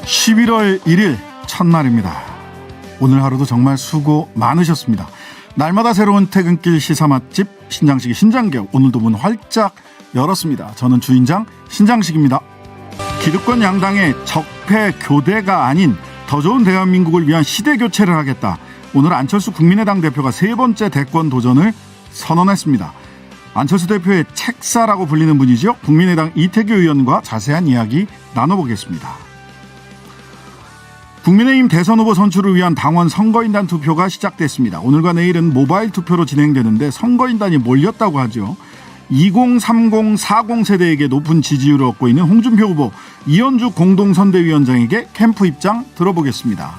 11월 1일 첫날입니다. 오늘 하루도 정말 수고 많으셨습니다. 날마다 새로운 퇴근길 시사 맛집 신장식의 신장개업, 오늘도 문 활짝 열었습니다. 저는 주인장 신장식입니다. 기득권 양당의 적폐 교대가 아닌 더 좋은 대한민국을 위한 시대 교체를 하겠다. 오늘 안철수 국민의당 대표가 세 번째 대권 도전을 선언했습니다. 안철수 대표의 책사라고 불리는 분이죠. 국민의당 이태규 의원과 자세한 이야기 나눠보겠습니다. 국민의힘 대선 후보 선출을 위한 당원 선거인단 투표가 시작됐습니다. 오늘과 내일은 모바일 투표로 진행되는데 선거인단이 몰렸다고 하죠. 20, 30, 40 세대에게 높은 지지율을 얻고 있는 홍준표 후보, 이현주 공동선대위원장에게 캠프 입장 들어보겠습니다.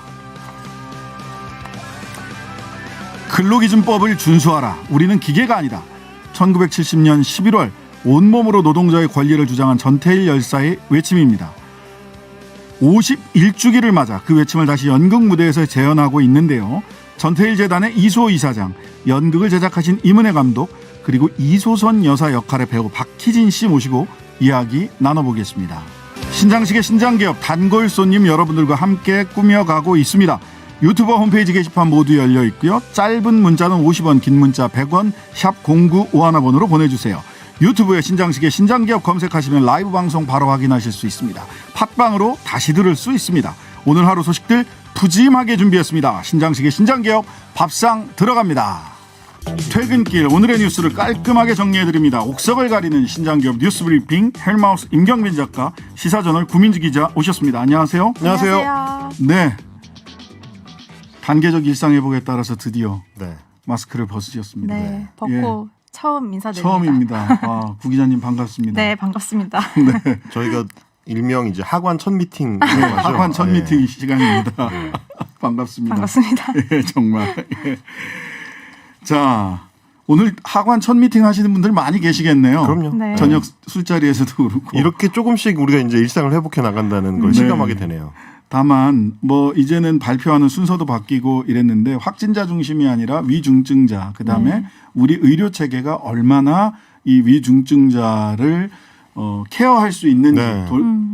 근로기준법을 준수하라. 우리는 기계가 아니다. 1970년 11월 온몸으로 노동자의 권리를 주장한 전태일 열사의 외침입니다. 51주기를 맞아 그 외침을 다시 연극 무대에서 재현하고 있는데요. 전태일 재단의 이수호 이사장, 연극을 제작하신 임은혜 감독, 그리고 이소선 여사 역할의 배우 박희진 씨 모시고 이야기 나눠보겠습니다. 신장식의 신장개업, 단골 손님 여러분들과 함께 꾸며가고 있습니다. 유튜버 홈페이지 게시판 모두 열려 있고요. 짧은 문자는 50원, 긴 문자 100원, 샵 0951번으로 보내주세요. 유튜브에 신장식의 신장개업 검색하시면 라이브 방송 바로 확인하실 수 있습니다. 팟빵으로 다시 들을 수 있습니다. 오늘 하루 소식들 푸짐하게 준비했습니다. 신장식의 신장개업 밥상 들어갑니다. 퇴근길 오늘의 뉴스를 깔끔하게 정리해드립니다. 옥석을 가리는 신장개업 뉴스브리핑 헬마우스 임경민 작가, 시사저널 구민주 기자 오셨습니다. 안녕하세요. 안녕하세요. 네, 단계적 일상회복에 따라서 드디어 마스크를 벗으셨습니다. 네, 벗고 처음 인사드립니다. 처음입니다. 구 기자님 반갑습니다. 네, 반갑습니다. 네. 저희가 일명 이제 하관 첫 미팅, 하관 첫 미팅 시간입니다. 반갑습니다. 반갑습니다. 예, 정말. 예. 자, 오늘 하관 첫 미팅 하시는 분들 많이 계시겠네요. 그럼요. 네. 저녁 술자리에서도 그렇고. 이렇게 조금씩 우리가 이제 일상을 회복해 나간다는 걸 실감하게 되네요. 다만 뭐 이제는 발표하는 순서도 바뀌고 이랬는데 확진자 중심이 아니라 위중증자, 그다음에 우리 의료 체계가 얼마나 이 위중증자를 케어할 수 있는지,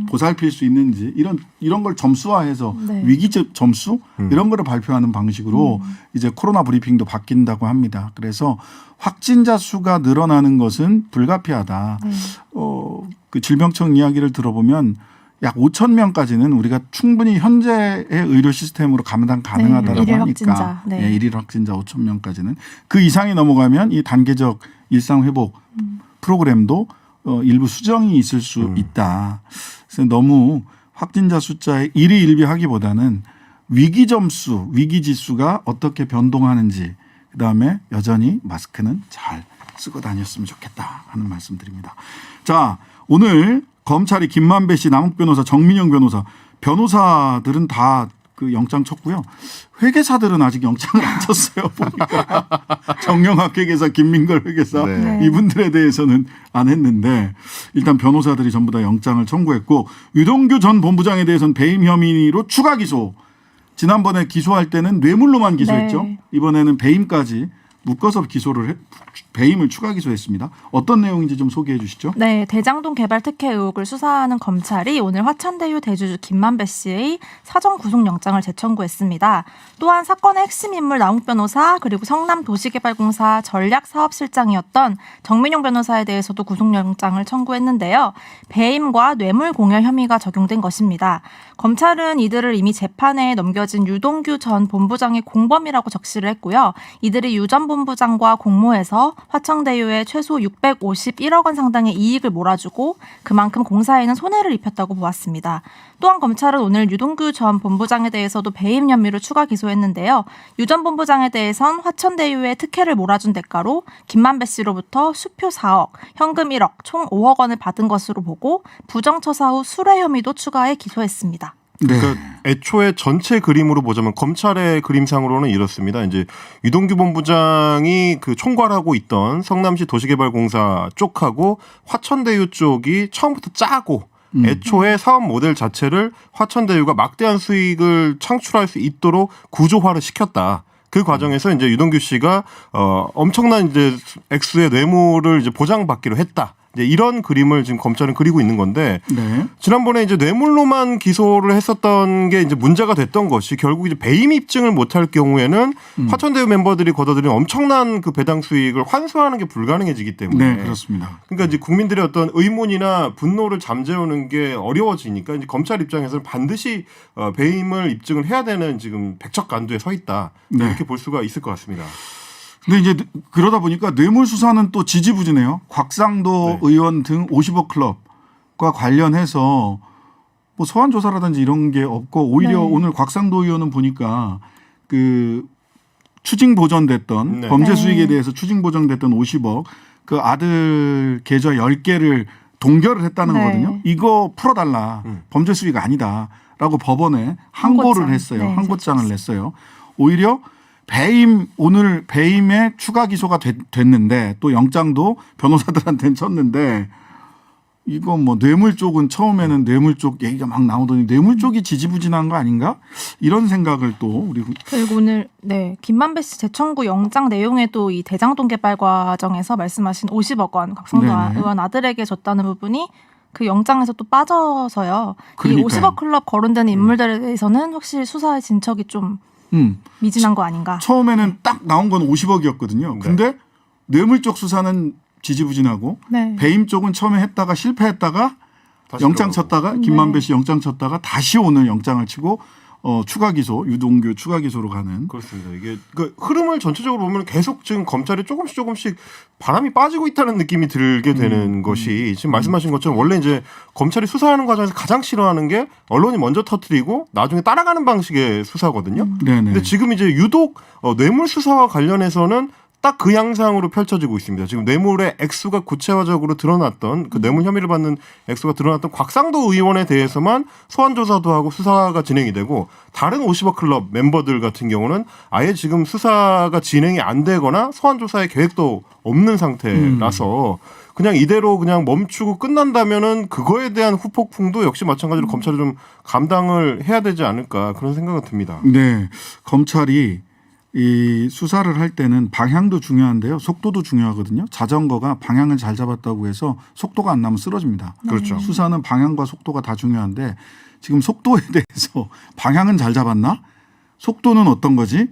보살필 수 있는지 이런 걸 점수화해서 위기 점수 이런 거를 발표하는 방식으로 이제 코로나 브리핑도 바뀐다고 합니다. 그래서 확진자 수가 늘어나는 것은 불가피하다. 그 질병청 이야기를 들어보면 약 5천 명까지는 우리가 충분히 현재의 의료 시스템으로 감당 가능하다고 일일 하니까 확진자. 네. 일일 확진자 5천 명까지는 그 이상이 넘어가면 이 단계적 일상 회복 프로그램도 일부 수정이 있을 수 있다. 그래서 너무 확진자 숫자에 일희일비하기보다는 위기 점수, 위기 지수가 어떻게 변동하는지, 그다음에 여전히 마스크는 잘 쓰고 다녔으면 좋겠다 하는 말씀드립니다. 자, 오늘 검찰이 김만배 씨, 남욱 변호사, 정민영 변호사, 변호사들은 다 그 영장 쳤고요. 회계사들은 아직 영장을 안 쳤어요. 보니까 정영학 회계사, 김민걸 회계사 이분들에 대해서는 안 했는데 일단 변호사들이 전부 다 영장을 청구했고, 유동규 전 본부장에 대해서는 배임 혐의로 추가 기소. 지난번에 기소할 때는 뇌물로만 기소했죠. 네. 이번에는 배임까지 묶어서 배임을 추가 기소했습니다. 어떤 내용인지 좀 소개해 주시죠. 네, 대장동 개발 특혜 의혹을 수사하는 검찰이 오늘 화천대유 대주주 김만배 씨의 사전 구속영장을 재청구했습니다. 또한 사건의 핵심 인물 남욱 변호사, 그리고 성남도시개발공사 전략사업실장이었던 정민용 변호사에 대해서도 구속영장을 청구했는데요. 배임과 뇌물 공여 혐의가 적용된 것입니다. 검찰은 이들을 이미 재판에 넘겨진 유동규 전 본부장의 공범이라고 적시를 했고요. 이들이 유 전 본부장과 공모해서 화천대유에 최소 651억 원 상당의 이익을 몰아주고 그만큼 공사에는 손해를 입혔다고 보았습니다. 또한 검찰은 오늘 유동규 전 본부장에 대해서도 배임 혐의로 추가 기소했는데요. 유 전 본부장에 대해선 화천대유에 특혜를 몰아준 대가로 김만배 씨로부터 수표 4억, 현금 1억, 총 5억 원을 받은 것으로 보고 부정처사 후 수뢰 혐의도 추가해 기소했습니다. 그러니까 애초에 전체 그림으로 보자면 검찰의 그림상으로는 이렇습니다. 이제 유동규 본부장이 그 총괄하고 있던 성남시 도시개발공사 쪽하고 화천대유 쪽이 처음부터 짜고 애초에 사업 모델 자체를 화천대유가 막대한 수익을 창출할 수 있도록 구조화를 시켰다. 그 과정에서 이제 유동규 씨가 엄청난 이제 액수의 뇌물을 이제 보장받기로 했다. 이제 이런 그림을 지금 검찰은 그리고 있는 건데 네. 지난번에 이제 뇌물로만 기소를 했었던 게 이제 문제가 됐던 것이 결국 이제 배임 입증을 못할 경우에는 화천대유 멤버들이 거둬들인 엄청난 그 배당 수익을 환수하는 게 불가능해지기 때문에 네, 그렇습니다. 그러니까 이제 국민들의 어떤 의문이나 분노를 잠재우는 게 어려워지니까 이제 검찰 입장에서는 반드시 배임을 입증을 해야 되는 지금 백척간두에 서 있다 네. 이렇게 볼 수가 있을 것 같습니다. 근데 이제 그러다 보니까 뇌물 수사는 또 지지부진해요. 곽상도 네. 의원 등 50억 클럽과 관련해서 뭐 소환 조사라든지 이런 게 없고 오히려 네. 오늘 곽상도 의원은 보니까 그 추징 보전됐던 네. 범죄 네. 수익에 대해서 추징 보전됐던 50억 그 아들 계좌 10개를 동결을 했다는 네. 거거든요. 이거 풀어달라. 범죄 수익 아니다라고 법원에 항고를 항고장. 했어요. 네, 항고장을 냈어요. 오히려 오늘 배임에 추가 기소가 됐는데 또 영장도 변호사들한테는 쳤는데 이거 뭐 뇌물 쪽은 처음에는 뇌물 쪽 얘기가 막 나오더니 뇌물 쪽이 지지부진한 거 아닌가? 이런 생각을 또 우리 그리고 오늘 김만배 씨 재청구 영장 내용에도 이 대장동 개발 과정에서 말씀하신 50억 원 곽상도 네네. 의원 아들에게 줬다는 부분이 그 영장에서 또 빠져서요. 그러니까요. 이 50억 클럽 거론되는 인물들에 대해서는 확실히 수사의 진척이 좀 미진한 거 아닌가. 처음에는 딱 나온 건 50억이었거든요. 네. 근데 뇌물 쪽 수사는 지지부진하고 네. 배임 쪽은 처음에 했다가 실패했다가 다시 영장 들어가고. 쳤다가 김만배 씨 영장 쳤다가 다시 오늘 영장을 치고 추가 기소 유동규 추가 기소로 가는 그렇습니다. 이게 그 흐름을 전체적으로 보면 계속 지금 검찰이 조금씩 바람이 빠지고 있다는 느낌이 들게 되는 것이 지금 말씀하신 것처럼 원래 이제 검찰이 수사하는 과정에서 가장 싫어하는 게 언론이 먼저 터뜨리고 나중에 따라가는 방식의 수사거든요. 네네. 근데 지금 이제 유독 뇌물 수사와 관련해서는 딱 그 양상으로 펼쳐지고 있습니다. 지금 뇌물의 액수가 구체화적으로 드러났던 그 뇌물 혐의를 받는 액수가 드러났던 곽상도 의원에 대해서만 소환 조사도 하고 수사가 진행이 되고 다른 50억 클럽 멤버들 같은 경우는 아예 지금 수사가 진행이 안 되거나 소환 조사의 계획도 없는 상태라서 그냥 이대로 그냥 멈추고 끝난다면은 그거에 대한 후폭풍도 역시 마찬가지로 검찰이 좀 감당을 해야 되지 않을까 그런 생각은 듭니다. 네, 검찰이 이 수사를 할 때는 방향도 중요한데요. 속도도 중요하거든요. 자전거가 방향을 잘 잡았다고 해서 속도가 안 나면 쓰러집니다. 그렇죠. 수사는 방향과 속도가 다 중요한데 지금 속도에 대해서 방향은 잘 잡았나? 속도는 어떤 거지?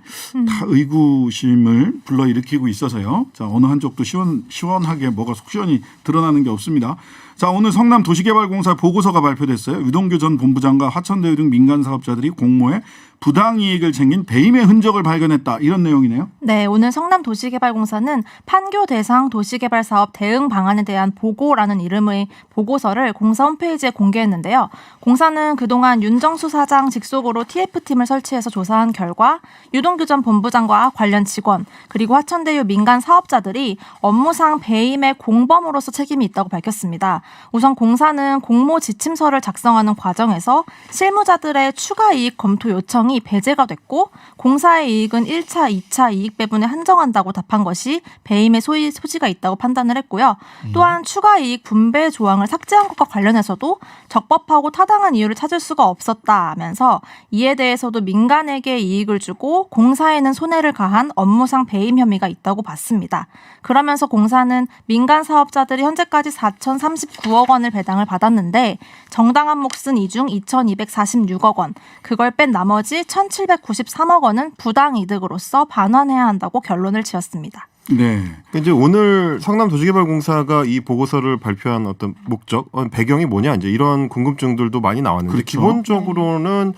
다 의구심을 불러일으키고 있어서요. 자, 어느 한쪽도 시원하게 뭐가 속시원히 드러나는 게 없습니다. 자, 오늘 성남 도시개발공사 보고서가 발표됐어요. 유동규 전 본부장과 화천대유 등 민간 사업자들이 공모해 부당 이익을 챙긴 배임의 흔적을 발견했다. 이런 내용이네요. 네, 오늘 성남도시개발공사는 판교 대상 도시개발 사업 대응 방안에 대한 보고라는 이름의 보고서를 공사 홈페이지에 공개했는데요. 공사는 그동안 윤정수 사장 직속으로 TF팀을 설치해서 조사한 결과 유동규 전 본부장과 관련 직원 그리고 화천대유 민간 사업자들이 업무상 배임의 공범으로서 책임이 있다고 밝혔습니다. 우선 공사는 공모 지침서를 작성하는 과정에서 실무자들의 추가 이익 검토 요청이 배제가 됐고 공사의 이익은 1차, 2차 이익 배분에 한정한다고 답한 것이 배임의 소지가 있다고 판단을 했고요. 또한 추가 이익 분배 조항을 삭제한 것과 관련해서도 적법하고 타당한 이유를 찾을 수가 없었다면서 이에 대해서도 민간에게 이익을 주고 공사에는 손해를 가한 업무상 배임 혐의가 있다고 봤습니다. 그러면서 공사는 민간 사업자들이 현재까지 4,039억 원을 배당을 받았는데 정당한 몫은 이 중 2,246억 원, 그걸 뺀 나머지 1,793억 원은 부당 이득으로서 반환해야 한다고 결론을 지었습니다. 네. 그러니까 이제 오늘 성남도시개발공사가 이 보고서를 발표한 어떤 목적, 배경이 뭐냐 이제 이런 궁금증들도 많이 나왔는데 그렇죠. 기본적으로는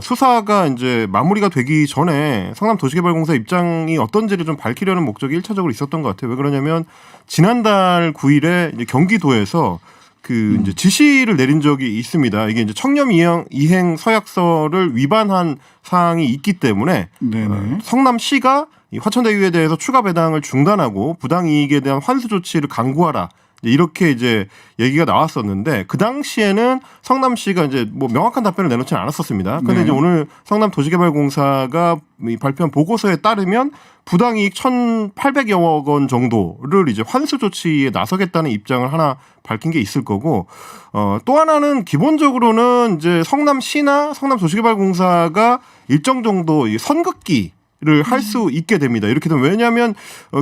수사가 이제 마무리가 되기 전에 성남도시개발공사 입장이 어떤지를 좀 밝히려는 목적이 1차적으로 있었던 것 같아요. 왜 그러냐면 지난달 9일에 이제 경기도에서 그 이제 지시를 내린 적이 있습니다. 이게 이제 청렴 이행 서약서를 위반한 사항이 있기 때문에 네네. 성남시가 이 화천대유에 대해서 추가 배당을 중단하고 부당 이익에 대한 환수 조치를 강구하라. 이렇게 이제 얘기가 나왔었는데 그 당시에는 성남시가 이제 뭐 명확한 답변을 내놓지는 않았었습니다. 그런데 네. 이제 오늘 성남도시개발공사가 이 발표한 보고서에 따르면 부당이익 1,800여억 원 정도를 이제 환수 조치에 나서겠다는 입장을 하나 밝힌 게 있을 거고 또 하나는 기본적으로는 이제 성남시나 성남도시개발공사가 일정 정도 이 선긋기 할 수 있게 됩니다. 이렇게 되면 왜냐하면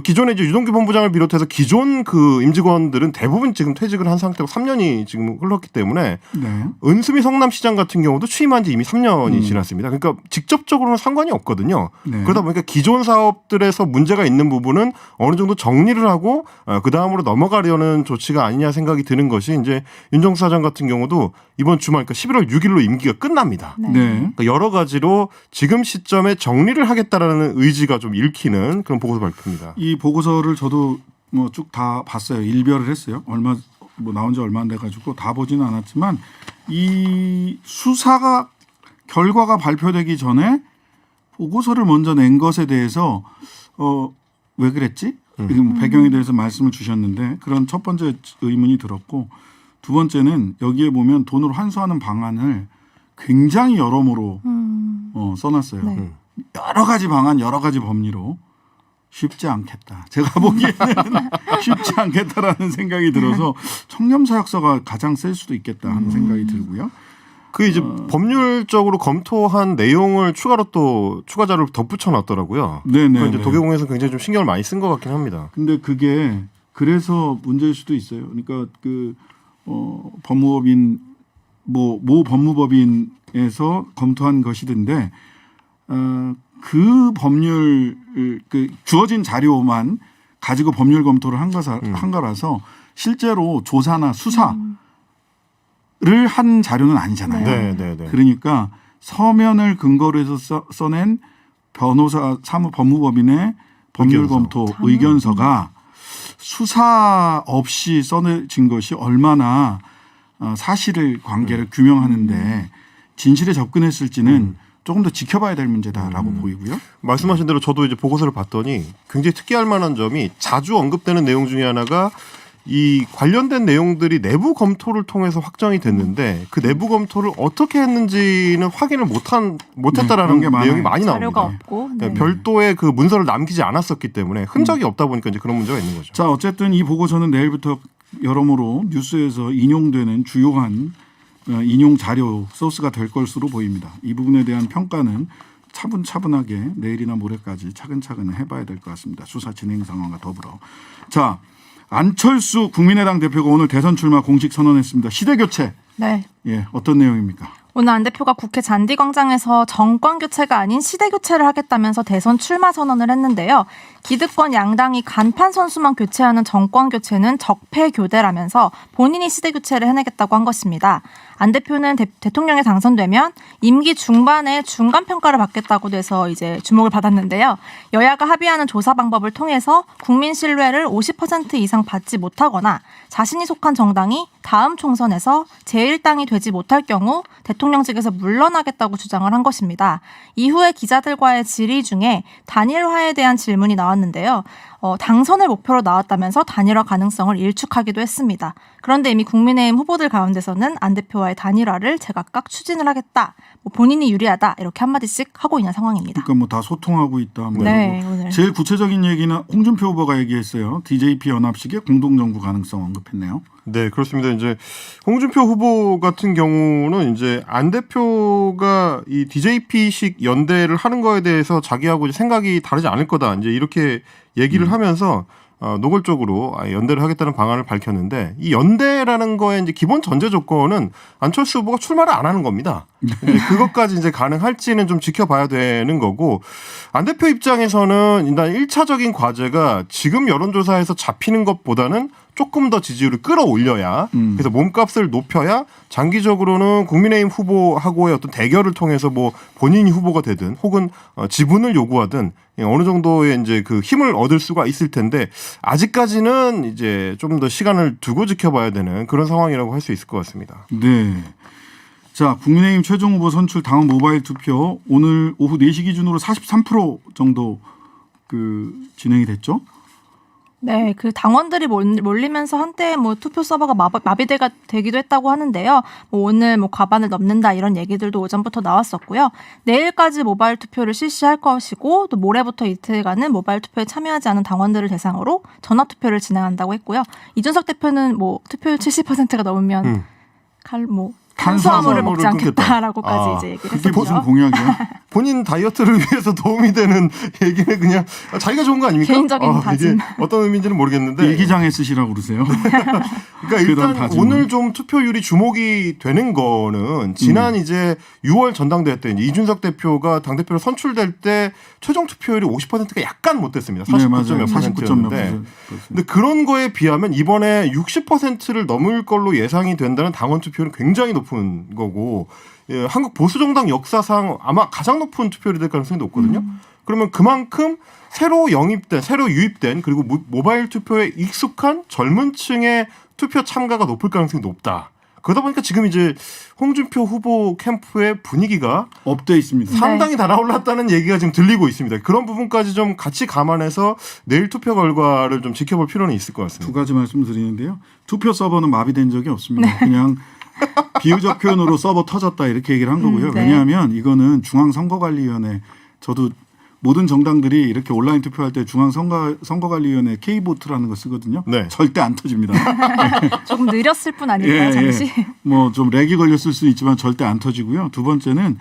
기존에 이제 유동규 본부장을 비롯해서 기존 그 임직원들은 대부분 지금 퇴직을 한 상태고 3년이 지금 흘렀기 때문에 네. 은수미 성남시장 같은 경우도 취임한 지 이미 3년이 지났습니다. 그러니까 직접적으로는 상관이 없거든요. 네. 그러다 보니까 기존 사업들에서 문제가 있는 부분은 어느 정도 정리를 하고 그 다음으로 넘어가려는 조치가 아니냐 생각이 드는 것이 이제 윤정수 사장 같은 경우도 이번 주말 그러니까 11월 6일로 임기가 끝납니다. 네. 네. 그러니까 여러 가지로 지금 시점에 정리를 하겠다라는 의지가 좀 읽히는 그런 보고서 발표입니다. 이 보고서를 저도 뭐 쭉 다 봤어요. 일별을 했어요. 얼마 뭐 나온 지 얼마 안 돼 가지고 다 보지는 않았지만 이 수사가 결과가 발표되기 전에 보고서를 먼저 낸 것에 대해서 왜 그랬지? 뭐 배경에 대해서 말씀을 주셨는데 그런 첫 번째 의문이 들었고 두 번째는 여기에 보면 돈을 환수하는 방안을 굉장히 여러모로 써놨어요. 네. 여러 가지 방안, 여러 가지 법리로 쉽지 않겠다. 제가 보기에는 쉽지 않겠다라는 생각이 들어서 청렴사역서가 가장 셀 수도 있겠다 하는 생각이 들고요. 그 이제 법률적으로 검토한 내용을 추가로 또 추가 자료를 덧붙여 놨더라고요. 네네. 이제 도계공에서 굉장히 좀 신경을 많이 쓴 것 같긴 합니다. 근데 그게 그래서 문제일 수도 있어요. 그러니까 그 법무법인 모 법무법인에서 검토한 것이던데 그 법률 그 주어진 자료만 가지고 법률 검토를 한 거라서 실제로 조사나 수사를 한 자료는 아니잖아요. 네. 그러니까 서면을 근거로 해서 써낸 변호사 법무법인의 법률 검토 의견서가 수사 없이 써내진 것이 얼마나 사실을 관계를 규명하는데 진실에 접근했을지는 조금 더 지켜봐야 될 문제다라고 보이고요. 말씀하신 대로 저도 이제 보고서를 봤더니 굉장히 특이할 만한 점이 자주 언급되는 내용 중에 하나가 이 관련된 내용들이 내부 검토를 통해서 확정이 됐는데 그 내부 검토를 어떻게 했는지는 확인을 못했다라는 그런 게 내용이 많이 자료가 나옵니다. 없고 네, 별도의 그 문서를 남기지 않았었기 때문에 흔적이 없다 보니까 이제 그런 문제가 있는 거죠. 자, 어쨌든 이 보고서는 내일부터 여러모로 뉴스에서 인용되는 주요한 인용 자료 소스가 될 것으로 보입니다. 이 부분에 대한 평가는 차분차분하게 내일이나 모레까지 차근차근 해봐야 될 것 같습니다. 수사 진행 상황과 더불어. 자, 안철수 국민의당 대표가 오늘 대선 출마 공식 선언했습니다. 시대 교체. 네. 예, 어떤 내용입니까? 오늘 안 대표가 국회 잔디광장에서 정권 교체가 아닌 시대 교체를 하겠다면서 대선 출마 선언을 했는데요. 기득권 양당이 간판 선수만 교체하는 정권 교체는 적폐 교대라면서 본인이 시대 교체를 해내겠다고 한 것입니다. 안 대표는 대통령에 당선되면 임기 중반에 중간 평가를 받겠다고도 해서 이제 주목을 받았는데요. 여야가 합의하는 조사 방법을 통해서 국민 신뢰를 50% 이상 받지 못하거나 자신이 속한 정당이 다음 총선에서 제1당이 되지 못할 경우 대통령직에서 물러나겠다고 주장을 한 것입니다. 이후에 기자들과의 질의 중에 단일화에 대한 질문이 나왔는데요. 당선을 목표로 나왔다면서 단일화 가능성을 일축하기도 했습니다. 그런데 이미 국민의힘 후보들 가운데서는 안 대표와의 단일화를 제각각 추진을 하겠다. 본인이 유리하다. 이렇게 한마디씩 하고 있는 상황입니다. 그러니까 뭐 다 소통하고 있다. 뭐 네, 오늘. 제일 구체적인 얘기는 홍준표 후보가 얘기했어요. DJP 연합식의 공동정부 가능성 언급했네요. 네, 그렇습니다. 이제 홍준표 후보 같은 경우는 이제 안 대표가 이 DJP식 연대를 하는 거에 대해서 자기하고 이제 생각이 다르지 않을 거다. 이제 이렇게 얘기를 하면서 노골적으로 연대를 하겠다는 방안을 밝혔는데 이 연대라는 거에 이제 기본 전제 조건은 안철수 후보가 출마를 안 하는 겁니다. 이제 그것까지 이제 가능할지는 좀 지켜봐야 되는 거고 안 대표 입장에서는 일단 1차적인 과제가 지금 여론조사에서 잡히는 것보다는 조금 더 지지율을 끌어올려야 그래서 몸값을 높여야 장기적으로는 국민의힘 후보하고의 어떤 대결을 통해서 뭐 본인이 후보가 되든 혹은 지분을 요구하든 어느 정도의 이제 그 힘을 얻을 수가 있을 텐데 아직까지는 이제 좀 더 시간을 두고 지켜봐야 되는 그런 상황이라고 할 수 있을 것 같습니다. 네. 자, 국민의힘 최종 후보 선출 당원 모바일 투표 오늘 오후 4시 기준으로 43% 정도 그 진행이 됐죠. 네, 그 당원들이 몰리면서 한때 뭐 투표 서버가 마비가 되기도 했다고 하는데요. 뭐 오늘 뭐 과반을 넘는다 이런 얘기들도 오전부터 나왔었고요. 내일까지 모바일 투표를 실시할 것이고 또 모레부터 이틀간은 모바일 투표에 참여하지 않은 당원들을 대상으로 전화 투표를 진행한다고 했고요. 이준석 대표는 뭐 투표율 70%가 넘으면 탄수화물을 먹지 않겠다라고까지 이제 얘기를 그게 무슨 했었죠. 공약이야? 본인 다이어트를 위해서 도움이 되는 얘기는 그냥 자기가 좋은 거 아닙니까? 개인적인 다짐. 이게 어떤 의미인지는 모르겠는데 일기장에 쓰시라고 그러세요. 그러니까 일단 다짐은. 오늘 좀 투표율이 주목이 되는 거는 지난 이제 6월 전당대회 때 이제 이준석 대표가 당대표로 선출될 때 최종 투표율이 50%가 약간 못 됐습니다. 49.몇 %였는데 근데 그런 거에 비하면 이번에 60%를 넘을 걸로 예상이 된다는 당원 투표율은 굉장히 높은 거고 예, 한국 보수정당 역사상 아마 가장 높은 투표율이 될 가능성이 높거든요. 그러면 그만큼 새로 영입된, 새로 유입된 그리고 모바일 투표에 익숙한 젊은 층의 투표 참가가 높을 가능성이 높다. 그러다 보니까 지금 이제 홍준표 후보 캠프의 분위기가 업돼 있습니다. 상당히 달아올랐다는 얘기가 지금 들리고 있습니다. 그런 부분까지 좀 같이 감안해서 내일 투표 결과를 좀 지켜볼 필요는 있을 것 같습니다. 두 가지 말씀드리는데요. 투표 서버는 마비된 적이 없습니다. 그냥 비유적 표현으로 서버 터졌다 이렇게 얘기를 한 거고요. 네. 왜냐하면 이거는 중앙선거관리위원회 저도 모든 정당들이 이렇게 온라인 투표할 때 중앙선거관리위원회 K보트라는 거 쓰거든요. 네. 절대 안 터집니다. 조금 느렸을 뿐 아닐까요, 잠시? 뭐 좀 렉이 걸렸을 수 있지만 절대 안 터지고요. 두 번째는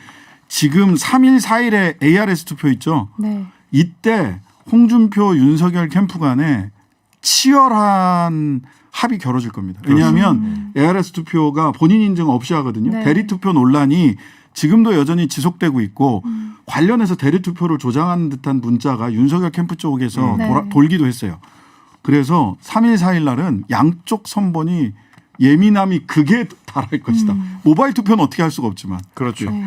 지금 3일, 4일에 ARS 투표 있죠. 네. 이때 홍준표, 윤석열 캠프 간에 치열한 합이 겨뤄질 겁니다. 왜냐하면 ARS 투표가 본인 인증 없이 하거든요. 네. 대리 투표 논란이 지금도 여전히 지속되고 있고 관련해서 대리 투표를 조장하는 듯한 문자가 윤석열 캠프 쪽에서 네. 돌기도 했어요. 그래서 3일, 4일 날은 양쪽 선번이 예민함이 극에 달할 것이다. 모바일 투표는 어떻게 할 수가 없지만. 그렇죠. 네.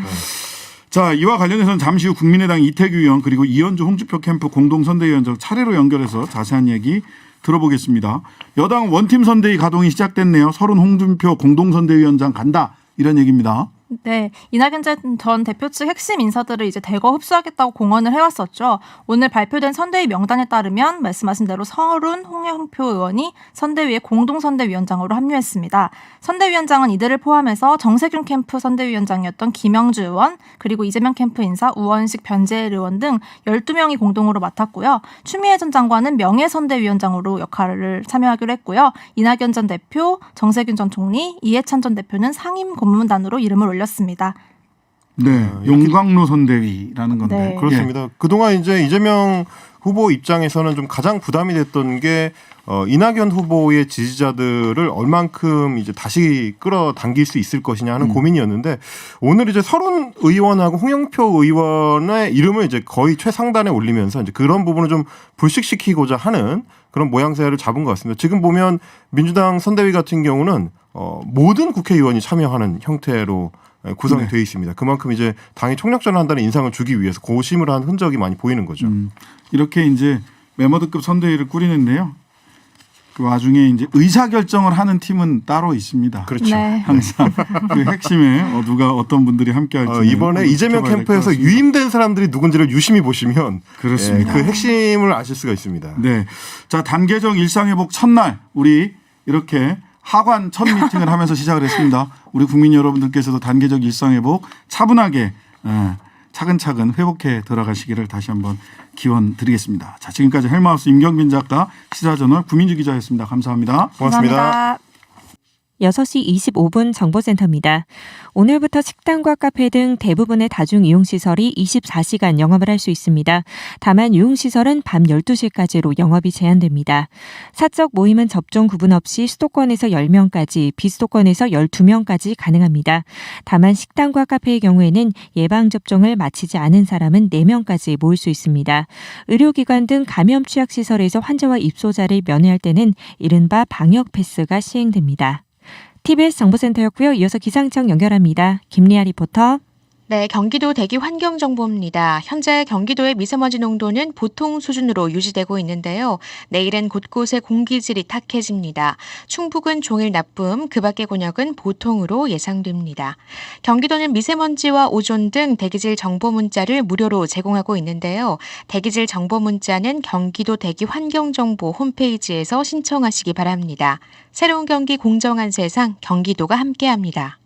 자, 이와 관련해서는 잠시 후 국민의당 이태규 의원 그리고 이현주 홍준표 캠프 공동선대위원장 차례로 연결해서 자세한 얘기 들어보겠습니다. 여당 원팀 선대위 가동이 시작됐네요. 서른 홍준표 공동선대위원장 간다. 이런 얘기입니다. 네, 이낙연 전 대표 측 핵심 인사들을 이제 대거 흡수하겠다고 공언을 해왔었죠. 오늘 발표된 선대위 명단에 따르면 말씀하신 대로 서른 홍영표 의원이 선대위의 공동선대위원장으로 합류했습니다. 선대위원장은 이들을 포함해서 정세균 캠프 선대위원장이었던 김영주 의원, 그리고 이재명 캠프 인사 우원식 변재일 의원 등 12명이 공동으로 맡았고요. 추미애 전 장관은 명예선대위원장으로 역할을 참여하기로 했고요. 이낙연 전 대표, 정세균 전 총리, 이해찬 전 대표는 상임 고문단으로 이름을 올렸습니다. 네, 용광로 선대위라는 건데. 네. 그렇습니다. 그동안 이제 이재명 후보 입장에서는 좀 가장 부담이 됐던 게 이낙연 후보의 지지자들을 얼만큼 이제 다시 끌어당길 수 있을 것이냐 하는 고민이었는데 오늘 이제 서른 의원하고 홍영표 의원의 이름을 이제 거의 최상단에 올리면서 이제 그런 부분을 좀 불식시키고자 하는 그런 모양새를 잡은 것 같습니다. 지금 보면 민주당 선대위 같은 경우는 모든 국회의원이 참여하는 형태로 구성이 되어 있습니다. 그만큼 이제 당이 총력전을 한다는 인상을 주기 위해서 고심을 한 흔적이 많이 보이는 거죠. 이렇게 이제 메모드급 선대위를 꾸리는데요. 그 와중에 이제 의사 결정을 하는 팀은 따로 있습니다. 그렇죠. 네. 항상 그 핵심에 누가 어떤 분들이 함께할지 이번에 이재명 캠프에서 유임된 사람들이 누군지를 유심히 보시면 그렇습니다. 그 핵심을 아실 수가 있습니다. 네, 자 단계적 일상회복 첫날 우리 이렇게 하관 첫 미팅을 하면서 시작을 했습니다. 우리 국민 여러분들께서도 단계적 일상회복 차분하게 차근차근 회복해 들어가시기를 다시 한번 기원 드리겠습니다. 자, 지금까지 헬마우스 임경빈 작가, 시사저널 구민주 기자였습니다. 감사합니다. 고맙습니다. 감사합니다. 6시 25분 정보센터입니다. 오늘부터 식당과 카페 등 대부분의 다중이용시설이 24시간 영업을 할 수 있습니다. 다만 유흥시설은 밤 12시까지로 영업이 제한됩니다. 사적 모임은 접종 구분 없이 수도권에서 10명까지, 비수도권에서 12명까지 가능합니다. 다만 식당과 카페의 경우에는 예방접종을 마치지 않은 사람은 4명까지 모일 수 있습니다. 의료기관 등 감염 취약시설에서 환자와 입소자를 면회할 때는 이른바 방역 패스가 시행됩니다. TBS 정보센터였고요. 이어서 기상청 연결합니다. 김리아 리포터. 네, 경기도 대기 환경정보입니다. 현재 경기도의 미세먼지 농도는 보통 수준으로 유지되고 있는데요. 내일은 곳곳에 공기질이 탁해집니다. 충북은 종일 나쁨, 그 밖의 곤역은 보통으로 예상됩니다. 경기도는 미세먼지와 오존 등 대기질 정보 문자를 무료로 제공하고 있는데요. 대기질 정보 문자는 경기도 대기 환경정보 홈페이지에서 신청하시기 바랍니다. 새로운 경기 공정한 세상, 경기도가 함께합니다.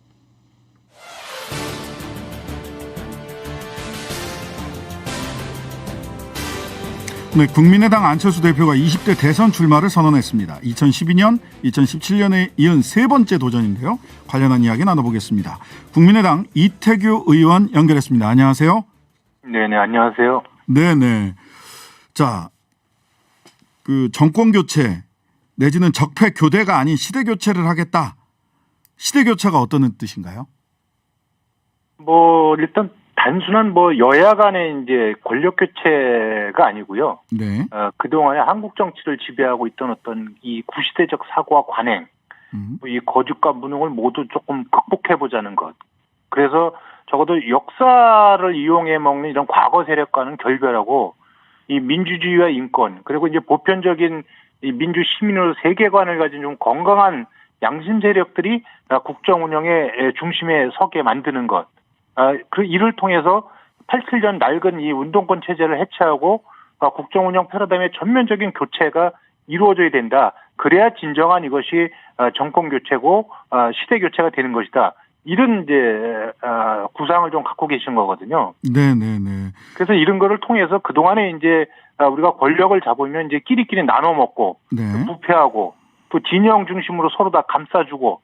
네, 국민의당 안철수 대표가 20대 대선 출마를 선언했습니다. 2012년, 2017년에 이은 세 번째 도전인데요. 관련한 이야기 나눠보겠습니다. 국민의당 이태규 의원 연결했습니다. 안녕하세요. 네네, 안녕하세요. 네네. 자, 그 정권 교체 내지는 적폐 교대가 아닌 시대 교체를 하겠다. 시대 교체가 어떤 뜻인가요? 일단 단순한 여야 간의 이제 권력 교체가 아니고요. 네. 그동안에 한국 정치를 지배하고 있던 어떤 이 구시대적 사고와 관행, 이 거짓과 무능을 모두 조금 극복해보자는 것. 그래서 적어도 역사를 이용해 먹는 이런 과거 세력과는 결별하고 이 민주주의와 인권, 그리고 이제 보편적인 이 민주 시민으로 세계관을 가진 좀 건강한 양심 세력들이 국정 운영의 중심에 서게 만드는 것. 그 이를 통해서 87년 낡은 이 운동권 체제를 해체하고 국정 운영 패러다임의 전면적인 교체가 이루어져야 된다. 그래야 진정한 이것이 정권 교체고 시대 교체가 되는 것이다. 이런 이제 구상을 좀 갖고 계신 거거든요. 네네네. 그래서 이런 거를 통해서 그 동안에 이제 우리가 권력을 잡으면 이제 끼리끼리 나눠 먹고 네. 부패하고 또 진영 중심으로 서로 다 감싸주고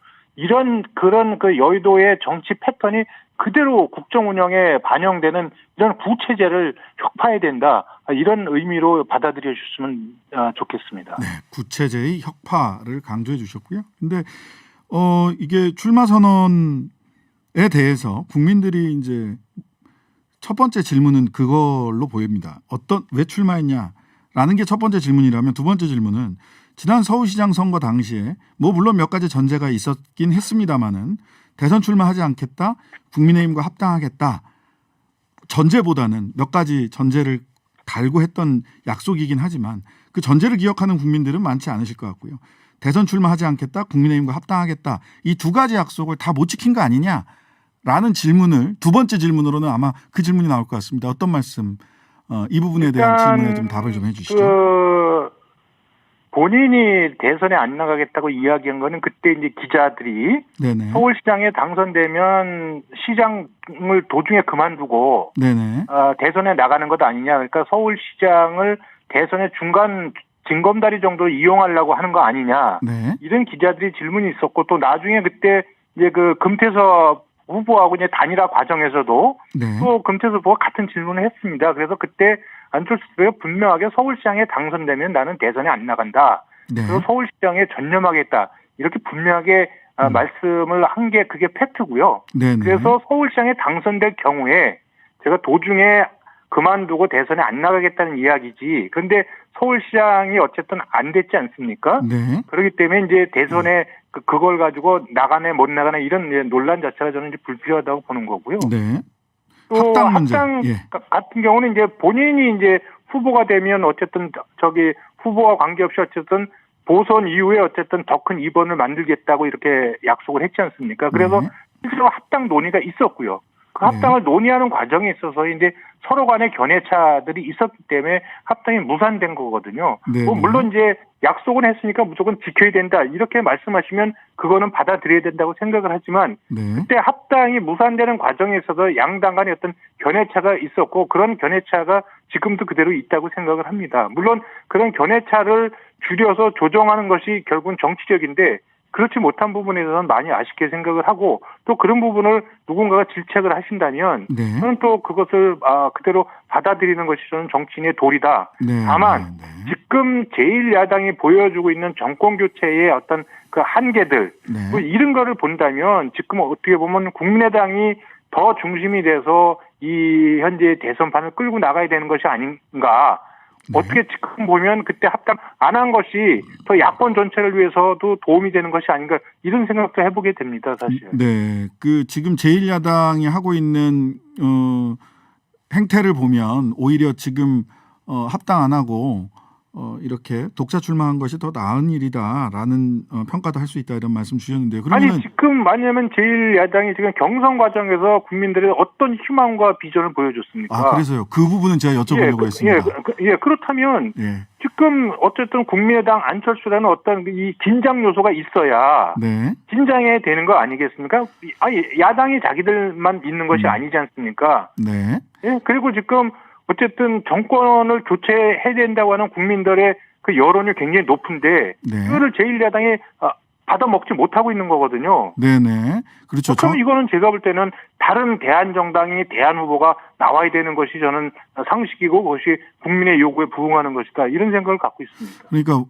그런 그 여의도의 정치 패턴이 그대로 국정 운영에 반영되는 이런 구체제를 혁파해야 된다. 이런 의미로 받아들여 주셨으면 좋겠습니다. 네, 구체제의 혁파를 강조해 주셨고요. 근데 이게 출마 선언에 대해서 국민들이 이제 첫 번째 질문은 그걸로 보입니다. 왜 출마했냐라는 게 첫 번째 질문이라면 두 번째 질문은 지난 서울시장 선거 당시에 물론 몇 가지 전제가 있었긴 했습니다마는 대선 출마하지 않겠다, 국민의힘과 합당하겠다 전제보다는 몇 가지 전제를 달고 했던 약속이긴 하지만 그 전제를 기억하는 국민들은 많지 않으실 것 같고요. 대선 출마하지 않겠다, 국민의힘과 합당하겠다 이 두 가지 약속을 다 못 지킨 거 아니냐라는 질문을 두 번째 질문으로는 아마 그 질문이 나올 것 같습니다. 어떤 말씀 이 부분에 대한 질문에 좀 답을 좀 해주시죠. 본인이 대선에 안 나가겠다고 이야기한 거는 그때 이제 기자들이 네네. 서울시장에 당선되면 시장을 도중에 그만두고 네네. 대선에 나가는 것 아니냐. 그러니까 서울시장을 대선의 중간 징검다리 정도 이용하려고 하는 거 아니냐. 네. 이런 기자들이 질문이 있었고 또 나중에 그때 이제 그 금태섭 후보하고 이제 단일화 과정에서도 네. 또 금태섭 후보가 같은 질문을 했습니다. 그래서 그때 안철수 후보가 분명하게 서울시장에 당선되면 나는 대선에 안 나간다. 네. 그리고 서울시장에 전념하겠다. 이렇게 분명하게 말씀을 한 게 그게 팩트고요. 네네. 그래서 서울시장에 당선될 경우에 제가 도중에 그만두고 대선에 안 나가겠다는 이야기지. 그런데 서울시장이 어쨌든 안 됐지 않습니까? 네. 그렇기 때문에 이제 대선에 그걸 가지고 나가네 못 나가네 이런 논란 자체가 저는 이제 불필요하다고 보는 거고요. 네. 또 합당 문제. 같은 경우는 이제 본인이 이제 후보가 되면 어쨌든 후보와 관계없이 어쨌든 보선 이후에 어쨌든 더 큰 이번을 만들겠다고 이렇게 약속을 했지 않습니까? 그래서 네. 실제로 합당 논의가 있었고요. 그 합당을 논의하는 과정에 있어서 이제 서로 간의 견해차들이 있었기 때문에 합당이 무산된 거거든요. 네. 물론 이제 약속은 했으니까 무조건 지켜야 된다 이렇게 말씀하시면 그거는 받아들여야 된다고 생각을 하지만 네. 그때 합당이 무산되는 과정에 있어서 양당 간의 어떤 견해차가 있었고 그런 견해차가 지금도 그대로 있다고 생각을 합니다. 물론 그런 견해차를 줄여서 조정하는 것이 결국은 정치적인데 그렇지 못한 부분에 대해서는 많이 아쉽게 생각을 하고 또 그런 부분을 누군가가 질책을 하신다면 네. 저는 또 그것을 그대로 받아들이는 것이 저는 정치인의 도리다. 네. 다만 네. 지금 제1야당이 보여주고 있는 정권 교체의 어떤 그 한계들 네. 뭐 이런 거를 본다면 지금 어떻게 보면 국민의당이 더 중심이 돼서 이 현재 대선판을 끌고 나가야 되는 것이 아닌가. 네. 어떻게 지금 보면 그때 합당 안 한 것이 더 야권 전체를 위해서도 도움이 되는 것이 아닌가 이런 생각도 해보게 됩니다, 사실. 네, 그 지금 제1야당이 하고 있는 행태를 보면 오히려 지금 합당 안 하고 이렇게 독자 출마한 것이 더 나은 일이다라는 평가도 할 수 있다 이런 말씀 주셨는데요. 그러면은 아니 지금 만약에 제1야당이 지금 경선 과정에서 국민들의 어떤 희망과 비전을 보여줬습니까? 그래서요. 그 부분은 제가 여쭤보려고 했습니다. 그렇다면 예. 지금 어쨌든 국민의당 안철수라는 어떤 이 긴장 요소가 있어야 네. 긴장해야 되는 거 아니겠습니까? 아니 야당이 자기들만 있는 것이 아니지 않습니까? 네. 예? 그리고 지금 어쨌든 정권을 교체해야 된다고 하는 국민들의 그 여론이 굉장히 높은데 네. 그거를 제1야당이 받아 먹지 못하고 있는 거거든요. 네네. 그렇죠. 그럼 이거는 제가 볼 때는 다른 대안정당이 대안 후보가 나와야 되는 것이 저는 상식이고 그것이 국민의 요구에 부응하는 것이다. 이런 생각을 갖고 있습니다. 그러니까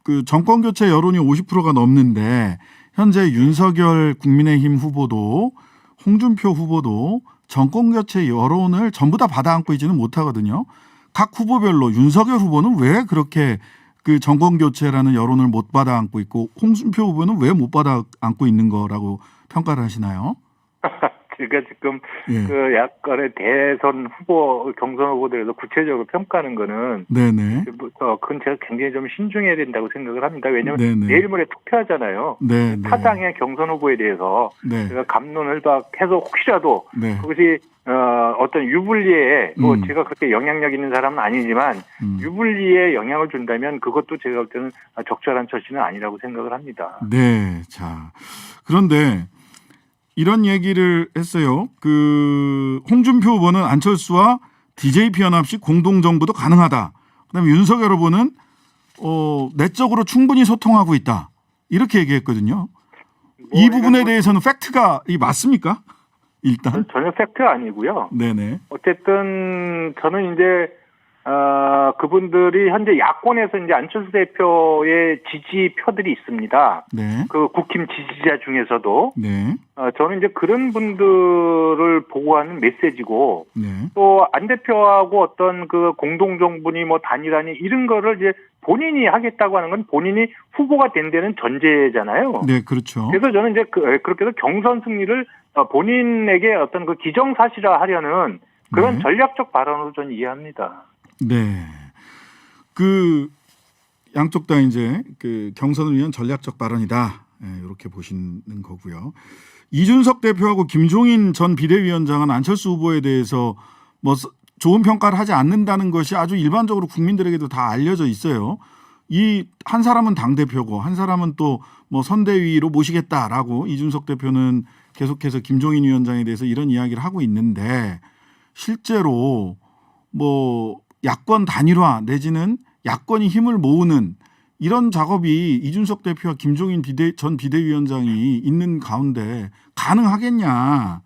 그 정권 교체 여론이 50%가 넘는데 현재 윤석열 국민의힘 후보도 홍준표 후보도 정권 교체 여론을 전부 다 받아 안고 있지는 못하거든요. 각 후보별로 윤석열 후보는 왜 그렇게 그 정권 교체라는 여론을 못 받아 안고 있고 홍준표 후보는 왜 못 받아 안고 있는 거라고 평가를 하시나요? 제가 지금 예. 그 약간의 대선 후보 경선 후보들에서 구체적으로 평가하는 거는 네네. 그건 제가 굉장히 좀 신중해야 된다고 생각을 합니다. 왜냐하면 네네. 내일 모레 투표하잖아요. 네네. 타당의 경선 후보에 대해서 네. 제가 갑론을 다 해서 혹시라도 네. 그것이 어떤 유불리에 뭐 음. 제가 그렇게 영향력 있는 사람은 아니지만 유불리에 영향을 준다면 그것도 제가 볼 때는 적절한 처치는 아니라고 생각을 합니다. 네. 자, 그런데 이런 얘기를 했어요. 그 홍준표 후보는 안철수와 DJP 연합식 공동정부도 가능하다. 그다음에 윤석열 후보는 내적으로 충분히 소통하고 있다. 이렇게 얘기했거든요. 이 부분에 대해서는 팩트가 맞습니까? 일단 전혀 팩트 아니고요. 네네. 어쨌든 저는 이제 그분들이 현재 야권에서 이제 안철수 대표의 지지표들이 있습니다. 네. 그 국힘 지지자 중에서도 네. 저는 이제 그런 분들을 보고하는 메시지고 네. 또 안 대표하고 어떤 그 공동정부니 뭐 단일화니 이런 거를 이제 본인이 하겠다고 하는 건 본인이 후보가 된 데는 전제잖아요. 네, 그렇죠. 그래서 저는 이제 그렇게 해서 경선 승리를 본인에게 어떤 그 기정사실화하려는 그런 네. 전략적 발언으로 저는 이해합니다. 네. 그 양쪽 다 이제 그 경선을 위한 전략적 발언이다. 네, 이렇게 보시는 거고요. 이준석 대표하고 김종인 전 비대위원장은 안철수 후보에 대해서 뭐 좋은 평가를 하지 않는다는 것이 아주 일반적으로 국민들에게도 다 알려져 있어요. 이 한 사람은 당대표고 한 사람은 또 뭐 선대위로 모시겠다라고 이준석 대표는 계속해서 김종인 위원장에 대해서 이런 이야기를 하고 있는데 실제로 뭐 야권 단일화 내지는 야권이 힘을 모으는 이런 작업이 이준석 대표와 김종인 전 비대위원장이 있는 가운데 가능하겠냐?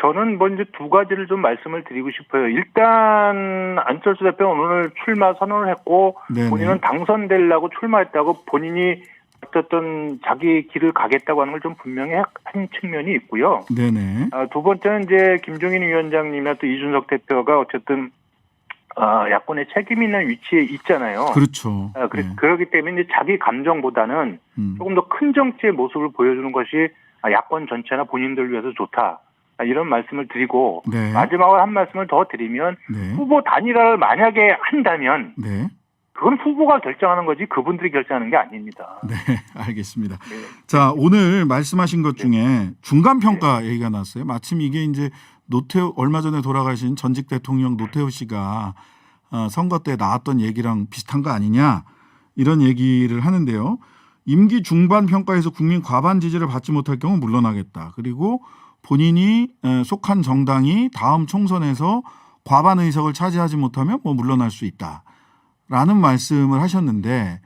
저는 먼저 두 가지를 좀 말씀을 드리고 싶어요. 일단 안철수 대표는 오늘 출마 선언을 했고 네네. 본인은 당선되려고 출마했다고 본인이 어쨌든 자기 길을 가겠다고 하는 걸 좀 분명히 한 측면이 있고요. 네네. 두 번째는 이제 김종인 위원장님이나 또 이준석 대표가 어쨌든 야권의 책임 있는 위치에 있잖아요. 그렇죠. 네. 그렇기 때문에 이제 자기 감정보다는 조금 더 큰 정치의 모습을 보여주는 것이 야권 전체나 본인들 위해서 좋다. 이런 말씀을 드리고 네. 마지막으로 한 말씀을 더 드리면 네. 후보 단일화를 만약에 한다면 네. 그건 후보가 결정하는 거지 그분들이 결정하는 게 아닙니다. 네, 알겠습니다. 네. 자, 오늘 말씀하신 것 중에 중간 평가 얘기가 나왔어요. 마침 이게 이제 노태우 얼마 전에 돌아가신 전직 대통령 노태우 씨가 선거 때 나왔던 얘기랑 비슷한 거 아니냐 이런 얘기를 하는데요. 임기 중반 평가에서 국민 과반 지지를 받지 못할 경우 물러나겠다. 그리고 본인이 속한 정당이 다음 총선에서 과반 의석을 차지하지 못하면 뭐 물러날 수 있다라는 말씀을 하셨는데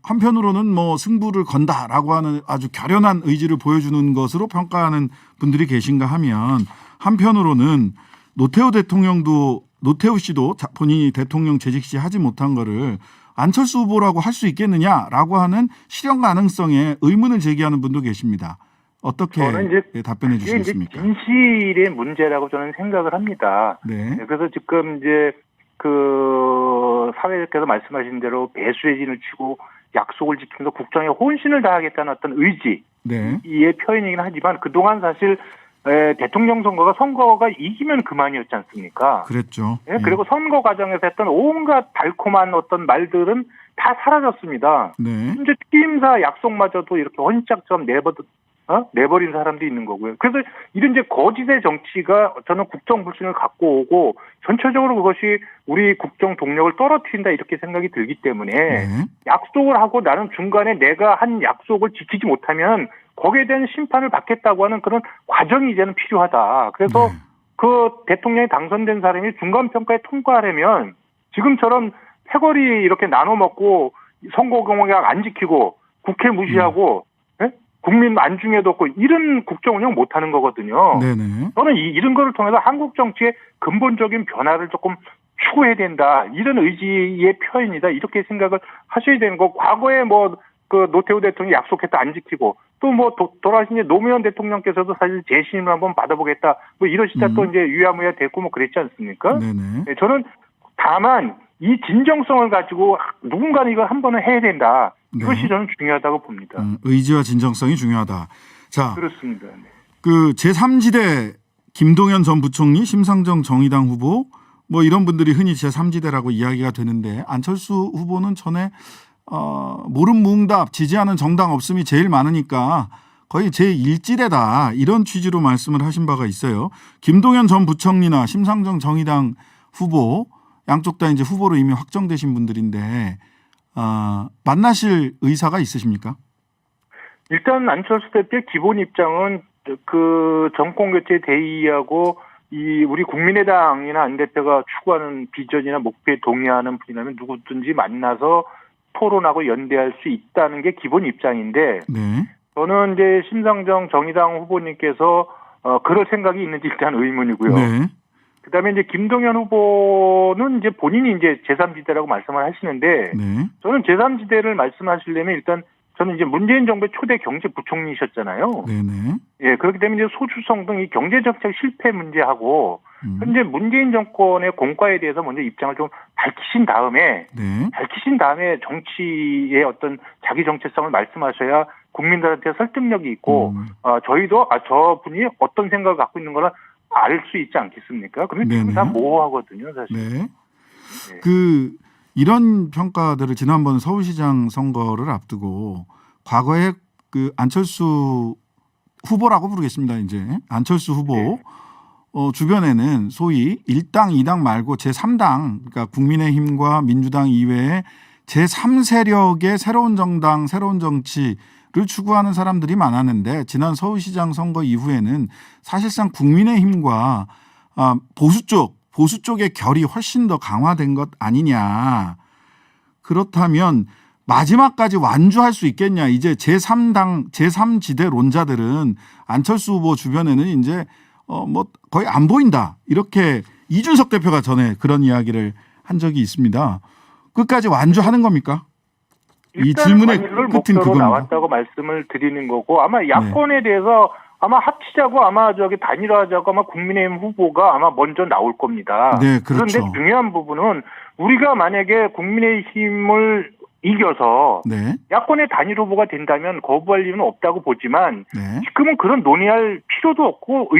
한편으로는 뭐 승부를 건다라고 하는 아주 결연한 의지를 보여주는 것으로 평가하는 분들이 계신가 하면 한편으로는 노태우 씨도 본인이 대통령 재직 시 하지 못한 거를 안철수 후보라고 할 수 있겠느냐라고 하는 실현 가능성에 의문을 제기하는 분도 계십니다. 어떻게 답변해 주시겠습니까? 진실의 문제라고 저는 생각을 합니다. 네. 그래서 지금 이제 그 사회자께서 말씀하신 대로 배수의 진을 치고 약속을 지키면서 국정에 혼신을 다하겠다는 어떤 의지, 네. 이의 표현이긴 하지만 그동안 사실 대통령 선거가 이기면 그만이었지 않습니까? 그랬죠. 네, 그리고 선거 과정에서 했던 온갖 달콤한 어떤 말들은 다 사라졌습니다. 네. 심지어 취임사 약속마저도 이렇게 헌짝처럼 내버린 사람도 있는 거고요. 그래서 이런 이제 거짓의 정치가 저는 국정 불신을 갖고 오고 전체적으로 그것이 우리 국정 동력을 떨어뜨린다 이렇게 생각이 들기 때문에 네. 약속을 하고 나는 중간에 내가 한 약속을 지키지 못하면 거기에 대한 심판을 받겠다고 하는 그런 과정이 이제는 필요하다. 그래서 네. 그 대통령이 당선된 사람이 중간평가에 통과하려면 지금처럼 패거리 이렇게 나눠 먹고 선거 공약 안 지키고 국회 무시하고 예? 국민 안중에도 없고 이런 국정 운영 못하는 거거든요. 네네. 저는 이런 거를 통해서 한국 정치의 근본적인 변화를 조금 추구해야 된다. 이런 의지의 표현이다. 이렇게 생각을 하셔야 되는 거. 과거에 뭐 그 노태우 대통령이 약속했다 안 지키고 또 뭐 돌아가신 노무현 대통령께서도 사실 재신임을 한번 받아보겠다. 뭐 이러시다 또 이제 유야무야 됐고 뭐 그랬지 않습니까? 네네. 네, 저는 다만 이 진정성을 가지고 누군가는 이걸 한 번은 해야 된다. 이것이 네. 저는 중요하다고 봅니다. 의지와 진정성이 중요하다. 자, 그렇습니다. 네. 그 제3지대 김동연 전 부총리, 심상정 정의당 후보 뭐 이런 분들이 흔히 제3지대라고 이야기가 되는데 안철수 후보는 전에 모름무응답 지지하는 정당 없음이 제일 많으니까 거의 제1지대다 이런 취지로 말씀을 하신 바가 있어요. 김동연 전 부총리나 심상정 정의당 후보 양쪽 다 이제 후보로 이미 확정되신 분들인데 만나실 의사가 있으십니까? 일단 안철수 대표의 기본 입장은 그 정권 교체 대의하고 이 우리 국민의당이나 안 대표가 추구하는 비전이나 목표에 동의하는 분이라면 누구든지 만나서 토론하고 연대할 수 있다는 게 기본 입장인데 네. 저는 이제 심상정 정의당 후보님께서 그럴 생각이 있는지 일단 의문이고요. 네. 그다음에 이제 김동연 후보는 이제 본인이 이제 제3지대라고 말씀을 하시는데 네. 저는 제3지대를 말씀하시려면 일단 저는 이제 문재인 정부의 초대 경제부총리셨잖아요. 네네. 예, 그렇기 때문에 이제 소주성 등 이 경제정책 실패 문제하고 현재 문재인 정권의 공과에 대해서 먼저 입장을 좀 밝히신 다음에 정치의 어떤 자기 정체성을 말씀하셔야 국민들한테 설득력이 있고 저희도 저분이 어떤 생각을 갖고 있는 거를 알 수 있지 않겠습니까? 그러면 지금 다 모호하거든요, 사실. 네. 네. 이런 평가들을 지난번 서울시장 선거를 앞두고 과거에 그 안철수 후보라고 부르겠습니다. 이제 안철수 후보 네. 주변에는 소위 1당, 2당 말고 제3당 그러니까 국민의힘과 민주당 이외에 제3세력의 새로운 정당, 새로운 정치를 추구하는 사람들이 많았는데 지난 서울시장 선거 이후에는 사실상 국민의힘과 보수 쪽의 결이 훨씬 더 강화된 것 아니냐. 그렇다면 마지막까지 완주할 수 있겠냐. 이제 제3당, 제3지대론자들은 안철수 후보 주변에는 이제 뭐 거의 안 보인다. 이렇게 이준석 대표가 전에 그런 이야기를 한 적이 있습니다. 끝까지 완주하는 겁니까? 이 질문의 끝은 목표로 그겁니다. 나왔다고 말씀을 드리는 거고 아마 야권에 대해서 아마 합치자고 아마 단일화하자고 아마 국민의힘 후보가 아마 먼저 나올 겁니다. 네, 그렇죠. 그런데 중요한 부분은 우리가 만약에 국민의힘을 이겨서 네. 야권의 단일 후보가 된다면 거부할 이유는 없다고 보지만 네. 지금은 그런 논의할 필요도 없고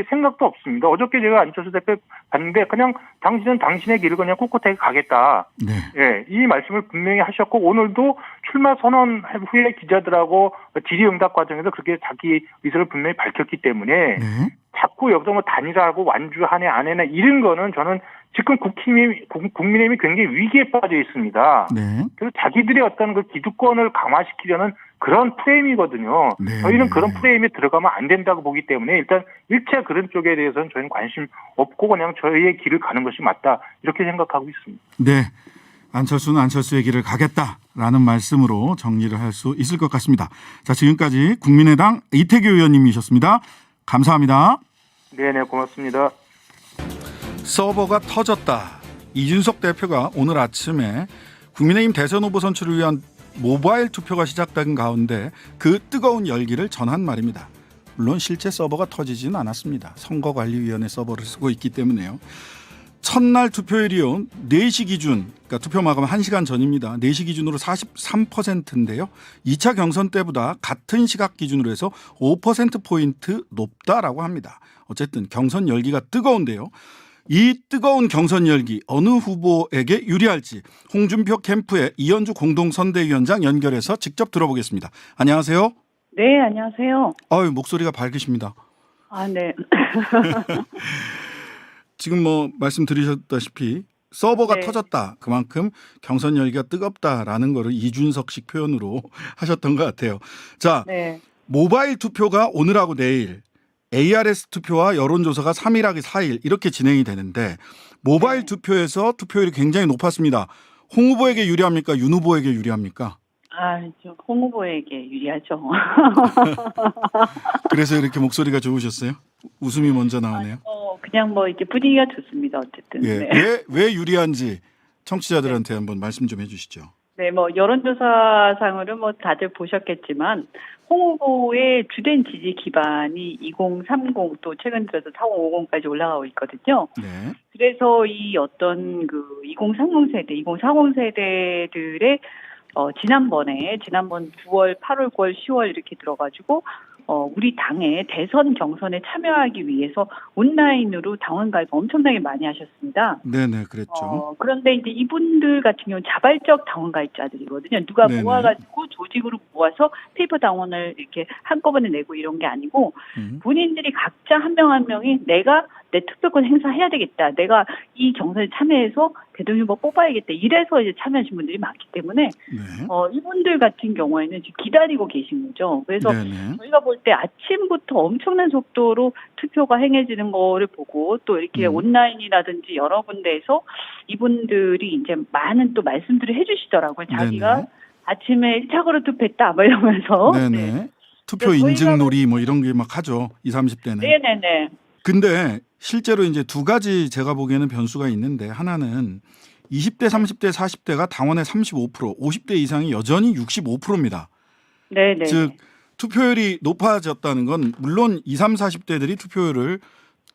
생각도 없습니다. 어저께 제가 안철수 대표 봤는데 그냥 당신은 당신의 길을 그냥 꿋꿋하게 가겠다. 네. 예, 이 말씀을 분명히 하셨고 오늘도 출마 선언 후에 기자들하고 질의응답 과정에서 그렇게 자기 의사를 분명히 밝혔기 때문에 네. 자꾸 여기서 뭐 단일화하고 완주하네 안 해나 이런 거는 저는 지금 국민의힘이 굉장히 위기에 빠져 있습니다. 네. 그래서 자기들의 어떤 그 기득권을 강화시키려는 그런 프레임이거든요. 네. 저희는 그런 프레임에 들어가면 안 된다고 보기 때문에 일단 일체 그런 쪽에 대해서는 저희는 관심 없고 그냥 저희의 길을 가는 것이 맞다 이렇게 생각하고 있습니다. 네. 안철수는 안철수의 길을 가겠다라는 말씀으로 정리를 할 수 있을 것 같습니다. 자, 지금까지 국민의당 이태규 의원님이셨습니다. 감사합니다. 네네, 고맙습니다. 서버가 터졌다. 이준석 대표가 오늘 아침에 국민의힘 대선 후보 선출을 위한 모바일 투표가 시작된 가운데 그 뜨거운 열기를 전한 말입니다. 물론 실제 서버가 터지지는 않았습니다. 선거관리위원회 서버를 쓰고 있기 때문에요. 첫날 투표율이요. 4시 기준, 그러니까 투표 마감 1시간 전입니다. 4시 기준으로 43%인데요. 2차 경선 때보다 같은 시각 기준으로 해서 5%포인트 높다라고 합니다. 어쨌든 경선 열기가 뜨거운데요. 이 뜨거운 경선 열기 어느 후보에게 유리할지 홍준표 캠프의 이현주 공동선대위원장 연결해서 직접 들어보겠습니다. 안녕하세요. 네, 안녕하세요. 아유, 목소리가 밝으십니다. 아, 네. 지금 뭐 말씀 드리셨다시피 서버가 네. 터졌다. 그만큼 경선 열기가 뜨겁다라는 거를 이준석식 표현으로 하셨던 것 같아요. 자, 네. 모바일 투표가 오늘하고 내일, ARS 투표와 여론조사가 3일하기 4일 이렇게 진행이 되는데 모바일 네. 투표에서 투표율이 굉장히 높았습니다. 홍 후보에게 유리합니까? 윤 후보에게 유리합니까? 홍 후보에게 유리하죠. 그래서 이렇게 목소리가 좋으셨어요? 웃음이 먼저 나오네요. 그냥 뭐 이렇게 분위기가 좋습니다. 어쨌든. 예. 네. 왜 유리한지 청취자들한테 한번 말씀 좀 해주시죠. 네, 뭐 여론조사상으로 뭐 다들 보셨겠지만 홍 후보의 주된 지지 기반이 2030 또 최근 들어서 4050까지 올라가고 있거든요. 네. 그래서 이 어떤 그 2030 세대, 2040 세대들의 지난번 9월, 8월, 9월, 10월 이렇게 들어가지고 우리 당의 대선 경선에 참여하기 위해서 온라인으로 당원 가입 엄청나게 많이 하셨습니다. 네네, 그랬죠. 그런데 이제 이분들 같은 경우는 자발적 당원 가입자들이거든요. 누가 네네. 모아가지고 조직으로 모아서 페이퍼 당원을 이렇게 한꺼번에 내고 이런 게 아니고 본인들이 각자 한 명 한 명이 내가 내 투표권 행사해야 되겠다. 내가 이 경선에 참여해서 대통령 후보 뽑아야겠다. 이래서 이제 참여하신 분들이 많기 때문에 네. 이분들 같은 경우에는 지금 기다리고 계신 거죠. 그래서 네네. 저희가 볼 때 아침부터 엄청난 속도로 투표가 행해지는 거를 보고 또 이렇게 온라인이라든지 여러 군데에서 이분들이 이제 많은 또 말씀들을 해주시더라고요. 자기가 네네. 아침에 1차적으로 투표했다 뭐 이러면서. 네네. 네. 투표 저희가 인증 놀이 뭐 이런 게 막 하죠. 20, 30대는. 네네네. 근데 실제로 이제 두 가지 제가 보기에는 변수가 있는데 하나는 20대, 30대, 40대가 당원의 35%, 50대 이상이 여전히 65%입니다. 네네. 즉 투표율이 높아졌다는 건 물론 20, 30, 40대들이 투표율을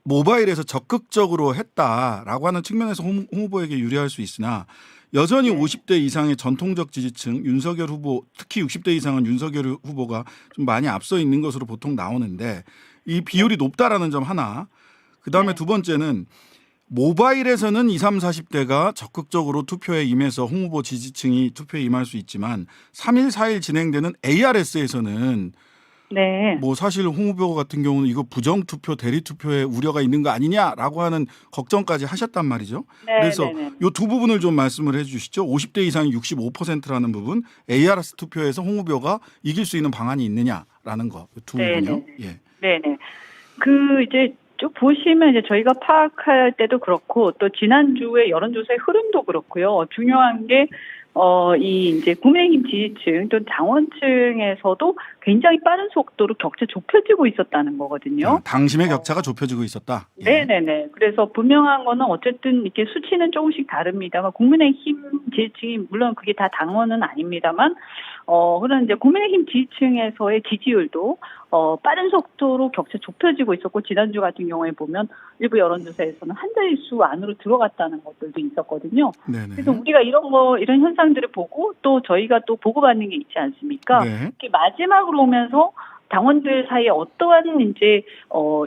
모바일에서 적극적으로 했다라고 하는 측면에서 홍 후보에게 유리할 수 있으나 여전히 50대 이상의 전통적 지지층 윤석열 후보 특히 60대 이상은 윤석열 후보가 좀 많이 앞서 있는 것으로 보통 나오는데 이 비율이 높다라는 점 하나. 그다음에 두 번째는 모바일에서는 20, 30, 40대가 적극적으로 투표에 임해서 홍 후보 지지층이 투표에 임할 수 있지만 3일, 4일 진행되는 ARS에서는 네. 뭐 사실 홍 후보 같은 경우는 이거 부정투표, 대리투표에 우려가 있는 거 아니냐라고 하는 걱정까지 하셨단 말이죠. 네, 그래서 네, 네. 이 두 부분을 좀 말씀을 해 주시죠. 50대 이상이 65%라는 부분, ARS 투표에서 홍 후보가 이길 수 있는 방안이 있느냐라는 거. 두 네, 부분이요. 네. 예. 네네. 이제 쭉 보시면 이제 저희가 파악할 때도 그렇고 또 지난주에 여론조사의 흐름도 그렇고요. 중요한 게 이제 국민의힘 지지층 또 당원층에서도 굉장히 빠른 속도로 격차 좁혀지고 있었다는 거거든요. 당심의 격차가 좁혀지고 있었다. 예. 네네네. 그래서 분명한 거는 어쨌든 이렇게 수치는 조금씩 다릅니다만 국민의힘 지지층이 물론 그게 다 당원은 아닙니다만 그런 이제 국민의힘 지지층에서의 지지율도 빠른 속도로 격차 좁혀지고 있었고 지난주 같은 경우에 보면 일부 여론조사에서는 한 자릿수 안으로 들어갔다는 것들도 있었거든요. 네네. 그래서 우리가 이런 현상들을 보고 또 저희가 또 보고받는 게 있지 않습니까? 네. 이렇게 마지막으로 오면서 당원들 사이에 어떠한 이제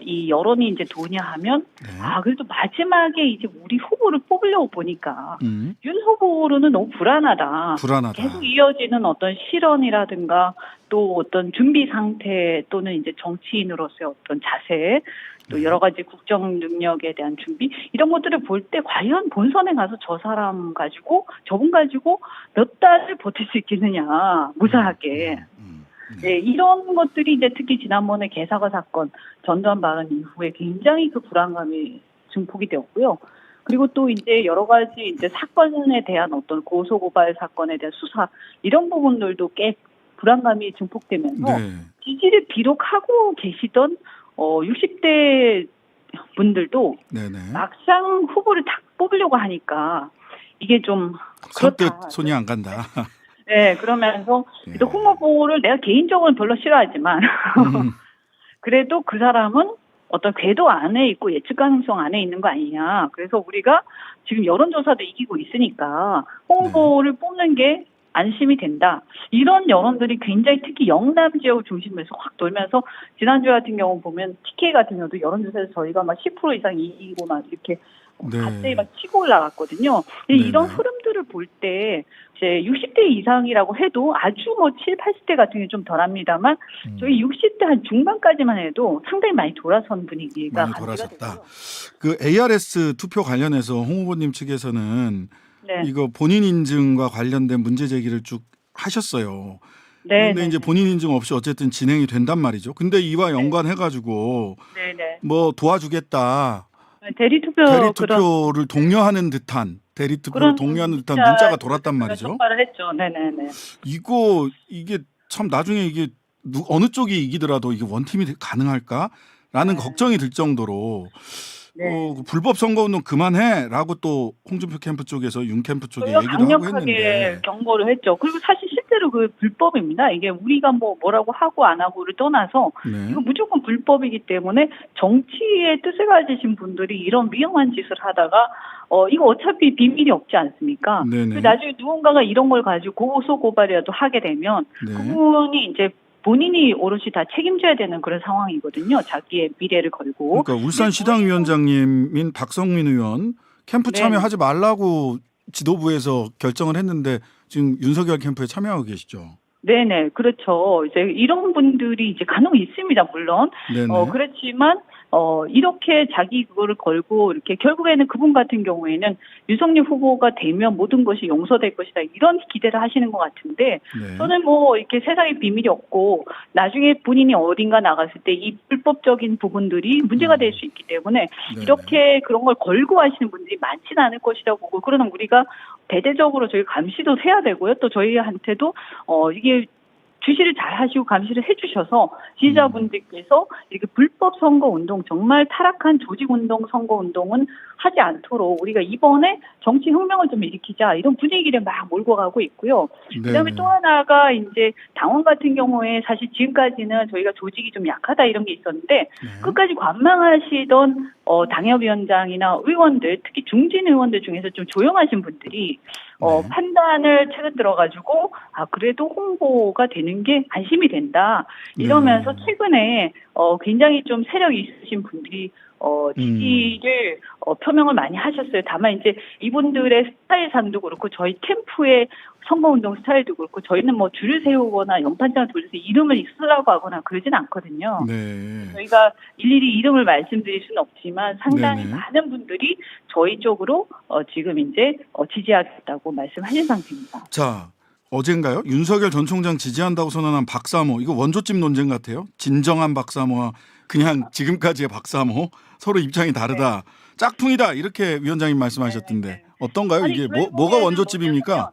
이 여론이 이제 도냐하면 네. 그래도 마지막에 이제 우리 후보를 뽑으려고 보니까 윤 후보로는 너무 불안하다. 불안하다. 계속 이어지는 어떤 실언이라든가 또 어떤 준비 상태 또는 이제 정치인으로서의 어떤 자세 또 여러 가지 국정 능력에 대한 준비 이런 것들을 볼 때 과연 본선에 가서 저분 가지고 몇 달을 버틸 수 있겠느냐 무사하게. 네, 이런 것들이 이제 특히 지난번에 개사과 사건 전두환 발언 이후에 굉장히 그 불안감이 증폭이 되었고요. 그리고 또 이제 여러 가지 이제 사건에 대한 어떤 고소고발 사건에 대한 수사 이런 부분들도 꽤 불안감이 증폭되면서 네. 지지를 비록 하고 계시던 60대 분들도 네네. 막상 후보를 딱 뽑으려고 하니까 이게 좀 선뜻 그렇다. 손이 안 간다. 네, 그러면서 예. 홍 후보를 내가 개인적으로는 별로 싫어하지만 그래도 그 사람은 어떤 궤도 안에 있고 예측 가능성 안에 있는 거 아니냐. 그래서 우리가 지금 여론조사도 이기고 있으니까 홍 후보를 뽑는 게 안심이 된다. 이런 여론들이 굉장히 특히 영남 지역을 중심으로 확 돌면서 지난주 같은 경우 보면 TK 같은 경우도 여론조사에서 저희가 막 10% 이상 이기고 막 이렇게 네. 갑자기 막 치고 올라갔거든요. 근데 이런 흐름들을 볼 때 이제 60대 이상이라고 해도 아주 뭐 7, 80대 같은 경우 좀 덜합니다만 저희 60대 한 중반까지만 해도 상당히 많이 돌아선 분위기가 많이 감지가 돌아섰다. 되고요. 그 ARS 투표 관련해서 홍 후보님 측에서는 네. 이거 본인 인증과 관련된 문제 제기를 쭉 하셨어요. 네. 근데 이제 본인 인증 없이 어쨌든 진행이 된단 말이죠. 근데 이와 연관해 가지고 네네. 뭐 도와주겠다. 대리 투표를 독려하는 듯한 그런 문자가 돌았단 말이죠. 촉발을 했죠. 네네네. 이게 참 나중에 이게 어느 쪽이 이기더라도 이게 원팀이 가능할까라는 걱정이 들 정도로 불법 선거운동 그만해라고 또 홍준표 캠프 쪽에서 윤 캠프 쪽에 얘기도 하고 강력하게 했는데 경고를 했죠. 그리고 사실 실제로 그 불법입니다. 이게 우리가 뭐라고 하고 안 하고를 떠나서 이거 무조건 불법이기 때문에 정치의 뜻을 가지신 분들이 이런 위험한 짓을 하다가 이거 어차피 비밀이 없지 않습니까? 나중에 누군가가 이런 걸 가지고 고소 고발이라도 하게 되면 그분이 이제 본인이 오롯이 다 책임져야 되는 그런 상황이거든요. 자기의 미래를 걸고. 그러니까 울산시당위원장님인 박성민 의원 캠프 참여하지 말라고 지도부에서 결정을 했는데 지금 윤석열 캠프에 참여하고 계시죠. 네네, 그렇죠. 이제 이런 분들이 이제 간혹 있습니다, 물론. 그렇지만, 이렇게 자기 그거를 걸고, 이렇게 결국에는 그분 같은 경우에는 윤석열 후보가 되면 모든 것이 용서될 것이다, 이런 기대를 하시는 것 같은데, 저는 이렇게 세상에 비밀이 없고, 나중에 본인이 어딘가 나갔을 때 이 불법적인 부분들이 문제가 될 수 있기 때문에, 이렇게 그런 걸 걸고 하시는 분들이 많지는 않을 것이라고 보고, 그러나 우리가 대대적으로 저희 감시도 해야 되고요. 또 저희한테도 이게 주시를 잘 하시고 감시를 해주셔서 지지자분들께서 이렇게 불법 선거운동, 정말 타락한 조직운동, 선거운동은 하지 않도록 우리가 이번에 정치 혁명을 좀 일으키자, 이런 분위기를 막 몰고 가고 있고요. 그다음에 또 하나가 이제 당원 같은 경우에 사실 지금까지는 저희가 조직이 좀 약하다 이런 게 있었는데 끝까지 관망하시던 당협위원장이나 의원들, 특히 중진 의원들 중에서 좀 조용하신 분들이 판단을 최근 들어가지고 그래도 홍보가 되는 게 안심이 된다 이러면서 최근에 굉장히 좀 세력이 있으신 분들이 지지를 표명을 많이 하셨어요. 다만 이제 이분들의 스타일상도 그렇고 저희 캠프의 선거운동 스타일도 그렇고 저희는 줄을 세우거나 연판장을 돌려서 이름을 쓰라고 하거나 그러진 않거든요. 저희가 일일이 이름을 말씀드릴 수는 없지만 상당히 많은 분들이 저희 쪽으로 지금 이제 지지하겠다고 말씀하신 상태입니다. 자, 어젠가요? 윤석열 전 총장 지지한다고 선언한 박사모, 이거 원조집 논쟁 같아요. 진정한 박사모와 그냥 지금까지의 박사모 서로 입장이 다르다. 짝퉁이다 이렇게 위원장님 말씀하셨던데 어떤가요? 이게 뭐가 원조집입니까?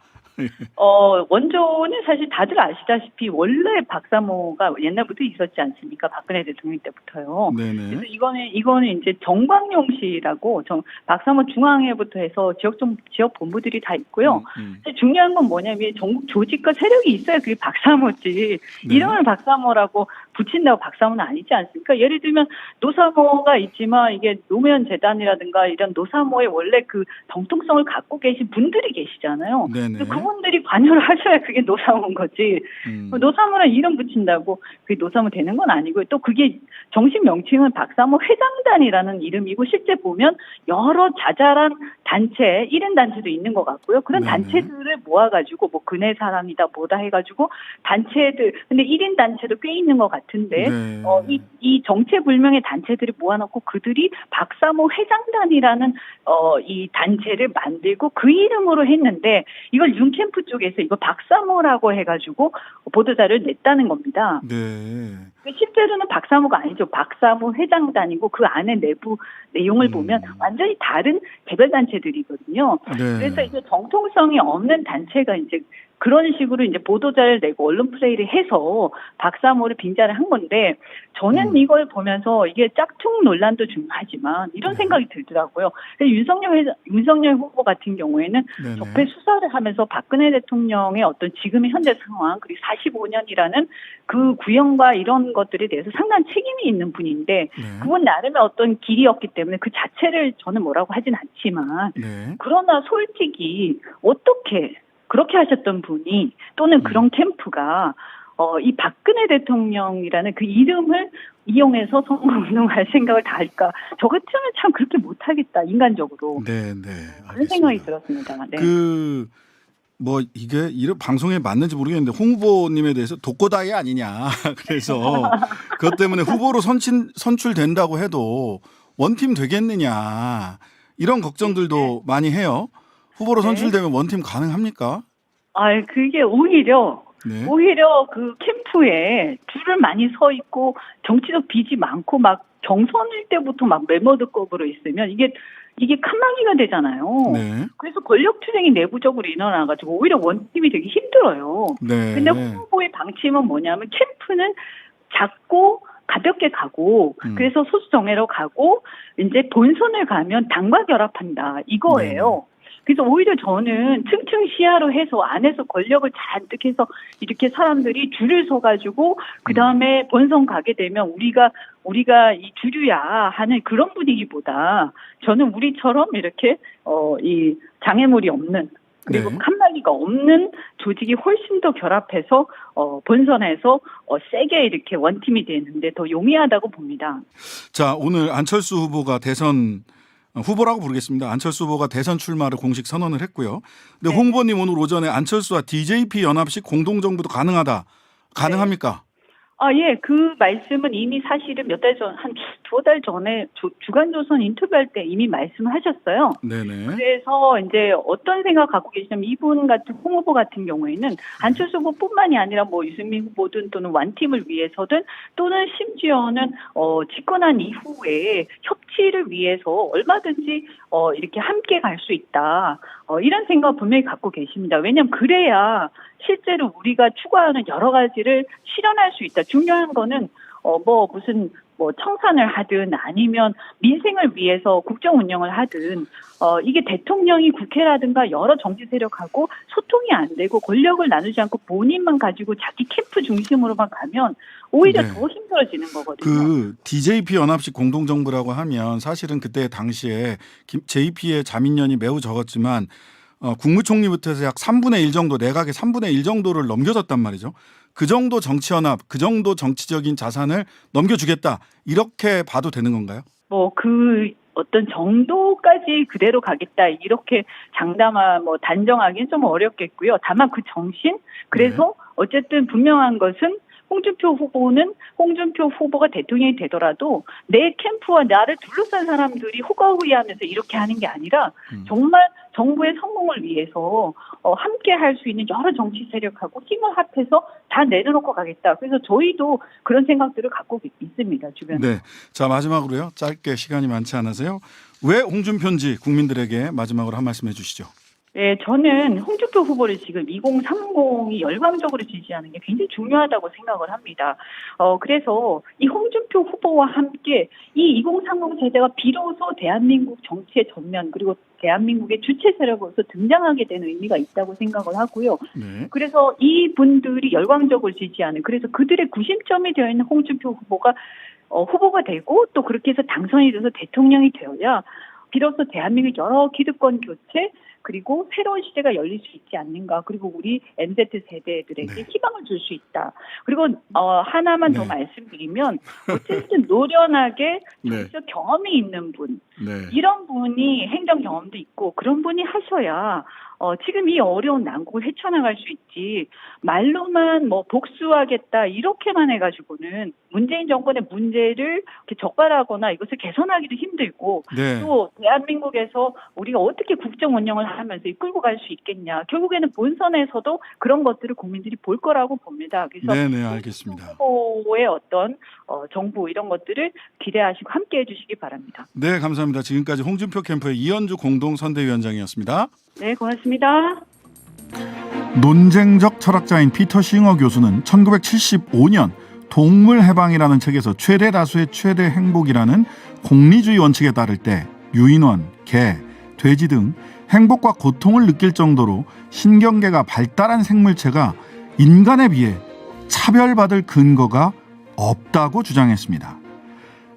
원조는 사실 다들 아시다시피 원래 박사모가 옛날부터 있었지 않습니까? 박근혜 대통령 때부터요. 그래서 이거는 이제 정광용 씨라고 박사모 중앙회부터 해서 지역 본부들이 다 있고요. 중요한 건 뭐냐면 전국 조직과 세력이 있어야 그게 박사모지. 이름을 박사모라고 붙인다고 박사모는 아니지 않습니까? 예를 들면 노사모가 있지만 이게 노무현 재단이라든가 이런 노사모의 원래 그 정통성을 갖고 계신 분들이 계시잖아요. 그분들이 관여를 하셔야 그게 노사모인 거지. 노사모란 이름 붙인다고 그게 노사모 되는 건 아니고요. 또 그게 정식 명칭은 박사모 회장단이라는 이름이고 실제 보면 여러 자잘한 단체, 1인 단체도 있는 것 같고요. 그런 단체들을 모아가지고 근혜 사람이다 뭐다 해가지고 단체들, 근데 1인 단체도 꽤 있는 것 같은데 이 정체불명의 단체들을 모아놓고 그들이 박사모 회장단이라는 이 단체를 만들고 그 이름으로 했는데 이걸 윤캠프 쪽에서 이거 박사모라고 해가지고 보도자료를 냈다는 겁니다. 실제로는 박사모가 아니죠. 박사모 회장단이고 그 안에 내부 내용을 보면 완전히 다른 개별 단체들이거든요. 그래서 이제 정통성이 없는 단체가 이제 그런 식으로 이제 보도자를 내고 언론 플레이를 해서 박사모를 빙자를 한 건데 저는 이걸 보면서 이게 짝퉁 논란도 중요하지만 이런 생각이 들더라고요. 윤석열 후보 같은 경우에는 적폐 수사를 하면서 박근혜 대통령의 어떤 지금의 현재 상황 그리고 45년이라는 그 구형과 이런 것들에 대해서 상당한 책임이 있는 분인데 그분 나름의 어떤 길이었기 때문에 그 자체를 저는 뭐라고 하진 않지만 그러나 솔직히 어떻게 그렇게 하셨던 분이 또는 그런 캠프가 이 박근혜 대통령이라는 그 이름을 이용해서 선거운동할 생각을 다 할까? 저 같으면 참 그렇게 못하겠다 인간적으로. 그런 생각이 들었습니다. 이게 이런 방송에 맞는지 모르겠는데 홍 후보님에 대해서 독고다이 아니냐. 그래서 그것 때문에 후보로 선출된다고 해도 원팀 되겠느냐. 이런 걱정들도 많이 해요. 후보로 선출되면 원팀 가능합니까? 그게 오히려 그 캠프에 줄을 많이 서 있고 정치적 빚이 많고 막 경선일 때부터 막 멤버드급으로 있으면 이게 칸막이가 되잖아요. 네. 그래서 권력 투쟁이 내부적으로 일어나가지고 오히려 원팀이 되기 힘들어요. 네. 근데 후보의 방침은 뭐냐면 캠프는 작고 가볍게 가고 그래서 소수 정예로 가고 이제 본선을 가면 당과 결합한다 이거예요. 그래서 오히려 저는 층층 시야로 해서 안에서 권력을 잔뜩 해서 이렇게 사람들이 줄을 서가지고 그 다음에 본선 가게 되면 우리가 이 주류야 하는 그런 분위기보다 저는 우리처럼 이렇게 이 장애물이 없는 그리고 네. 칸막이가 없는 조직이 훨씬 더 결합해서 본선에서 세게 이렇게 원팀이 되는데 더 용이하다고 봅니다. 자, 오늘 안철수 후보가 대선 후보라고 부르겠습니다. 안철수 후보가 대선 출마를 공식 선언을 했고요. 근데 네. 홍보님 오늘 오전에 안철수와 DJP 연합식 공동정부도 가능합니까? 예, 그 말씀은 이미 사실은 몇 달 전, 한 두어 달 전에 주간조선 인터뷰할 때 이미 말씀하셨어요. 네네. 그래서 이제 어떤 생각 갖고 계시냐면 이분 같은 홍 후보 같은 경우에는 안철수 후보뿐만이 아니라 뭐 유승민 후보든 또는 완팀을 위해서든 또는 심지어는 집권한 이후에 협치를 위해서 얼마든지 이렇게 함께 갈 수 있다. 이런 생각 분명히 갖고 계십니다. 왜냐하면 그래야 실제로 우리가 추구하는 여러 가지를 실현할 수 있다. 중요한 거는 무슨 청산을 하든 아니면 민생을 위해서 국정 운영을 하든 이게 대통령이 국회라든가 여러 정치 세력하고 소통이 안 되고 권력을 나누지 않고 본인만 가지고 자기 캠프 중심으로만 가면 오히려 네. 더 힘들어지는 거거든요. 그 DJP 연합식 공동정부라고 하면 사실은 그때 당시에 JP의 자민련이 매우 적었지만 국무총리부터 해서 약 3분의 1 정도 내각의 3분의 1 정도를 넘겨줬단 말이죠. 그 정도 정치연합, 그 정도 정치적인 자산을 넘겨주겠다. 이렇게 봐도 되는 건가요? 그 어떤 정도까지 그대로 가겠다 이렇게 단정하기는 좀 어렵겠고요. 다만 그 정신 그래서 어쨌든 분명한 것은 홍준표 후보가 대통령이 되더라도 내 캠프와 나를 둘러싼 사람들이 호가호위하면서 이렇게 하는 게 아니라 정말 정부의 성공을 위해서 함께 할 수 있는 여러 정치 세력하고 힘을 합해서 다 내려놓고 가겠다. 그래서 저희도 그런 생각들을 갖고 있습니다. 주변에. 네. 자, 마지막으로요. 짧게 시간이 많지 않아서요. 왜 홍준표인지 국민들에게 마지막으로 한 말씀 해주시죠. 네, 저는 홍준표 후보를 지금 2030이 열광적으로 지지하는 게 굉장히 중요하다고 생각을 합니다. 그래서 이 홍준표 후보와 함께 이 2030 세대가 비로소 대한민국 정치의 전면 그리고 대한민국의 주체 세력으로서 등장하게 되는 의미가 있다고 생각을 하고요. 네. 그래서 이 분들이 열광적으로 지지하는 그래서 그들의 구심점이 되어 있는 홍준표 후보가 되고 또 그렇게 해서 당선이 돼서 대통령이 되어야 비로소 대한민국 여러 기득권 교체 그리고 새로운 시대가 열릴 수 있지 않는가. 그리고 우리 MZ 세대들에게 희망을 줄 수 있다. 그리고 하나만 더 말씀드리면 어쨌든 노련하게 정치적 경험이 있는 분. 이런 분이 행정 경험도 있고 그런 분이 하셔야 지금 이 어려운 난국을 헤쳐나갈 수 있지 말로만 복수하겠다 이렇게만 해가지고는 문재인 정권의 문제를 이렇게 적발하거나 이것을 개선하기도 힘들고 또 대한민국에서 우리가 어떻게 국정 운영을 하면서 이끌고 갈 수 있겠냐. 결국에는 본선에서도 그런 것들을 국민들이 볼 거라고 봅니다. 그래서 네, 알겠습니다. 후보의 어떤 정부 이런 것들을 기대하시고 함께해 주시기 바랍니다. 네, 감사합니다. 지금까지 홍준표 캠프의 이현주 공동선대위원장이었습니다. 네, 고맙습니다. 논쟁적 철학자인 피터 싱어 교수는 1975년 동물해방이라는 책에서 최대 다수의 최대 행복이라는 공리주의 원칙에 따를 때 유인원, 개, 돼지 등 행복과 고통을 느낄 정도로 신경계가 발달한 생물체가 인간에 비해 차별받을 근거가 없다고 주장했습니다.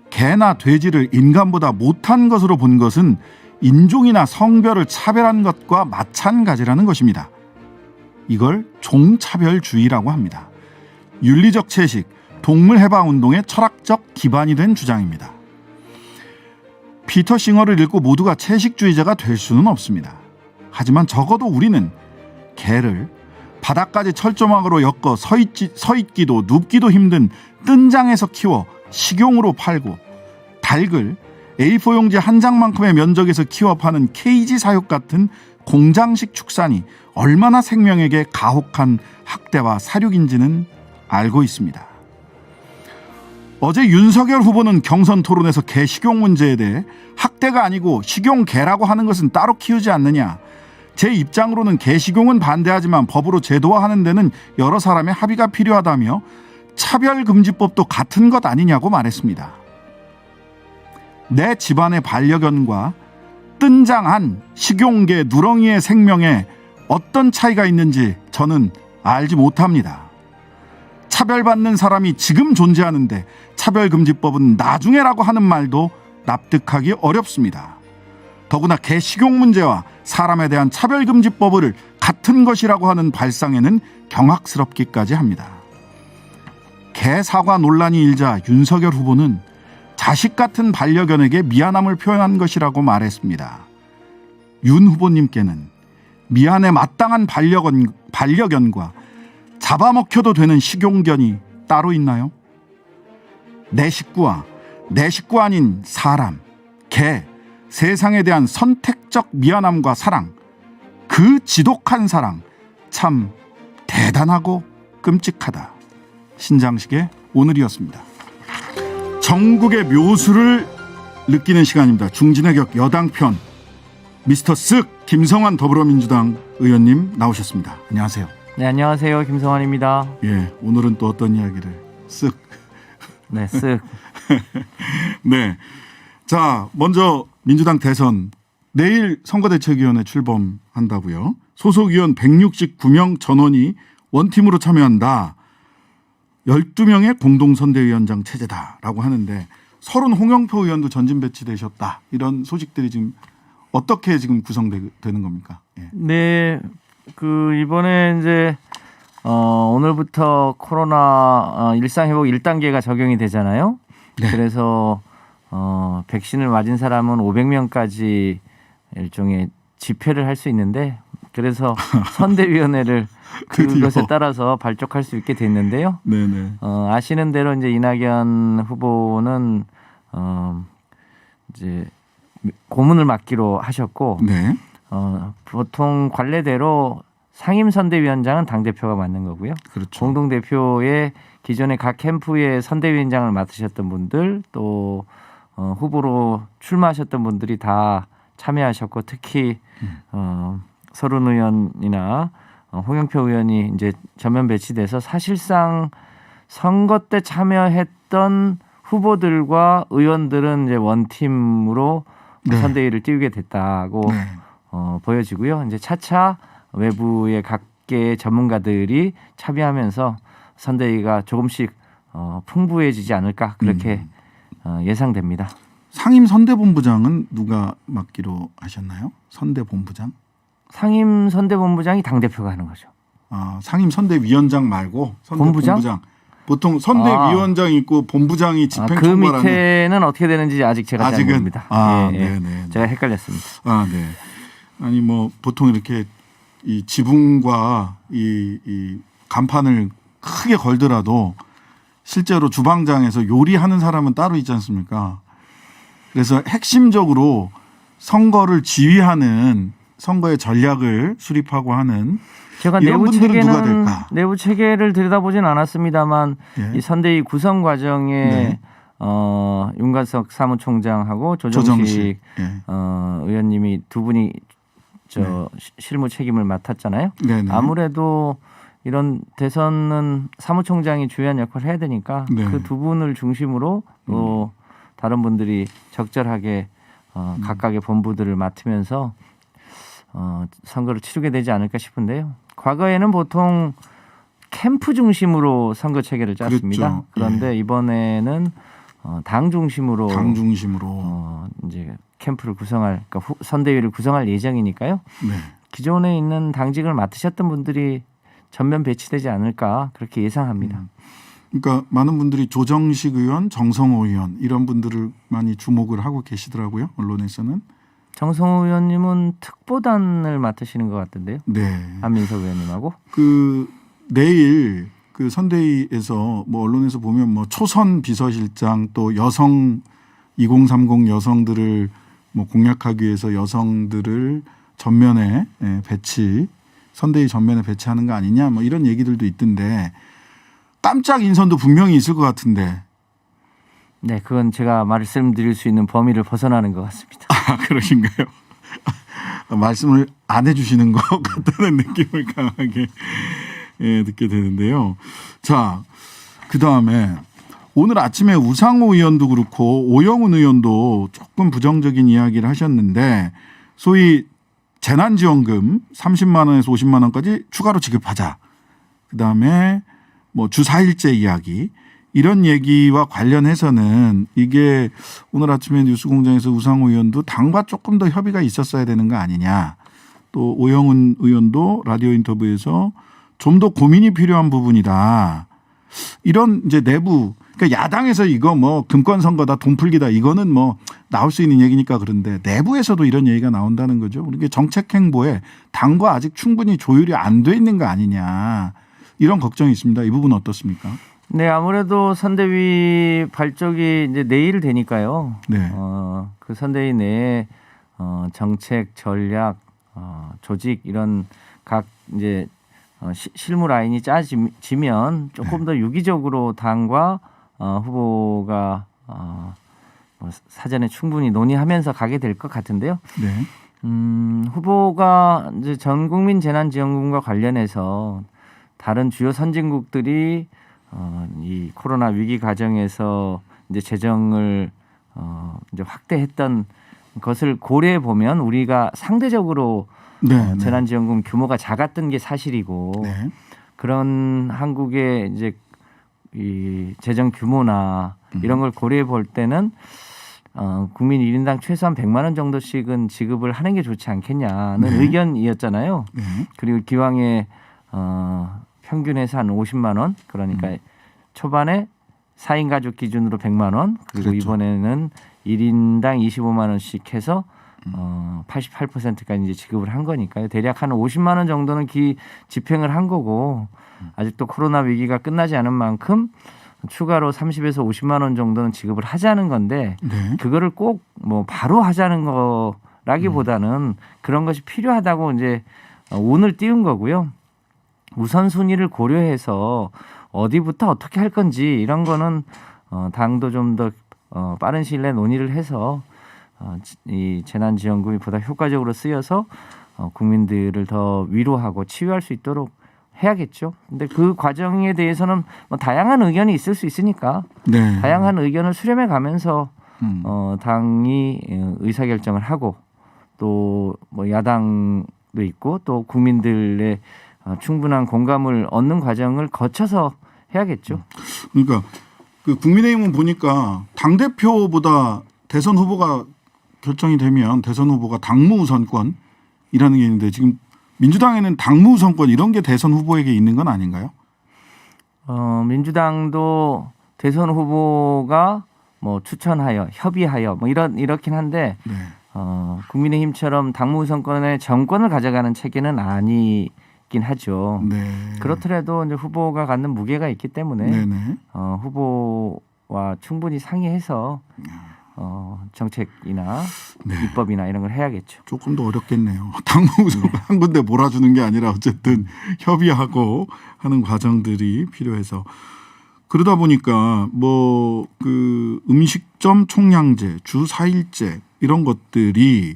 개나 돼지를 인간보다 못한 것으로 본 것은 인종이나 성별을 차별한 것과 마찬가지라는 것입니다. 이걸 종차별주의라고 합니다. 윤리적 채식, 동물해방운동의 철학적 기반이 된 주장입니다. 피터 싱어를 읽고 모두가 채식주의자가 될 수는 없습니다. 하지만 적어도 우리는 개를 바닥까지 철조망으로 엮어 서 있기도 눕기도 힘든 뜬장에서 키워 식용으로 팔고 닭을 A4 용지 한 장만큼의 면적에서 키워 파는 케이지 사육 같은 공장식 축산이 얼마나 생명에게 가혹한 학대와 사육인지는 알고 있습니다. 어제 윤석열 후보는 경선 토론에서 개식용 문제에 대해 학대가 아니고 식용개라고 하는 것은 따로 키우지 않느냐. 제 입장으로는 개식용은 반대하지만 법으로 제도화하는 데는 여러 사람의 합의가 필요하다며 차별금지법도 같은 것 아니냐고 말했습니다. 내 집안의 반려견과 뜬장한 식용개 누렁이의 생명에 어떤 차이가 있는지 저는 알지 못합니다. 차별받는 사람이 지금 존재하는데 차별금지법은 나중에라고 하는 말도 납득하기 어렵습니다. 더구나 개식용 문제와 사람에 대한 차별금지법을 같은 것이라고 하는 발상에는 경악스럽기까지 합니다. 개 사과 논란이 일자 윤석열 후보는 자식 같은 반려견에게 미안함을 표현한 것이라고 말했습니다. 윤 후보님께는 미안에 마땅한 반려견과 잡아먹혀도 되는 식용견이 따로 있나요? 내 식구와 내 식구 아닌 사람, 개, 세상에 대한 선택적 미안함과 사랑, 그 지독한 사랑 참 대단하고 끔찍하다. 신장식의 오늘이었습니다. 전국의 묘수를 느끼는 시간입니다. 중진의 격 여당편 미스터 쓱 김성환 더불어민주당 의원님 나오셨습니다. 안녕하세요. 네, 안녕하세요. 김성환입니다. 예, 오늘은 또 어떤 이야기를 쓱. 네, 쓱. 네. 자, 먼저 민주당 대선 내일 선거대책위원회 출범한다고요. 소속 의원 169명 전원이 원팀으로 참여한다. 12명의 공동선대위원장 체제다라고 하는데 30 홍영표 의원도 전진 배치되셨다. 이런 소식들이 지금 어떻게 지금 구성되는 겁니까? 예. 네, 이번에 이제 오늘부터 코로나 일상회복 1단계가 적용이 되잖아요. 네. 그래서 백신을 맞은 사람은 500명까지 일종의 집회를 할 수 있는데 그래서 선대위원회를 그것에 따라서 발족할 수 있게 됐는데요. 네네. 아시는 대로 이제 이낙연 후보는 이제 고문을 맡기로 하셨고, 네. 보통 관례대로 상임선대위원장은 당대표가 맡는 거고요. 그렇죠. 공동대표의 기존의 각 캠프의 선대위원장을 맡으셨던 분들 또 후보로 출마하셨던 분들이 다 참여하셨고 특히 서른 의원이나 홍영표 의원이 이제 전면 배치돼서 사실상 선거 때 참여했던 후보들과 의원들은 이제 원팀으로 네. 선대위를 띄우게 됐다고 네. 보여지고요. 이제 차차 외부의 각계의 전문가들이 참여하면서 선대위가 조금씩 풍부해지지 않을까 그렇게 예상됩니다. 상임 선대본부장은 누가 맡기로 하셨나요? 선대본부장? 상임 선대본부장이 당대표가 하는 거죠. 아, 상임 선대위원장 말고 본부장? 선대본부장. 보통 선대위원장이 있고 본부장이 그 집행총괄하는. 밑에는 어떻게 되는지 아직 제가 잘 아직은? 모릅니다. 아, 예, 예. 네네. 제가 헷갈렸습니다. 아, 네. 아니 뭐 보통 이렇게 이 지붕과 이 간판을 크게 걸더라도 실제로 주방장에서 요리하는 사람은 따로 있지 않습니까? 그래서 핵심적으로 선거를 지휘하는 선거의 전략을 수립하고 하는 제가 이런 분들은 누가 될까? 내부 체계를 들여다보진 않았습니다만 예. 이 선대위 구성 과정에 네. 윤관석 사무총장하고 조정식 조정식. 예. 의원님이 두 분이 실무 책임을 맡았잖아요. 네네. 아무래도 이런 대선은 사무총장이 주요한 역할을 해야 되니까 네. 그 두 분을 중심으로 또 다른 분들이 적절하게 각각의 본부들을 맡으면서 선거를 치르게 되지 않을까 싶은데요. 과거에는 보통 캠프 중심으로 선거 체계를 짰습니다. 그렇죠. 그런데 예. 이번에는 당 중심으로 이제 캠프를 구성할 그러니까 선대위를 구성할 예정이니까요. 네. 기존에 있는 당직을 맡으셨던 분들이 전면 배치되지 않을까 그렇게 예상합니다. 그러니까 많은 분들이 조정식 의원, 정성호 의원 이런 분들을 많이 주목을 하고 계시더라고요. 언론에서는. 정성호 의원님은 특보단을 맡으시는 것 같던데요. 네. 안민석 의원님하고. 그 내일 그 선대위에서 뭐 언론에서 보면 뭐 초선 비서실장 또 여성 2030 여성들을 뭐 공략하기 위해서 여성들을 전면에 배치 선대위 전면에 배치하는 거 아니냐 뭐 이런 얘기들도 있던데 깜짝 인선도 분명히 있을 것 같은데 네, 그건 제가 말씀드릴 수 있는 범위를 벗어나는 것 같습니다. 아, 그러신가요? 말씀을 안 해주시는 것 같다는 느낌을 강하게 듣게 되는데요. 자, 그 다음에 오늘 아침에 우상호 의원도 그렇고 오영훈 의원도 조금 부정적인 이야기를 하셨는데 소위 재난지원금 30만 원에서 50만 원까지 추가로 지급하자. 그 다음에 뭐 주 4일제 이야기 이런 얘기와 관련해서는 이게 오늘 아침에 뉴스공장에서 우상호 의원도 당과 조금 더 협의가 있었어야 되는 거 아니냐. 또 오영훈 의원도 라디오 인터뷰에서 좀 더 고민이 필요한 부분이다. 이런 이제 내부 그러니까 야당에서 이거 뭐 금권 선거다 돈 풀기다 이거는 뭐 나올 수 있는 얘기니까 그런데 내부에서도 이런 얘기가 나온다는 거죠. 그러니까 정책 행보에 당과 아직 충분히 조율이 안 돼 있는 거 아니냐 이런 걱정이 있습니다. 이 부분은 어떻습니까? 네, 아무래도 선대위 발족이 이제 내일 되니까요. 네. 그 선대위 내에 정책, 전략, 조직 이런 각 이제 실무 라인이 짜지면 조금 더 유기적으로 당과 후보가 뭐 사전에 충분히 논의하면서 가게 될 것 같은데요. 네. 후보가 이제 전 국민 재난지원금과 관련해서 다른 주요 선진국들이 이 코로나 위기 과정에서 이제 재정을 이제 확대했던 것을 고려해 보면 우리가 상대적으로 네. 재난지원금 규모가 작았던 게 사실이고 네. 그런 한국의 이제 이 재정 규모나 이런 걸 고려해 볼 때는 국민 1인당 최소한 100만 원 정도씩은 지급을 하는 게 좋지 않겠냐는 네. 의견이었잖아요. 네. 그리고 기왕에 평균에서 한 50만 원 그러니까 초반에 4인 가족 기준으로 100만 원 그리고 그렇죠. 이번에는 1인당 25만 원씩 해서 88%까지 이제 지급을 한 거니까요. 대략 한 50만 원 정도는 집행을 한 거고 아직도 코로나 위기가 끝나지 않은 만큼 추가로 30에서 50만 원 정도는 지급을 하자는 건데 네. 그거를 꼭 뭐 바로 하자는 거라기보다는 그런 것이 필요하다고 이제 운을 띄운 거고요. 우선순위를 고려해서 어디부터 어떻게 할 건지 이런 거는 당도 좀 더 빠른 시일 내에 논의를 해서 이 재난지원금이 보다 효과적으로 쓰여서 국민들을 더 위로하고 치유할 수 있도록 해야겠죠. 근데 그 과정에 대해서는 뭐 다양한 의견이 있을 수 있으니까 네. 다양한 의견을 수렴해 가면서 당이 의사결정을 하고 또 뭐 야당도 있고 또 국민들의 충분한 공감을 얻는 과정을 거쳐서 해야겠죠. 그러니까 그 국민의힘은 보니까 당 대표보다 대선 후보가 결정이 되면 대선 후보가 당무 우선권이라는 게 있는데 지금 민주당에는 당무 우선권 이런 게 대선 후보에게 있는 건 아닌가요? 민주당도 대선 후보가 뭐 추천하여 협의하여 뭐 이렇긴 한데 네. 국민의힘처럼 당무 우선권의 정권을 가져가는 체계는 아니긴 하죠. 네. 그렇더라도 이제 후보가 갖는 무게가 있기 때문에 네네. 후보와 충분히 상의해서 정책이나 네. 입법이나 이런 걸 해야겠죠. 조금 더 어렵겠네요. 당무 우선권 한 군데 몰아주는 게 아니라 어쨌든 협의하고 하는 과정들이 필요해서 그러다 보니까 뭐 그 음식점 총량제, 주 4일제 이런 것들이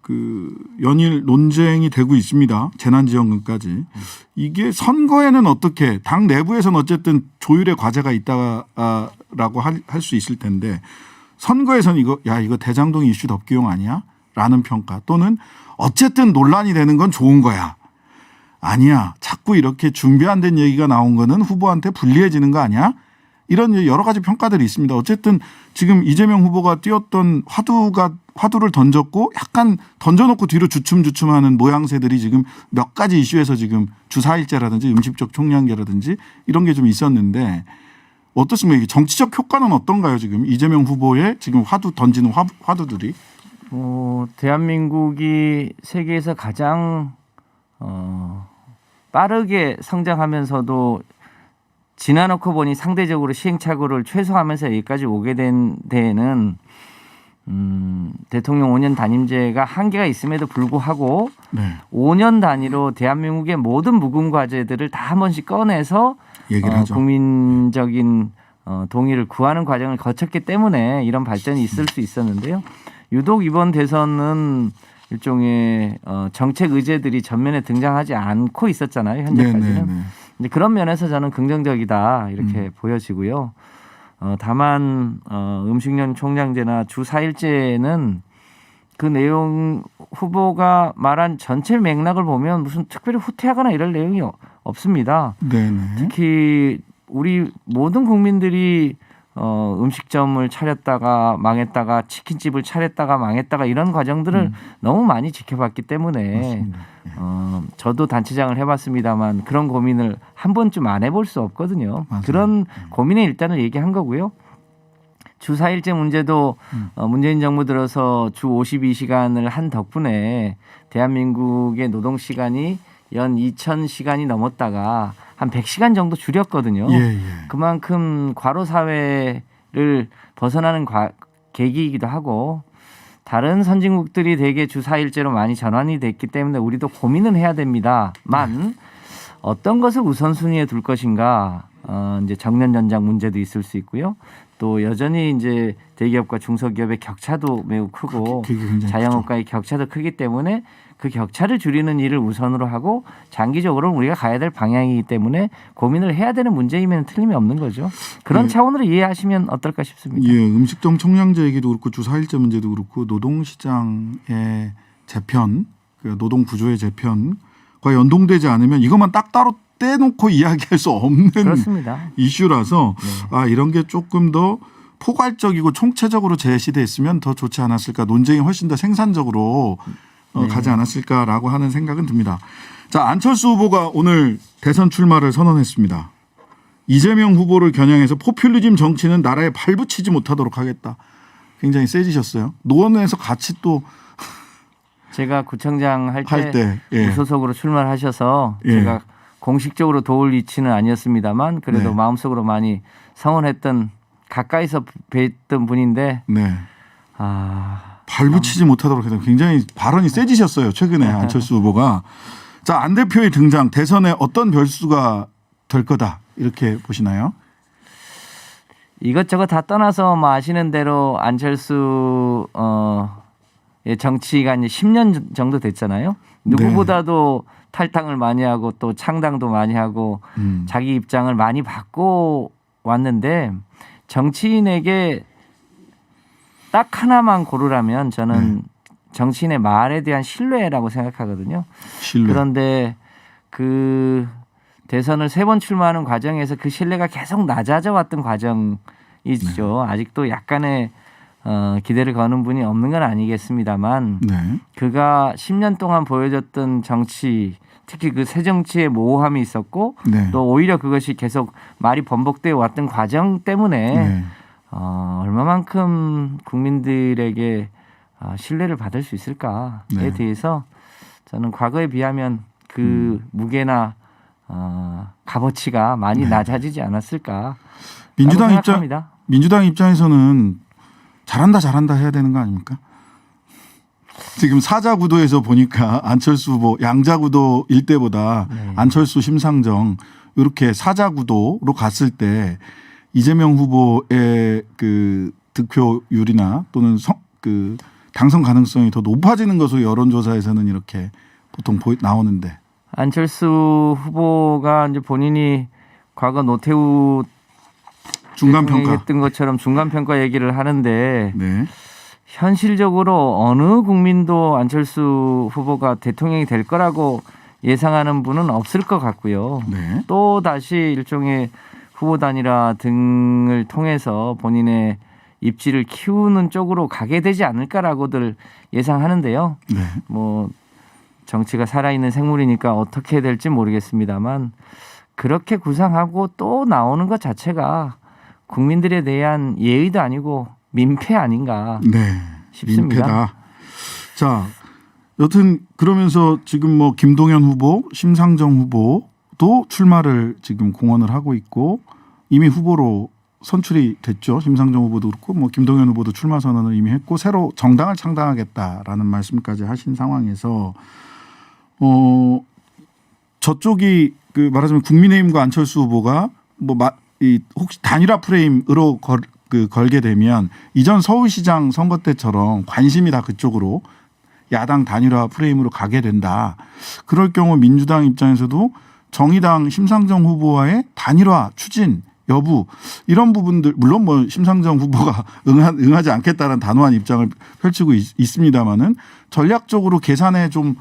그 연일 논쟁이 되고 있습니다. 재난지원금까지. 이게 선거에는 어떻게 당 내부에서는 어쨌든 조율의 과제가 있다라고 할 수 있을 텐데 선거에서는 이거 대장동 이슈 덮기용 아니야? 라는 평가 또는 어쨌든 논란이 되는 건 좋은 거야. 아니야. 자꾸 이렇게 준비 안 된 얘기가 나온 거는 후보한테 불리해지는 거 아니야? 이런 여러 가지 평가들이 있습니다. 어쨌든 지금 이재명 후보가 띄웠던 화두를 던졌고 약간 던져놓고 뒤로 주춤주춤하는 모양새들이 지금 몇 가지 이슈에서 지금 주 4일제라든지 음식적 총량제라든지 이런 게 좀 있었는데 어떻습니까? 이게 정치적 효과는 어떤가요? 지금 이재명 후보의 지금 던지는 화두들이. 대한민국이 세계에서 가장 빠르게 성장하면서도 지나놓고 보니 상대적으로 시행착오를 최소화하면서 여기까지 오게 된 데에는 대통령 5년 단임제가 한계가 있음에도 불구하고 네. 5년 단위로 대한민국의 모든 묵은 과제들을 다 한 번씩 꺼내서 얘기를 하죠. 국민적인 동의를 구하는 과정을 거쳤기 때문에 이런 발전이 있을 수 있었는데요. 유독 이번 대선은 일종의 정책 의제들이 전면에 등장하지 않고 있었잖아요. 현재까지는. 네네네. 이제 그런 면에서 저는 긍정적이다 이렇게 보여지고요. 다만 음식료 총량제나 주 4일제는 그 내용 후보가 말한 전체 맥락을 보면 무슨 특별히 후퇴하거나 이럴 내용이 없습니다. 네네. 특히 우리 모든 국민들이 음식점을 차렸다가 망했다가 치킨집을 차렸다가 망했다가 이런 과정들을 너무 많이 지켜봤기 때문에 맞습니다. 저도 단체장을 해봤습니다만 그런 고민을 한 번쯤 안 해볼 수 없거든요. 맞아요. 그런 고민의 일단을 얘기한 거고요. 주 4일제 문제도 문재인 정부 들어서 주 52시간을 한 덕분에 대한민국의 노동시간이 연 2,000시간이 넘었다가 한 100시간 정도 줄였거든요. 예. 그만큼 과로 사회를 벗어나는 계기이기도 하고 다른 선진국들이 대개 주 4일제로 많이 전환이 됐기 때문에 우리도 고민은 해야 됩니다만 어떤 것을 우선순위에 둘 것인가 이제 정년 연장 문제도 있을 수 있고요. 또 여전히 이제 대기업과 중소기업의 격차도 매우 크고 그게 굉장히 자영업과의 격차도 크기 때문에 그 격차를 줄이는 일을 우선으로 하고 장기적으로 우리가 가야 될 방향이기 때문에 고민을 해야 되는 문제이면 틀림이 없는 거죠. 그런 차원으로 이해하시면 어떨까 싶습니다. 예, 음식점 총량제 얘기도 그렇고 주 4일제 문제도 그렇고 노동시장의 재편, 그 노동 구조의 재편과 연동되지 않으면 이것만 딱 따로 떼놓고 이야기할 수 없는 그렇습니다. 이슈라서 이런 게 조금 더 포괄적이고 총체적으로 제시됐으면 더 좋지 않았을까, 논쟁이 훨씬 더 생산적으로 가지 않았을까라고 하는 생각은 듭니다. 자, 안철수 후보가 오늘 대선 출마를 선언했습니다. 이재명 후보를 겨냥해서 포퓰리즘 정치는 나라에 발붙이지 못하도록 하겠다. 굉장히 세지셨어요. 노원에서 같이 또 제가 구청장 할 때 예. 무소속으로 출마를 하셔서 예. 제가 공식적으로 도울 위치는 아니었습니다만 그래도 네. 마음속으로 많이 성원했던 가까이서 뵀던 분인데 네. 발붙이지 못하도록 해서 굉장히 발언이 세지셨어요. 최근에 안철수 후보가. 자, 안 대표의 등장 대선에 어떤 별수가 될 거다 이렇게 보시나요? 이것저것 다 떠나서 뭐 아시는 대로 안철수 정치가 이제 10년 정도 됐잖아요. 누구보다도 탈당을 많이 하고 또 창당도 많이 하고 자기 입장을 많이 바꿔 왔는데 정치인에게 딱 하나만 고르라면 저는 정치인의 말에 대한 신뢰라고 생각하거든요. 신뢰. 그런데 그 대선을 3번 출마하는 과정에서 그 신뢰가 계속 낮아져 왔던 과정이죠. 아직도 약간의 기대를 거는 분이 없는 건 아니겠습니다만 그가 10년 동안 보여줬던 정치, 특히 그 새정치의 모호함이 있었고 또 오히려 그것이 계속 말이 번복되어 왔던 과정 때문에 얼마만큼 국민들에게 신뢰를 받을 수 있을까에 대해서 저는 과거에 비하면 그 무게나 값어치가 많이 낮아지지 않았을까. 민주당 입장에서는 잘한다 해야 되는 거 아닙니까? 지금 사자 구도에서 보니까 안철수 후보 양자 구도일 때보다 안철수 심상정 이렇게 사자 구도로 갔을 때 이재명 후보의 그 득표율이나 또는 그 당선 가능성이 더 높아지는 것으로 여론조사에서는 이렇게 보통 나오는데 안철수 후보가 이제 본인이 과거 노태우 중간평가 했던 것처럼 중간평가 얘기를 하는데 현실적으로 어느 국민도 안철수 후보가 대통령이 될 거라고 예상하는 분은 없을 것 같고요. 또 다시 일종의 후보 단일화 등을 통해서 본인의 입지를 키우는 쪽으로 가게 되지 않을까라고들 예상하는데요. 뭐 정치가 살아있는 생물이니까 어떻게 될지 모르겠습니다만 그렇게 구상하고 또 나오는 것 자체가 국민들에 대한 예의도 아니고 민폐 아닌가 싶습니다. 민폐다. 자, 여튼 그러면서 지금 뭐 김동연 후보, 심상정 후보도 출마를 지금 공언을 하고 있고 이미 후보로 선출이 됐죠. 심상정 후보도 그렇고 뭐 김동연 후보도 출마 선언을 이미 했고 새로 정당을 창당하겠다라는 말씀까지 하신 상황에서 저쪽이 그 말하자면 국민의힘과 안철수 후보가 뭐 혹시 단일화 프레임으로 걸게 되면 이전 서울시장 선거 때처럼 관심이 다 그쪽으로 야당 단일화 프레임으로 가게 된다. 그럴 경우 민주당 입장에서도 정의당 심상정 후보와의 단일화 추진 여부 이런 부분들 물론 뭐 심상정 후보가 응하지 않겠다는 단호한 입장을 펼치고 있습니다만은 전략적으로 계산에 좀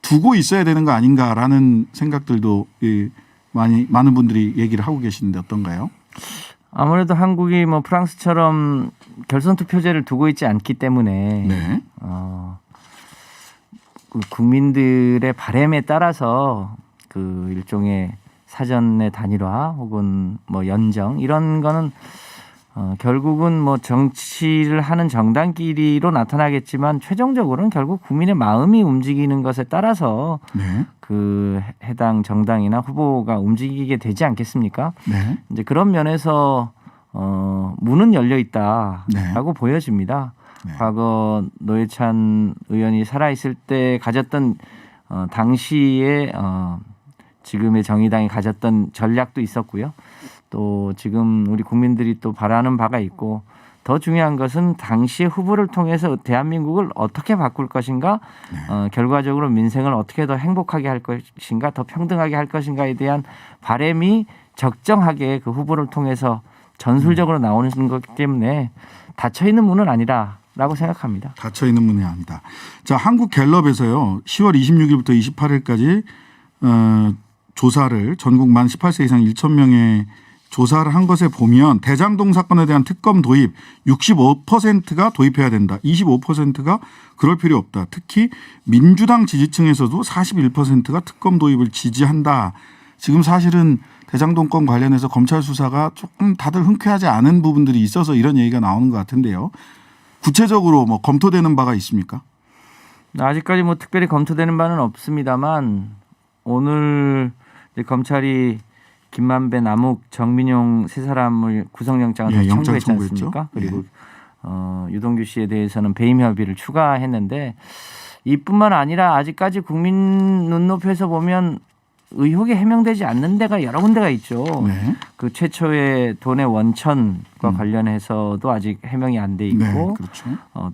두고 있어야 되는 거 아닌가라는 생각들도 많은 분들이 얘기를 하고 계시는데 어떤가요? 아무래도 한국이 뭐 프랑스처럼 결선 투표제를 두고 있지 않기 때문에 네. 그 국민들의 바람에 따라서 그 일종의 사전의 단일화 혹은 뭐 연정 이런 거는 결국은 뭐 정치를 하는 정당끼리로 나타나겠지만 최종적으로는 결국 국민의 마음이 움직이는 것에 따라서 네. 그 해당 정당이나 후보가 움직이게 되지 않겠습니까? 네. 이제 그런 면에서 문은 열려 있다라고 네. 보여집니다. 네. 과거 노회찬 의원이 살아있을 때 가졌던 당시에 지금의 정의당이 가졌던 전략도 있었고요. 또 지금 우리 국민들이 또 바라는 바가 있고 더 중요한 것은 당시의 후보를 통해서 대한민국을 어떻게 바꿀 것인가 결과적으로 민생을 어떻게 더 행복하게 할 것인가 더 평등하게 할 것인가에 대한 바람이 적정하게 그 후보를 통해서 전술적으로 나오는 거기 때문에 닫혀있는 문은 아니라라고 생각합니다. 닫혀있는 문이 아니다. 자, 한국갤럽에서요. 10월 26일부터 28일까지 조사를 전국 만 18세 이상 1,000명의 조사를 한 것에 보면 대장동 사건에 대한 특검 도입 65%가 도입해야 된다. 25%가 그럴 필요 없다. 특히 민주당 지지층에서도 41%가 특검 도입을 지지한다. 지금 사실은 대장동 건 관련해서 검찰 수사가 조금 다들 흔쾌하지 않은 부분들이 있어서 이런 얘기가 나오는 것 같은데요. 구체적으로 뭐 검토되는 바가 있습니까? 아직까지 뭐 특별히 검토되는 바는 없습니다만 오늘 이제 검찰이 김만배, 남욱, 정민용 세 사람을 구속영장을 다시 영장 청구했지 않습니까? 그리고 유동규 씨에 대해서는 배임 협의를 추가했는데 이뿐만 아니라 아직까지 국민 눈높이에서 보면 의혹이 해명되지 않는 데가 여러 군데가 있죠. 네. 그 최초의 돈의 원천과 관련해서도 아직 해명이 안 돼 있고 네, 그렇죠.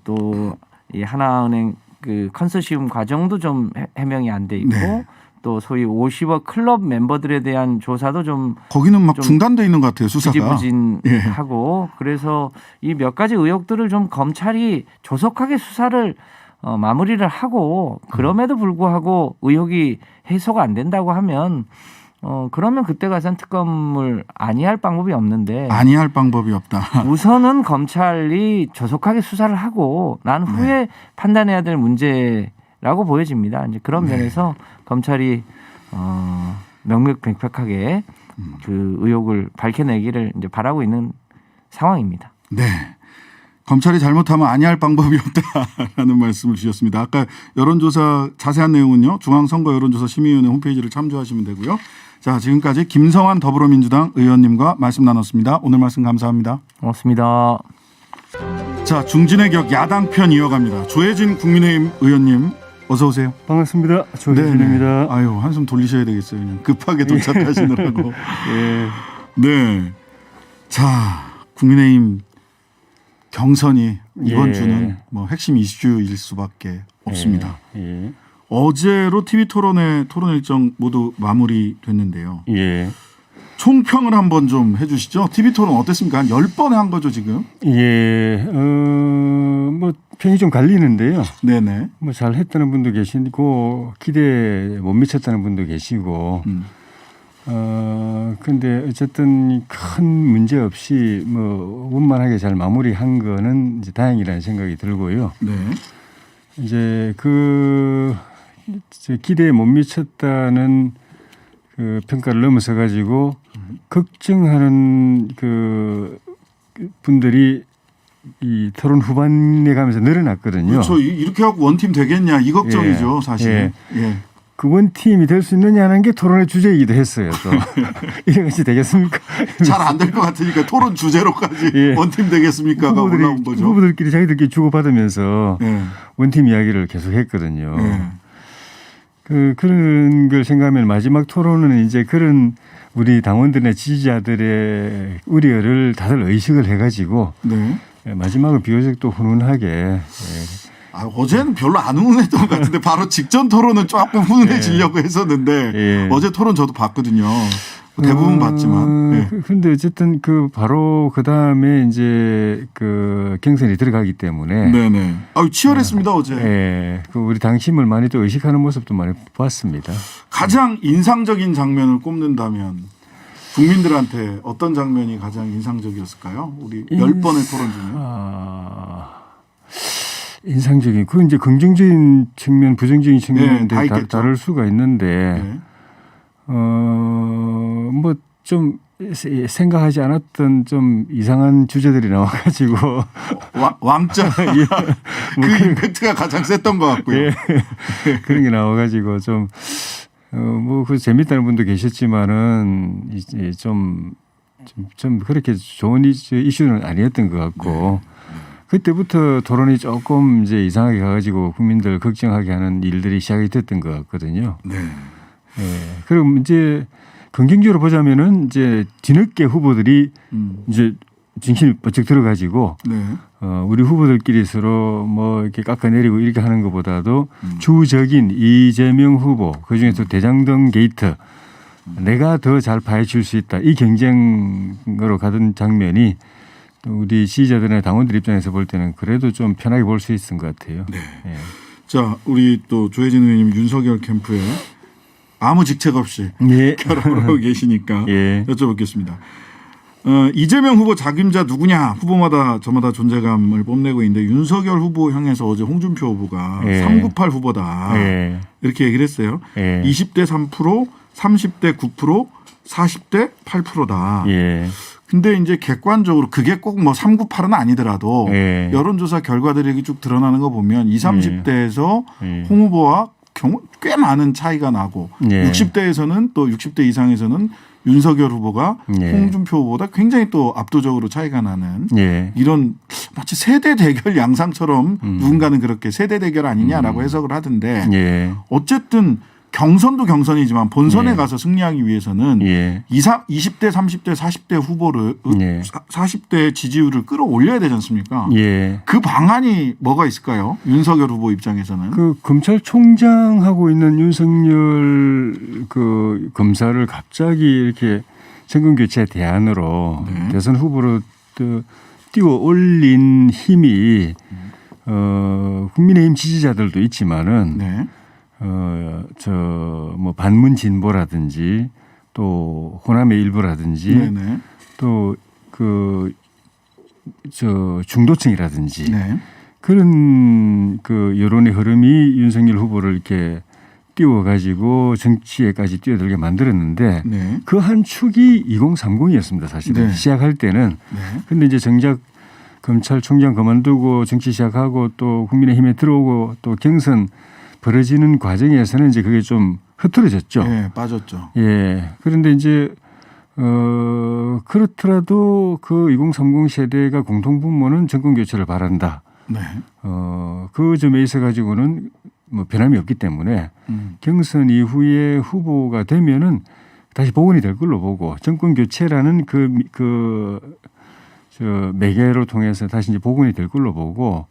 또 이 하나은행 그 컨소시엄 과정도 좀 해명이 안 돼 있고 네. 또 소위 50억 클럽 멤버들에 대한 조사도 좀 거기는 막 좀 중단돼 있는 것 같아요. 수사가. 지지부진하고 그래서 이 몇 가지 의혹들을 좀 검찰이 조속하게 수사를 마무리를 하고 그럼에도 불구하고 의혹이 해소가 안 된다고 하면 그러면 그때 가서는 특검을 아니할 방법이 없는데 아니할 방법이 없다. 우선은 검찰이 조속하게 수사를 하고 난 후에 판단해야 될 문제라고 보여집니다. 이제 그런 면에서 검찰이 명명백백하게 그 의혹을 밝혀내기를 이제 바라고 있는 상황입니다. 네. 검찰이 잘못하면 아니할 방법이 없다라는 말씀을 주셨습니다. 아까 여론조사 자세한 내용은요. 중앙선거 여론조사 심의위원회 홈페이지를 참조하시면 되고요. 자, 지금까지 김성환 더불어민주당 의원님과 말씀 나눴습니다. 오늘 말씀 감사합니다. 고맙습니다. 자, 중진의 격 야당 편 이어갑니다. 조혜진 국민의힘 의원님 어서 오세요. 반갑습니다. 조혜진입니다. 아유, 한숨 돌리셔야 되겠어요. 그냥 급하게 도착하시느라고. 예. 네. 자, 국민의힘 경선이 이번 예. 주는 뭐 핵심 이슈일 수밖에 없습니다. 예. 어제로 TV 토론 일정 모두 마무리됐는데요. 예. 총평을 한번 좀 해주시죠. TV 토론 어땠습니까? 한 10번 한 거죠 지금? 예. 뭐 평이 좀 갈리는데요. 네네. 뭐 잘했다는 분도 계시고 기대에 못 미쳤다는 분도 계시고. 근데 어쨌든 큰 문제 없이 뭐 원만하게 잘 마무리한 거는 이제 다행이라는 생각이 들고요. 네. 이제 기대에 못 미쳤다는 그 평가를 넘어서 가지고 걱정하는 그 분들이 이 토론 후반에 가면서 늘어났거든요. 그렇죠. 이렇게 하고 원팀 되겠냐 이 걱정이죠, 사실. 예. 그 원팀이 될 수 있느냐는 게 토론의 주제이기도 했어요. 또 이래같이 되겠습니까? 잘 안 될 것 같으니까 토론 주제로까지 예. 원팀 되겠습니까가 올라온 거죠. 후보들끼리 자기들끼리 주고받으면서 예. 원팀 이야기를 계속했거든요. 예. 그런 걸 생각하면 마지막 토론은 이제 그런 우리 당원들이나 지지자들의 우려를 다들 의식을 해가지고 네. 마지막은 비교적 또 훈훈하게 어제는 별로 안 훈훈했던 것 같은데 바로 직전 토론은 조금 훈훈해지려고 했었는데 어제 토론 저도 봤거든요. 대부분 봤지만. 그런데 어쨌든 바로 그 다음에 이제 경선이 들어가기 때문에. 네네. 치열했습니다 어제. 우리 당심을 많이 또 의식하는 모습도 많이 봤습니다. 가장 인상적인 장면을 꼽는다면 국민들한테 어떤 장면이 가장 인상적이었을까요? 우리 10번의 토론 중에. 인상적인. 그 이제 긍정적인 측면, 부정적인 측면은 다를 수가 있는데. 뭐 좀 생각하지 않았던 좀 이상한 주제들이 나와가지고 왕자 그 임팩트가 가장 셌던 것 같고요. 그런 게 나와가지고 좀 뭐 그 재밌다는 분도 계셨지만은 이제 좀 그렇게 좋은 이슈는 아니었던 것 같고 그때부터 토론이 조금 이제 이상하게 가가지고 국민들 걱정하게 하는 일들이 시작이 됐던 것 같거든요. 네. 그럼 이제 긍정적으로 보자면은 이제 뒤늦게 후보들이 이제 정신이 번쩍 들어가지고 우리 후보들끼리 서로 뭐 이렇게 깎아내리고 이렇게 하는 것보다도 주적인 이재명 후보 그중에서 대장동 게이트 내가 더 잘 파헤칠 수 있다 이 경쟁으로 가던 장면이 우리 지지자들이나 당원들 입장에서 볼 때는 그래도 좀 편하게 볼 수 있은 것 같아요. 네. 자, 우리 또 조혜진 의원님 윤석열 캠프에 아무 직책 없이 결혼을 하고 계시니까 여쭤보겠습니다. 이재명 후보 적임자 누구냐 후보마다 저마다 존재감을 뽐내고 있는데 윤석열 후보 향해서 어제 홍준표 후보가 398 후보다 이렇게 얘기를 했어요. 20대 3%, 30대 9%, 40대 8%다. 근데 이제 객관적으로 그게 꼭 뭐 398은 아니더라도 여론조사 결과들이 쭉 드러나는 거 보면 20, 30대에서 홍 후보와 꽤 많은 차이가 나고 60대에서는 또 60대 이상에서는 윤석열 후보가 홍준표 후보보다 굉장히 또 압도적으로 차이가 나는 이런 마치 세대 대결 양상처럼 누군가는 그렇게 세대 대결 아니냐라고 해석을 하던데 어쨌든 경선도 경선이지만 본선에 가서 승리하기 위해서는 20대, 30대, 40대 후보를 40대 지지율을 끌어올려야 되지 않습니까? 그 방안이 뭐가 있을까요? 윤석열 후보 입장에서는. 그 검찰총장하고 있는 윤석열 그 검사를 갑자기 이렇게 정권 교체 대안으로 대선 후보로 띄워 올린 힘이 국민의힘 지지자들도 있지만은 뭐 반문 진보라든지 또 호남의 일부라든지 또 중도층이라든지 그런 그 여론의 흐름이 윤석열 후보를 이렇게 띄워가지고 정치에까지 뛰어들게 만들었는데 그 한 축이 2030이었습니다. 사실은 시작할 때는. 그런데 이제 정작 검찰총장 그만두고 정치 시작하고 또 국민의힘에 들어오고 또 경선 벌어지는 과정에서는 이제 그게 좀 흐트러졌죠. 빠졌죠. 그런데 이제 그렇더라도 그 2030 세대가 공통분모는 정권 교체를 바란다. 그 점에 있어 가지고는 뭐 변함이 없기 때문에 경선 이후에 후보가 되면은 다시 복원이 될 걸로 보고 정권 교체라는 저 매개로 통해서 다시 이제 복원이 될 걸로 보고.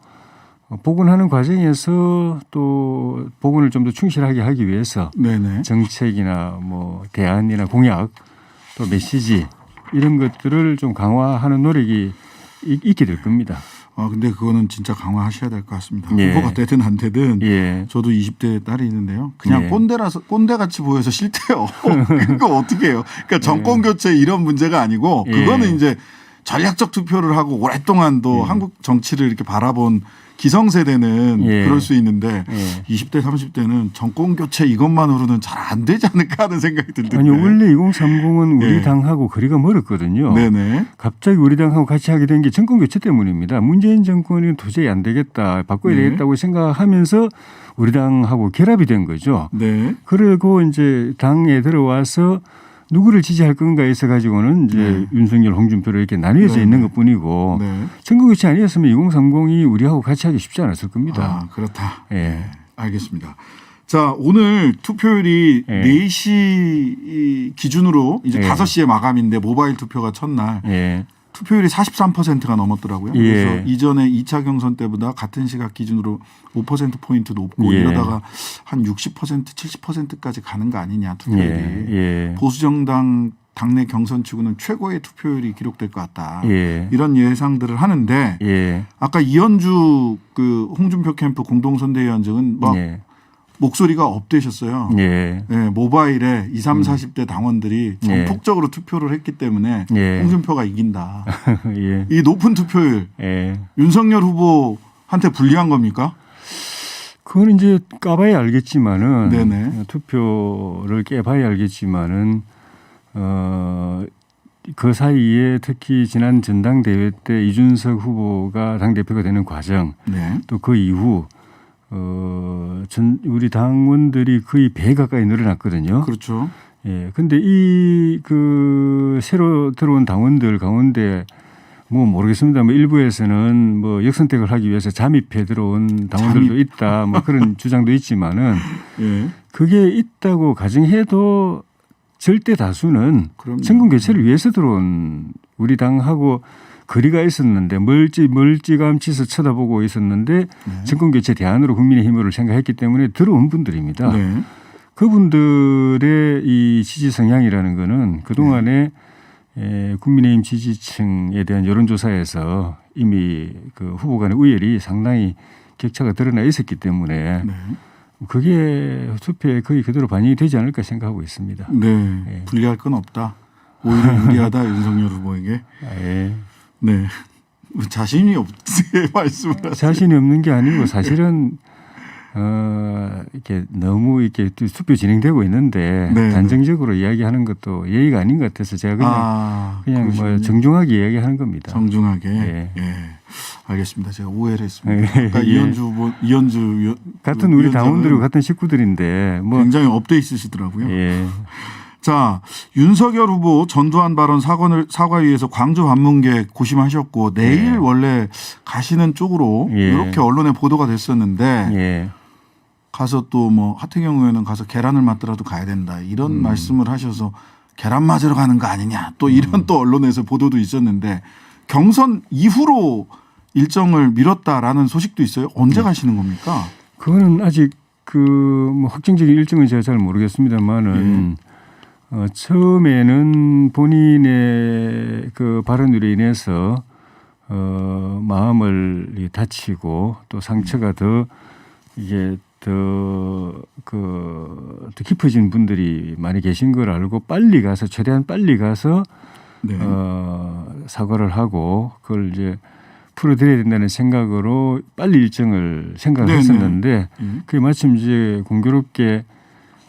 복원하는 과정에서 또 복원을 좀 더 충실하게 하기 위해서 정책이나 뭐 대안이나 공약 또 메시지 이런 것들을 좀 강화하는 노력이 있게 될 겁니다. 근데 그거는 진짜 강화하셔야 될 것 같습니다. 후보가 되든 안 되든 저도 20대 딸이 있는데요. 그냥 꼰대같이 보여서 싫대요. 그거 어떻게 해요? 그러니까 정권 교체 이런 문제가 아니고 그거는 이제 전략적 투표를 하고 오랫동안 또 한국 정치를 이렇게 바라본 기성세대는 그럴 수 있는데 20대 30대는 정권 교체 이것만으로는 잘 안 되지 않을까 하는 생각이 들던데. 아니요. 원래 2030은 우리 당하고 거리가 멀었거든요. 갑자기 우리 당하고 같이 하게 된 게 정권 교체 때문입니다. 문재인 정권이 도저히 안 되겠다. 바꿔야 되겠다고 생각하면서 우리 당하고 결합이 된 거죠. 그리고 이제 당에 들어와서 누구를 지지할 건가에 있어 가지고는 이제 윤석열, 홍준표로 이렇게 나뉘어져 있는 것뿐이고 정권 교체 아니었으면 2030이 우리하고 같이 하기 쉽지 않았을 겁니다. 그렇다. 알겠습니다. 자, 오늘 투표율이 예. 4시 기준으로 이제 예. 5시에 마감인데 모바일 투표가 첫날 예. 투표율이 43%가 넘었더라고요. 예. 그래서 이전에 2차 경선 때보다 같은 시각 기준으로 5%포인트 높고 예. 이러다가 한 60%, 70%까지 가는 거 아니냐 투표율이. 예. 보수정당 당내 경선치고는 최고의 투표율이 기록될 것 같다. 예. 이런 예상들을 하는데 예. 아까 이현주 그 홍준표 캠프 공동선대위원장은 막 예. 목소리가 업되셨어요. 예. 네, 모바일에 20, 30대 당원들이 예. 전폭적으로 투표를 했기 때문에 예. 홍준표가 이긴다. 예. 이 높은 투표율 예. 윤석열 후보한테 불리한 겁니까? 그건 이제 까봐야 알겠지만은 네네. 투표를 깨봐야 알겠지만은 그 사이에 특히 지난 전당대회 때 이준석 후보가 당대표가 되는 과정 네. 또 그 이후 우리 당원들이 거의 배 가까이 늘어났거든요. 그렇죠. 예. 근데 이 그 새로 들어온 당원들 가운데 뭐 모르겠습니다. 뭐 일부에서는 뭐 역선택을 하기 위해서 잠입해 들어온 당원들도 있다. 뭐 그런 주장도 있지만은 예. 그게 있다고 가정해도 절대 다수는 그럼요. 정권 교체를 위해서 들어온 우리 당하고 거리가 있었는데 멀찌감치서 쳐다보고 있었는데 네. 정권 교체 대안으로 국민의힘을 생각했기 때문에 들어온 분들입니다. 네. 그분들의 이 지지 성향이라는 거는 그동안에 국민의힘 지지층에 대한 여론조사에서 이미 그 후보 간의 우열이 상당히 격차가 드러나 있었기 때문에 네. 그게 투표에 거의 그대로 반영이 되지 않을까 생각하고 있습니다. 네. 예. 불리할 건 없다. 오히려 유리하다 윤석열 후보에게. 예. 네. 자신이 없게 말씀을 하세요. 자신이 없는 게 아니고 사실은 이렇게 너무 이렇게 투표 진행되고 있는데 네. 단정적으로 이야기하는 것도 예의가 아닌 것 같아서 제가 그냥 뭐 그러시군요. 정중하게 이야기하는 겁니다. 정중하게. 예. 예. 알겠습니다. 제가 오해를 했습니다. 예. 아까 이현주 같은 우리 위원장은 당원들이고 같은 식구들인데 뭐 굉장히 업돼 있으시더라고요. 예. 자, 윤석열 후보 전두환 발언 사과위에서 광주 방문 계획 고심하셨고 내일 예. 원래 가시는 쪽으로 예. 이렇게 언론에 보도가 됐었는데 예. 가서 또 뭐 하태경 의원은 가서 계란을 맞더라도 가야 된다 이런 말씀을 하셔서 계란 맞으러 가는 거 아니냐 또 이런 또 언론에서 보도도 있었는데 경선 이후로 일정을 미뤘다라는 소식도 있어요. 언제 가시는 겁니까? 그거는 아직 그 뭐 확정적인 일정은 제가 잘 모르겠습니다만은 처음에는 본인의 그 발언으로 인해서 마음을 다치고 또 상처가 더 이게 더 깊어진 분들이 많이 계신 걸 알고 빨리 가서 최대한 빨리 가서 네. 사과를 하고 그걸 이제 풀어드려야 된다는 생각으로 빨리 일정을 생각을 네네. 했었는데 예. 그게 마침 이제 공교롭게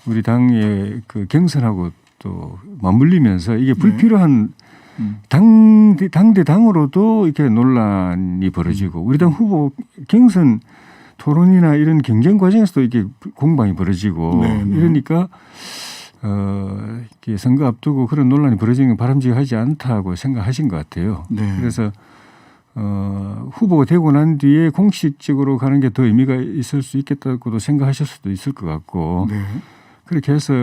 우리 당의 그 경선하고 또 맞물리면서 이게 불필요한 당대당으로도 이렇게 논란이 벌어지고 우리 당 후보 경선 토론이나 이런 경쟁 과정에서도 이렇게 공방이 벌어지고 네네. 이러니까 이렇게 선거 앞두고 그런 논란이 벌어지는 건 바람직하지 않다고 생각하신 것 같아요. 네. 그래서 후보가 되고 난 뒤에 공식적으로 가는 게 더 의미가 있을 수 있겠다고도 생각하실 수도 있을 것 같고 네. 그렇게 해서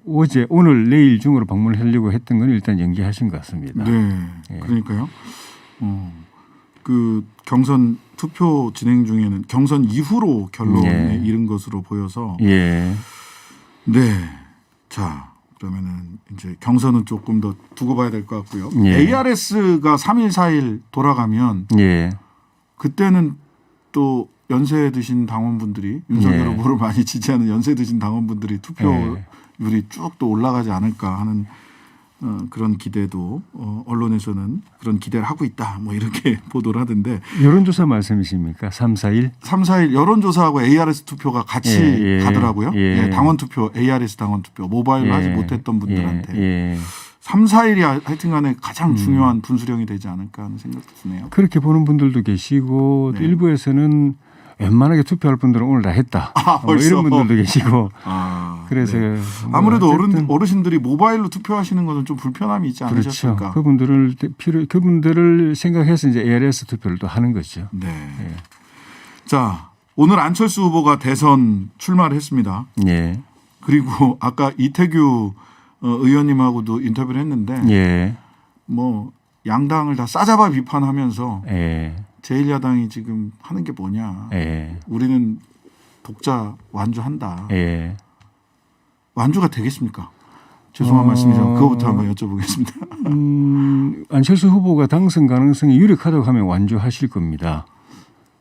오늘 내일 중으로 방문을 하려고 했던 건 일단 연기하신 것 같습니다. 네. 예. 그러니까요. 그 경선 투표 진행 중에는 경선 이후로 결론에 예. 이른 것으로 보여서 예. 네. 자, 그러면은 이제 경선은 조금 더 두고 봐야 될 것 같고요. 예. ARS가 3일 4일 돌아가면 예. 그때는 또 연세 드신 당원분들이 윤석열 예. 후보를 많이 지지하는 연세 드신 당원분들이 투표율이 쭉 또 올라가지 않을까 하는 그런 기대도 언론에서는 그런 기대를 하고 있다. 뭐 이렇게 보도를 하던데 여론조사 말씀이십니까? 3, 4일? 3, 4일 여론조사하고 ARS 투표가 같이 예, 예, 가더라고요. 예. 예, 당원 투표, ARS 당원 투표, 모바일로 예. 하지 못했던 분들한테 예. 3, 4일이 하여튼간에 가장 중요한 분수령이 되지 않을까 하는 생각도 드네요. 그렇게 보는 분들도 계시고 또 네. 일부에서는 웬만하게 투표할 분들은 오늘 다 했다. 벌써? 이런 분들도 계시고. 그래서 네. 뭐 아무래도 어쨌든 어르신들이 모바일로 투표하시는 것은 좀 불편함이 있지 않으셨을까? 그렇죠. 그분들을 생각해서 이제 ARS 투표를 또 하는 거죠. 네. 예. 자, 오늘 안철수 후보가 대선 출마를 했습니다. 예. 그리고 아까 이태규 의원님하고도 인터뷰를 했는데 예. 뭐 양당을 다 싸잡아 비판하면서 예. 제1야당이 지금 하는 게 뭐냐. 예. 우리는 독자 완주한다. 예. 완주가 되겠습니까? 죄송한 말씀이지만 그거부터 한번 여쭤보겠습니다. 안철수 후보가 당선 가능성이 유력하다고 하면 완주하실 겁니다.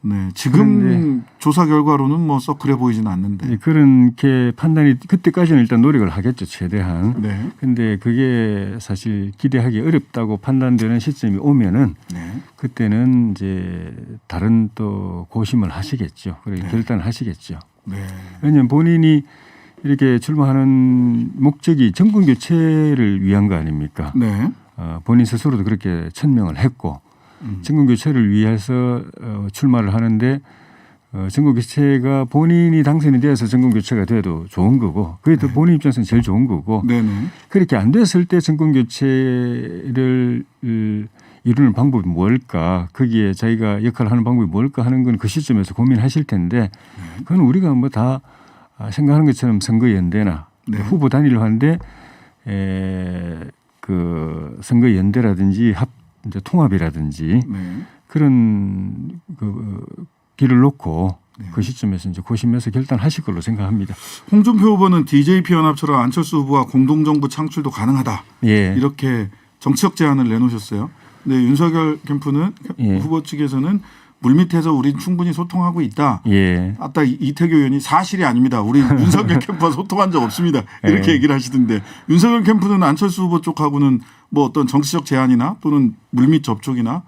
네, 지금 조사 결과로는 뭐 썩 그래 보이지는 않는데. 그렇게 판단이 그때까지는 일단 노력을 하겠죠, 최대한. 네. 근데 그게 사실 기대하기 어렵다고 판단되는 시점이 오면은 네. 그때는 이제 다른 또 고심을 하시겠죠. 그리고 네. 결단을 하시겠죠. 네. 왜냐하면 본인이 이렇게 출마하는 목적이 정권 교체를 위한 거 아닙니까? 네. 본인 스스로도 그렇게 천명을 했고 정권 교체를 위해서 출마를 하는데 정권 교체가 본인이 당선이 되어서 정권 교체가 돼도 좋은 거고 그게 또 본인 입장에서는 제일 좋은 거고 네네. 그렇게 안 됐을 때 정권 교체를 이루는 방법이 뭘까 거기에 자기가 역할을 하는 방법이 뭘까 하는 건 그 시점에서 고민하실 텐데 그건 우리가 뭐 다 생각하는 것처럼 선거연대나 네. 후보 단일을 하는데 그 선거연대라든지 이제 통합이라든지 네. 그런 그 길을 놓고 네. 그 시점에서 이제 고심해서 결단하실 걸로 생각합니다. 홍준표 후보는 DJP 연합처럼 안철수 후보와 공동정부 창출도 가능하다. 예. 이렇게 정치적 제안을 내놓으셨어요. 근데 윤석열 캠프는 예. 후보 측에서는 물밑에서 우린 충분히 소통하고 있다. 예. 아까 이태규 의원이 사실이 아닙니다. 우리 윤석열 캠프와 소통한 적 없습니다. 이렇게 예. 얘기를 하시던데 윤석열 캠프는 안철수 후보 쪽하고는 뭐 어떤 정치적 제안이나 또는 물밑 접촉이나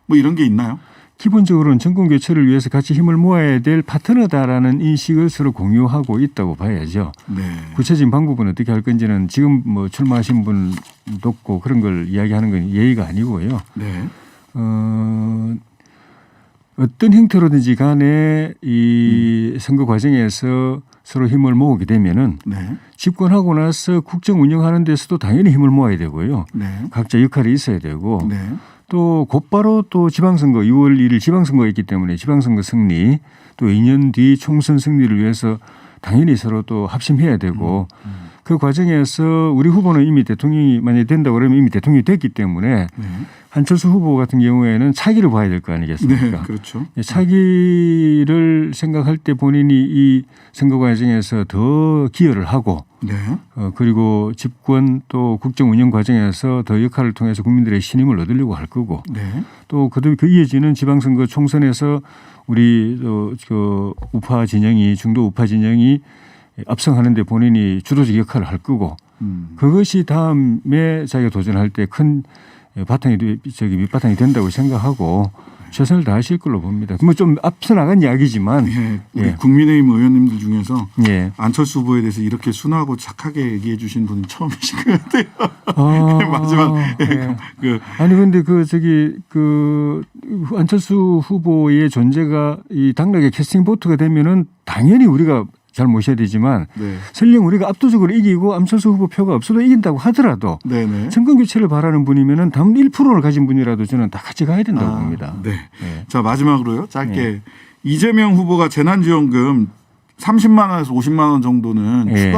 뭐 이런 게 있나요? 기본적으로는 정권 교체를 위해서 같이 힘을 모아야 될 파트너다라는 인식을 서로 공유하고 있다고 봐야죠. 네. 구체적인 방법은 어떻게 할 건지는 지금 뭐 출마하신 분도 없고 그런 걸 이야기하는 건 예의가 아니고요. 네. 어떤 형태로든지 간에 이 선거 과정에서 서로 힘을 모으게 되면은 네. 집권하고 나서 국정 운영하는 데서도 당연히 힘을 모아야 되고요. 네. 각자 역할이 있어야 되고 네. 또 곧바로 또 지방선거 6월 1일 지방선거가 있기 때문에 지방선거 승리 또 2년 뒤 총선 승리를 위해서 당연히 서로 또 합심해야 되고 그 과정에서 우리 후보는 이미 대통령이 만약에 된다고 그러면 이미 대통령이 됐기 때문에 네. 한철수 후보 같은 경우에는 차기를 봐야 될 거 아니겠습니까? 네. 그렇죠. 차기를 생각할 때 본인이 이 선거 과정에서 더 기여를 하고 네. 그리고 집권 또 국정 운영 과정에서 더 역할을 통해서 국민들의 신임을 얻으려고 할 거고 네. 또 그 이어지는 지방선거 총선에서 우리 그 우파 진영이 중도 우파 진영이 압승하는 데 본인이 주도적 역할을 할 거고 그것이 다음에 자기가 도전할 때 큰 밑바탕이 된다고 생각하고 최선을 다하실 걸로 봅니다. 뭐 좀 앞서 나간 이야기지만 예, 우리 예. 국민의힘 의원님들 중에서 예. 안철수 후보에 대해서 이렇게 순하고 착하게 얘기해 주신 분은 처음이신 것 같아요. 마지막 예. 아니 근데 그 안철수 후보의 존재가 이 당락의 캐스팅 보트가 되면은 당연히 우리가 잘 모셔야 되지만 네. 설령 우리가 압도적으로 이기고 안철수 후보 표가 없어도 이긴다고 하더라도 네네. 정권 교체를 바라는 분이면은 당 1%를 가진 분이라도 저는 다 같이 가야 된다고 봅니다. 네. 네. 자 마지막으로요. 짧게 네. 이재명 후보가 재난지원금 30만 원에서 50만 원 정도는 예.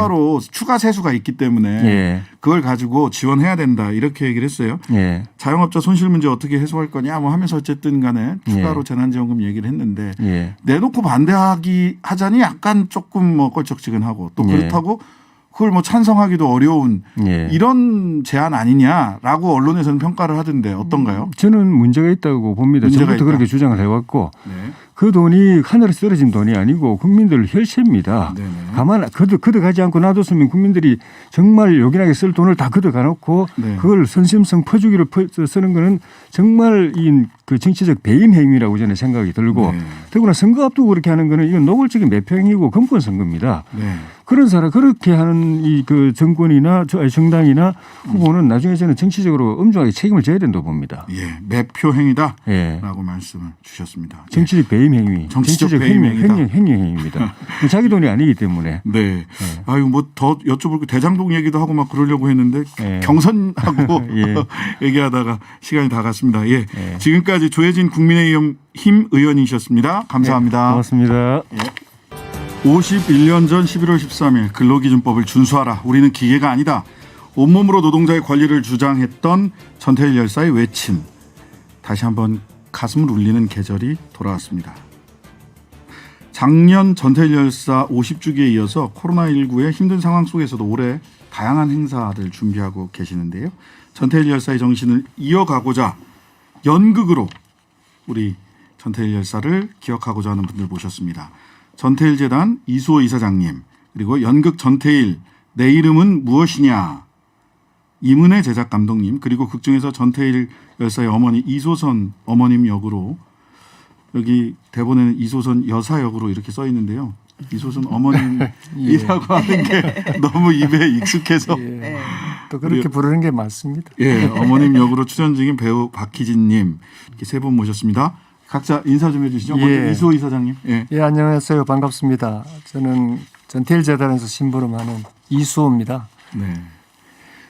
추가 세수가 있기 때문에 예. 그걸 가지고 지원해야 된다 이렇게 얘기를 했어요. 예. 자영업자 손실 문제 어떻게 해소할 거냐 뭐 하면서 어쨌든 간에 추가로 예. 재난지원금 얘기를 했는데 예. 내놓고 하자니 약간 조금 뭐 껄쩍지근하고 또 예. 그렇다고 그걸 뭐 찬성하기도 어려운 예. 이런 제안 아니냐라고 언론에서는 평가를 하던데 어떤가요? 저는 문제가 있다고 봅니다. 문제가 전부터 있다. 그렇게 주장을 해왔고 네. 그 돈이 하늘에서 떨어진 돈이 아니고 국민들 혈세입니다. 네네. 가만 걷어가지 않고 놔뒀으면 국민들이 정말 요긴하게 쓸 돈을 다 걷어가 놓고 네. 그걸 선심성 퍼주기로 쓰는 거는 정말 그 정치적 배임 행위라고 저는 생각이 들고 네. 더구나 선거 앞두고 그렇게 하는 거는 이건 노골적인 매표행위고 금권 선거입니다. 네. 그런 사람 그렇게 하는 이 그 정권이나 정당이나 후보는 나중에 저는 정치적으로 엄중하게 책임을 져야 된다고 봅니다. 예, 매표 행위다라고 예. 말씀을 주셨습니다. 정치적 배임 행위, 정치적 배임 행위다. 행위 행위입니다. 자기 돈이 아니기 때문에. 네. 아유 뭐 더 여쭤볼 거 대장동 얘기도 하고 막 그러려고 했는데 예. 경선하고 예. 얘기하다가 시간이 다 갔습니다. 예. 예. 지금까지 조혜진 국민의힘 의원이셨습니다. 감사합니다. 고맙습니다. 51년 전 11월 13일 근로기준법을 준수하라. 우리는 기계가 아니다. 온몸으로 노동자의 권리를 주장했던 전태일 열사의 외침. 다시 한번 가슴을 울리는 계절이 돌아왔습니다. 작년 전태일 열사 50주기에 이어서 코로나19의 힘든 상황 속에서도 올해 다양한 행사를 준비하고 계시는데요. 전태일 열사의 정신을 이어가고자 연극으로 우리 전태일 열사를 기억하고자 하는 분들 모셨습니다. 전태일 재단 이수호 이사장님, 그리고 연극 전태일 내 이름은 무엇이냐 이문혜 제작 감독님, 그리고 극중에서 전태일 열사의 어머니 이소선 어머님 역으로, 여기 대본에는 이소선 여사 역으로 이렇게 써 있는데요. 이소선 어머님이라고 하는 게 너무 입에 익숙해서 또 그렇게 부르는 게 맞습니다. 예, 어머님 역으로 출연 중인 배우 박희진님 이렇게 세 분 모셨습니다. 각자 인사 좀 해주시죠. 먼저 이수호 이사장님. 예. 예, 안녕하세요. 반갑습니다. 저는 전태일 재단에서 심부름하는 이수호입니다. 네.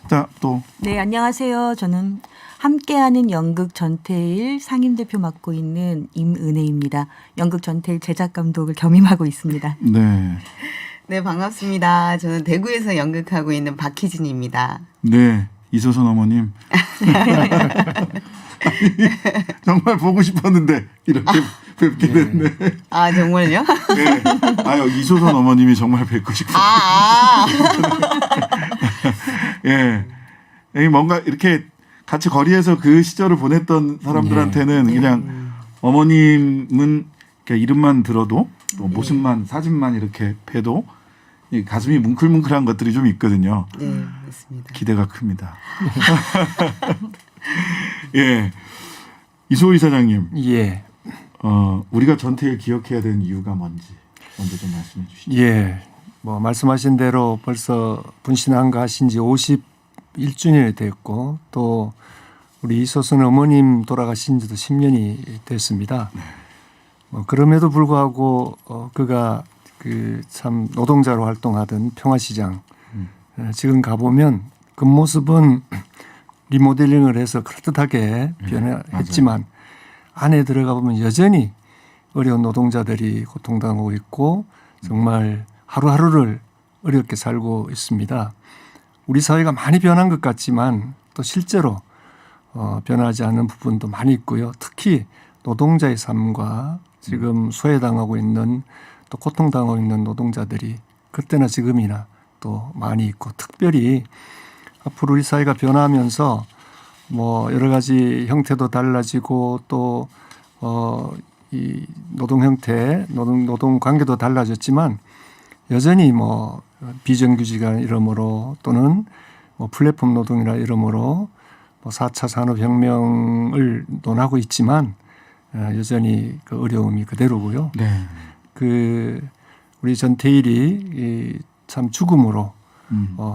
자, 또. 네, 안녕하세요. 저는 함께하는 연극 전태일 상임대표 맡고 있는 임은혜입니다. 연극 전태일 제작 감독을 겸임하고 있습니다. 네. 네, 반갑습니다. 저는 대구에서 연극하고 있는 박희진입니다. 네, 이소선 어머님. 정말 보고 싶었는데 이렇게 뵙게 됐네. 아, 정말요? 네. 아유, 이소선 어머님이 정말 뵙고 싶어요. 예. 뭔가 이렇게 같이 거리에서 그 시절을 보냈던 사람들한테는 그냥 어머님은 이름만 들어도 또 모습만 사진만 이렇게 봬도 가슴이 뭉클뭉클한 것들이 좀 있거든요. 네, 맞습니다. 기대가 큽니다. 예, 이수호 이사장님. 예. 우리가 전태일 기억해야 되는 이유가 뭔지 먼저 좀 말씀해 주시죠. 예. 뭐 말씀하신 대로 벌써 분신한가 하신 지 51주년이 됐고 또 우리 이소선 어머님 돌아가신 지도 10년이 됐습니다. 네. 그럼에도 불구하고 그가 그 참 노동자로 활동하던 평화시장 지금 가보면 그 모습은 리모델링을 해서 그럴듯하게 변했지만 안에 들어가 보면 여전히 어려운 노동자들이 고통당하고 있고 정말 하루하루를 어렵게 살고 있습니다. 우리 사회가 많이 변한 것 같지만 또 실제로 변하지 않는 부분도 많이 있고요. 특히 노동자의 삶과 지금 소외당하고 있는 또 고통당하고 있는 노동자들이 그때나 지금이나 또 많이 있고 특별히 앞으로 우리 사회가 변하면서 뭐 여러 가지 형태도 달라지고 또 이 노동 형태, 노동 관계도 달라졌지만 여전히 뭐 비정규직이라는 이름으로 또는 뭐 플랫폼 노동이라 이름으로 뭐 4차 산업혁명을 논하고 있지만 여전히 그 어려움이 그대로고요. 네. 그 우리 전태일이 참 죽음으로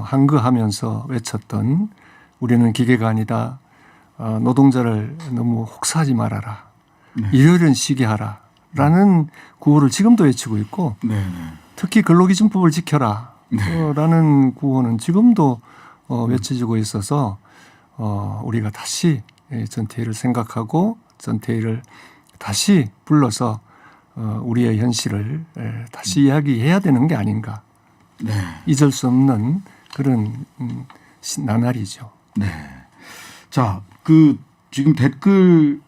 한거하면서 외쳤던 우리는 기계가 아니다. 노동자를 너무 혹사하지 말아라. 네. 일요일은 쉬게 하라. 라는 구호를 지금도 외치고 있고 특히 근로기준법을 지켜라. 라는 구호는 지금도 외쳐지고 있어서 우리가 다시 전태일을 생각하고 전태일을 다시 불러서 우리의 현실을 다시 이야기해야 되는 게 아닌가. 네. 잊을 수 없는 그런 나날이죠. 네. 자, 그 지금 댓글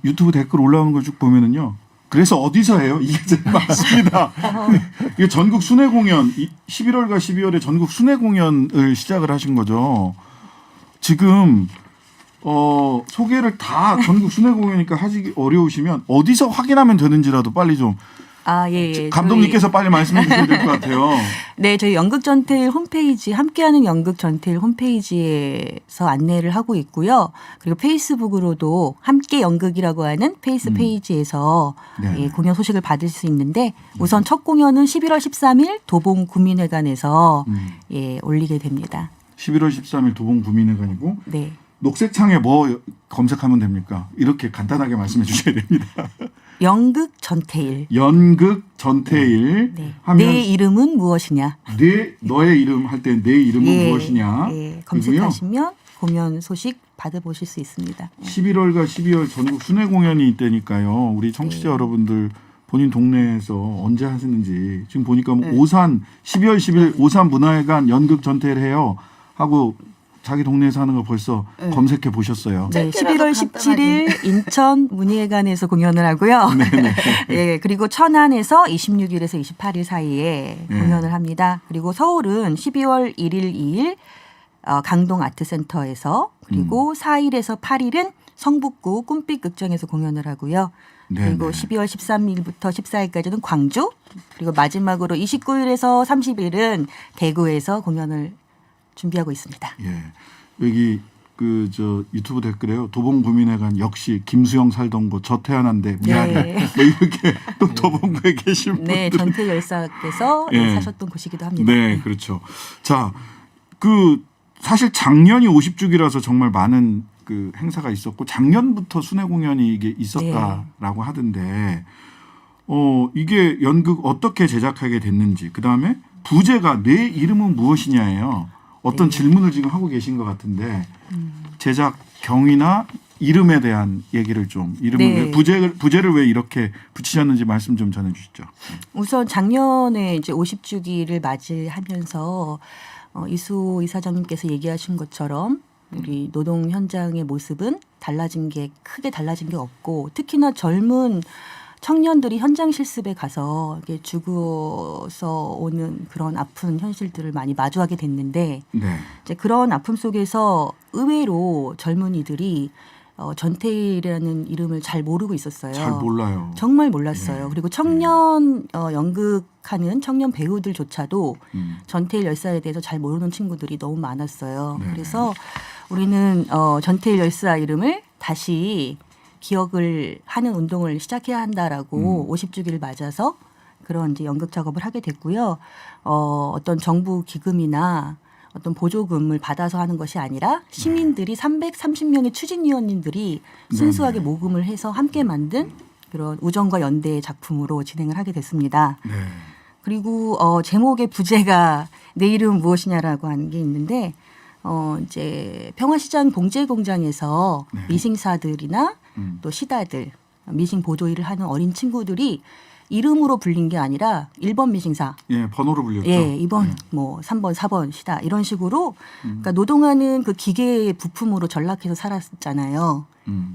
유튜브 댓글 올라오는 걸 쭉 보면은요. 그래서 어디서 해요? 이게 제일 많습니다. 이게 전국 순회 공연 11월과 12월에 전국 순회 공연을 시작을 하신 거죠. 지금 소개를 다 전국 순회 공연이니까 하시기 어려우시면 어디서 확인하면 되는지라도 빨리 좀 예. 감독님께서 빨리 말씀해 주셔야 될 것 같아요. 네, 저희 연극 전태일 홈페이지 함께하는 연극 전태일 홈페이지에서 안내를 하고 있고요. 그리고 페이스북으로도 함께 연극이라고 하는 페이지에서 네. 예, 공연 소식을 받을 수 있는데 우선 첫 공연은 11월 13일 도봉 구민회관에서 예, 올리게 됩니다. 11월 13일 도봉 구민회관이고 네. 녹색창에 뭐 검색하면 됩니까? 이렇게 간단하게 말씀해 주셔야 됩니다. 연극 전태일. 연극 전태일 네. 하면 내 이름은 무엇이냐? 너의 이름 할 때 내 이름은 예, 무엇이냐? 예, 검색하시면 공연 소식 받아보실 수 있습니다. 11월과 12월 전국 순회 공연이 있다니까요. 우리 청취자 네. 여러분들 본인 동네에서 언제 하시는지 지금 보니까 뭐 네. 오산 12월 10일 오산 문화회관 연극 전태일 해요 하고 자기 동네에서 하는 거 벌써 검색해 보셨어요. 네, 11월 17일 인천 문예회관에서 공연을 하고요. 예, 그리고 천안에서 26일에서 28일 사이에 공연을 합니다. 그리고 서울은 12월 1일, 2일 강동 아트센터에서 그리고 4일에서 8일은 성북구 꿈빛 극장에서 공연을 하고요. 그리고 12월 13일부터 14일까지는 광주, 그리고 마지막으로 29일에서 30일은 대구에서 공연을 준비하고 있습니다. 예. 여기 그 저 유튜브 댓글에요. 도봉 구민회관 역시 김수영 살던 곳 저 태어난데 미안해. 네. 뭐 이렇게 또 도봉구에 계신 분들. 네, 전태 열사께서 예. 사셨던 곳이기도 합니다. 네, 그렇죠. 자, 그 사실 작년이 50주기라서 정말 많은 그 행사가 있었고 작년부터 순회 공연이 이게 있었다라고 하던데 이게 연극 어떻게 제작하게 됐는지 그다음에 부제가 내 이름은 무엇이냐예요. 어떤 질문을 지금 하고 계신 것 같은데 제작 경위나 이름에 대한 얘기를 좀 이름을 부제를 왜 이렇게 붙이셨는지 말씀 좀 전해주시죠. 우선 작년에 이제 50주기를 맞이하면서 이수 이사장님께서 얘기하신 것처럼 우리 노동 현장의 모습은 크게 달라진 게 없고 특히나 젊은 청년들이 현장 실습에 가서 이게 죽어서 오는 그런 아픈 현실들을 많이 마주하게 됐는데 이제 그런 아픔 속에서 의외로 젊은이들이 전태일이라는 이름을 잘 모르고 있었어요. 잘 몰라요. 정말 몰랐어요. 그리고 청년 연극하는 청년 배우들조차도 전태일 열사에 대해서 잘 모르는 친구들이 너무 많았어요. 그래서 우리는 전태일 열사 이름을 다시 기억을 하는 운동을 시작해야 한다라고 50주기를 맞아서 그런 이제 연극 작업을 하게 됐고요. 어떤 정부 기금이나 어떤 보조금을 받아서 하는 것이 아니라 시민들이 330명의 추진위원님들이 순수하게 모금을 해서 함께 만든 그런 우정과 연대의 작품으로 진행을 하게 됐습니다. 그리고 제목의 부제가 내 이름은 무엇이냐라고 하는 게 있는데 이제 평화시장 봉제공장에서 미싱사들이나 또 시다들, 미싱 보조 일을 하는 어린 친구들이 이름으로 불린 게 아니라 1번 미싱사. 예, 번호로 불렸죠. 예, 2번, 뭐 3번, 4번 시다 이런 식으로 그러니까 노동하는 그 기계의 부품으로 전락해서 살았잖아요.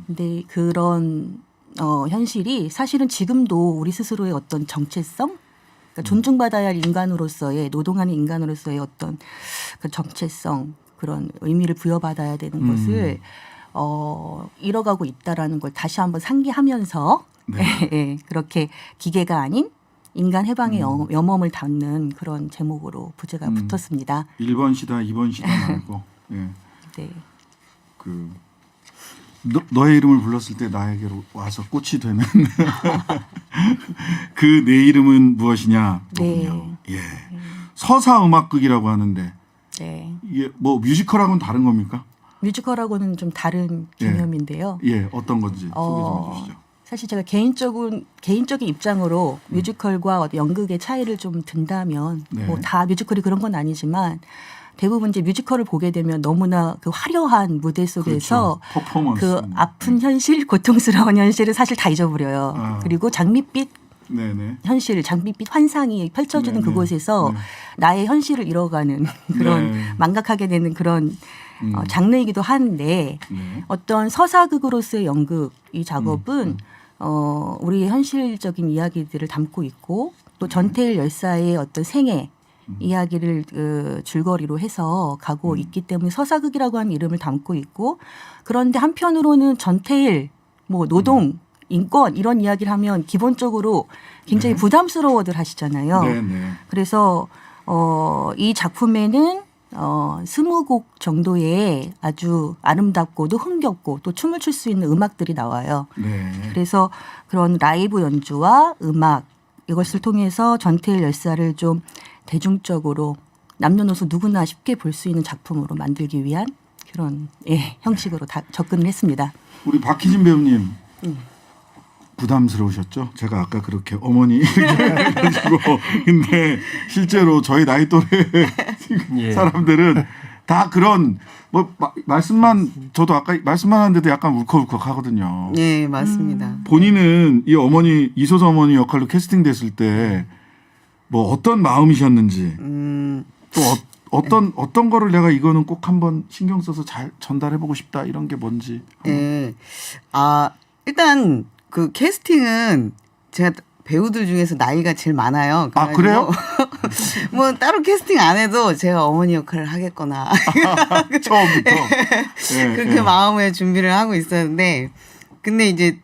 근데 그런 현실이 사실은 지금도 우리 스스로의 어떤 정체성, 그러니까 존중받아야 할 인간으로서의 노동하는 인간으로서의 어떤 그 정체성 그런 의미를 부여받아야 되는 것을 잃어가고 있다라는 걸 다시 한번 상기하면서 그렇게 기계가 아닌 인간 해방의 염원을 담는 그런 제목으로 부제가 붙었습니다. 1번 시다, 2번 시다 말고 네. 그 너의 이름을 불렀을 때 나에게로 와서 꽃이 되는 그 내 이름은 무엇이냐 거군요. 예. 서사 음악극이라고 하는데 이게 뭐 뮤지컬하고는 다른 겁니까? 뮤지컬하고는 좀 다른 개념인데요. 예, 어떤 건지 소개 좀 해주시죠. 사실 제가 개인적인 입장으로 뮤지컬과 연극의 차이를 좀 든다면 뭐 다 뮤지컬이 그런 건 아니지만 대부분 이제 뮤지컬을 보게 되면 너무나 그 화려한 무대 속에서 퍼포먼스. 그 아픈 현실, 고통스러운 현실을 사실 다 잊어버려요. 그리고 장밋빛 현실, 장밋빛 환상이 펼쳐지는 그곳에서 나의 현실을 잃어가는 그런 망각하게 되는 그런 장르이기도 한데 어떤 서사극으로서의 연극 이 작업은 우리의 현실적인 이야기들을 담고 있고 또 전태일 열사의 어떤 생애 이야기를 줄거리로 해서 가고 있기 때문에 서사극이라고 하는 이름을 담고 있고 그런데 한편으로는 전태일 뭐 노동 인권 이런 이야기를 하면 기본적으로 굉장히 부담스러워들 하시잖아요. 그래서 이 작품에는 20곡 정도의 아주 아름답고도 흥겹고 또 춤을 출 수 있는 음악들이 나와요. 네. 그래서 그런 라이브 연주와 음악 이것을 통해서 전태일 열사를 좀 대중적으로 남녀노소 누구나 쉽게 볼 수 있는 작품으로 만들기 위한 그런 형식으로 다 접근을 했습니다. 우리 박희진 배우님 부담스러우셨죠? 제가 아까 그렇게 어머니 해가지고 근데 실제로 저희 나이 또래 사람들은 다 그런 뭐 말씀만 저도 아까 말씀만 하는데도 약간 울컥울컥 하거든요. 네, 맞습니다. 본인은 이 어머니 이소선 어머니 역할로 캐스팅됐을 때 뭐 어떤 마음이셨는지 또 어떤 거를 내가 이거는 꼭 한번 신경 써서 잘 전달해보고 싶다 이런 게 뭔지. 네. 일단 그 캐스팅은 제가 배우들 중에서 나이가 제일 많아요. 아, 그래요? 뭐 따로 캐스팅 안 해도 제가 어머니 역할을 하겠거나 처음부터 그렇게 마음의 준비를 하고 있었는데 근데 이제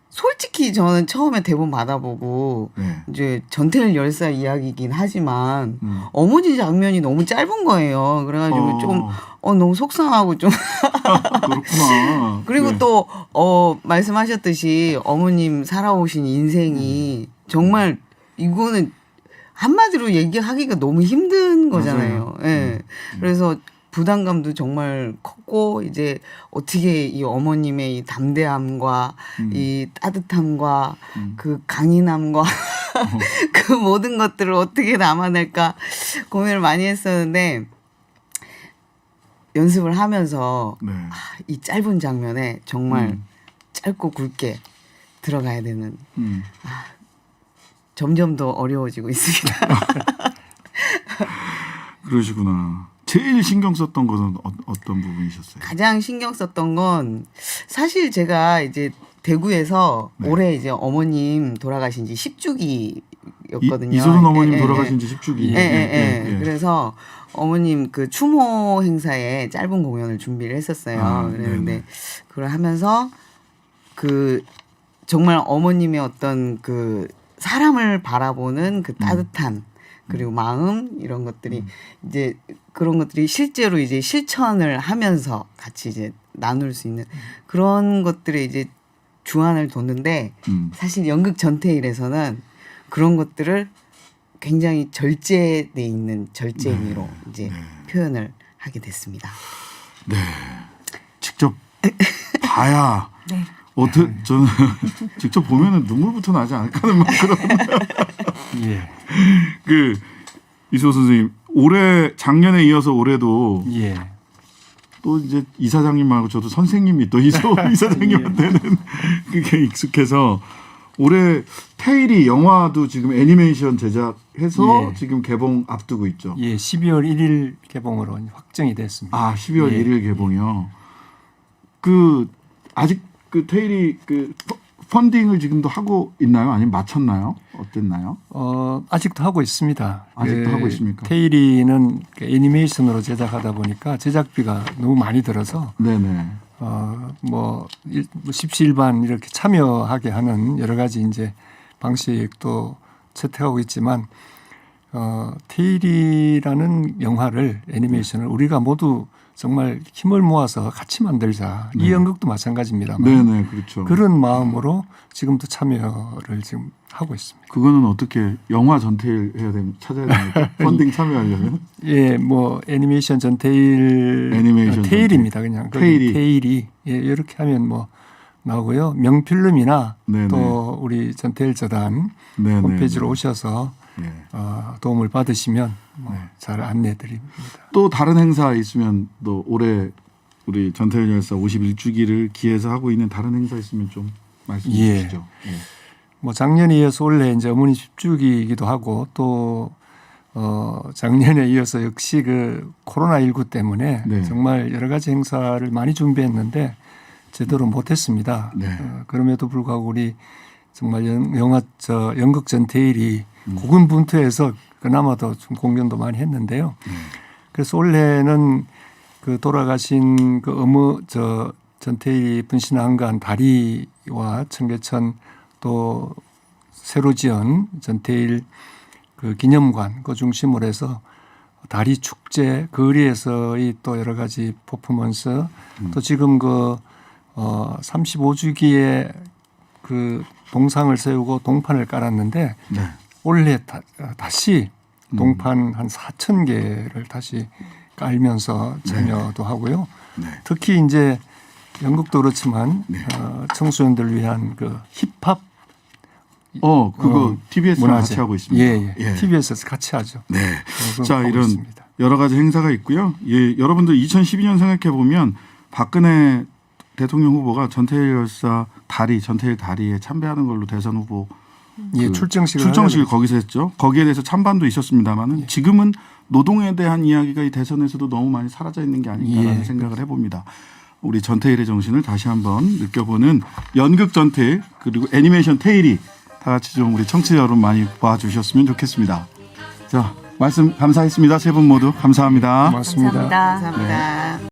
솔직히 저는 처음에 대본 받아보고 이제 전태일 열사 이야기이긴 하지만 어머니 장면이 너무 짧은 거예요. 그래가지고 좀 너무 속상하고 좀 그렇구나. 그리고 또 말씀하셨듯이 어머님 살아오신 인생이 정말 이거는 한마디로 얘기하기가 너무 힘든 거잖아요. 예. 그래서 부담감도 정말 컸고 이제 어떻게 이 어머님의 이 담대함과 이 따뜻함과 그 강인함과 그 모든 것들을 어떻게 담아낼까 고민을 많이 했었는데 연습을 하면서 이 짧은 장면에 정말 짧고 굵게 들어가야 되는 점점 더 어려워지고 있습니다. 그러시구나. 제일 신경 썼던 것은 어떤 부분이셨어요? 가장 신경 썼던 건 사실 제가 대구에서 올해 이제 어머님 돌아가신 지 10주기였거든요. 이소선 어머님 돌아가신 지 10주기. 그래서 어머님 그 추모 행사에 짧은 공연을 준비를 했었어요. 그랬는데 그걸 하면서 그 정말 어머님의 어떤 그 사람을 바라보는 그 따뜻한 그리고 마음 이런 것들이 이제 그런 것들이 실제로 이제 실천을 하면서 같이 이제 나눌 수 있는 그런 것들에 이제 주안을 뒀는데 사실 연극 전태일에서는 그런 것들을 굉장히 절제돼 있는 절제미로 이제 표현을 하게 됐습니다. 네, 직접 봐야 저는 직접 보면은 눈물부터 나지 않을까 하는 그런. 그 이소 선생님 올해 작년에 이어서 올해도 또 이제 이사장님 말고 저도 선생님이 또 이사장님한테는 그게 익숙해서 올해 테일이 영화도 지금 애니메이션 제작해서 지금 개봉 앞두고 있죠. 12월 1일 개봉으로 확정이 됐습니다. 아, 12월 1일 개봉이요. 그 아직 그 테일이 그 펀딩을 지금도 하고 있나요? 아니면 마쳤나요? 어땠나요? 아직도 하고 있습니다. 아직도 하고 있습니까? 테일이는 애니메이션으로 제작하다 보니까 제작비가 너무 많이 들어서 뭐 십시일반 이렇게 참여하게 하는 여러 가지 이제 방식도 채택하고 있지만 테일이라는 영화를 애니메이션을 우리가 모두 정말 힘을 모아서 같이 만들자. 이 연극도 마찬가지입니다만 그렇죠. 그런 마음으로 지금도 참여를 지금 하고 있습니다. 그거는 어떻게 영화 전태일 해야 되면 찾아야 됩니까? 펀딩 참여하려면? 뭐 애니메이션 전태일 테일입니다. 그냥 테일이 이렇게 하면 뭐 나오고요. 명필름이나 또 우리 전태일 저단 홈페이지로 오셔서 도움을 받으시면 잘 안내드립니다. 또 다른 행사 있으면 또 올해 우리 전태일 열사 51주기를 기해서 하고 있는 다른 행사 있으면 좀 말씀해 주시죠. 뭐 작년에 이어서 올해 이제 어머니 10주기이기도 하고 또 작년에 이어서 역시 그 코로나19 때문에 정말 여러 가지 행사를 많이 준비했는데 제대로 못했습니다. 그럼에도 불구하고 우리 정말 연극 전태일이 고군분투해서 그나마도 좀 공연도 많이 했는데요. 그래서 올해는 그 돌아가신 그 전태일이 분신한간 다리와 청계천 또 새로 지은 전태일 그 기념관 그 중심으로 해서 다리 축제, 거리에서의 또 여러 가지 퍼포먼스, 또 지금 그 35주기에 그 동상을 세우고 동판을 깔았는데 네. 올해 다시 동판 한 4,000개를 다시 깔면서 참여도 하고요. 네. 특히 이제 연극도 그렇지만 청소년들을 위한 그 힙합 그거 TBS랑 문화제. 같이 하고 있습니다. 예. TBS에서 같이 하죠. 네. 그거 자, 하고 이런 있습니다. 여러 가지 행사가 있고요. 예, 여러분들 2012년 생각해 보면 박근혜 대통령 후보가 전태일 열사 전태일 다리에 참배하는 걸로 대선 후보 출정식을 거기서 했죠. 거기에 대해서 찬반도 있었습니다만은 지금은 노동에 대한 이야기가 이 대선에서도 너무 많이 사라져 있는 게 아닌가라는 생각을 해봅니다. 우리 전태일의 정신을 다시 한번 느껴보는 연극 전태일 그리고 애니메이션 태일이 다 같이 좀 우리 청취자 여러분 많이 봐주셨으면 좋겠습니다. 자, 말씀 감사했습니다. 세 분 모두 감사합니다. 고맙습니다. 감사합니다. 감사합니다.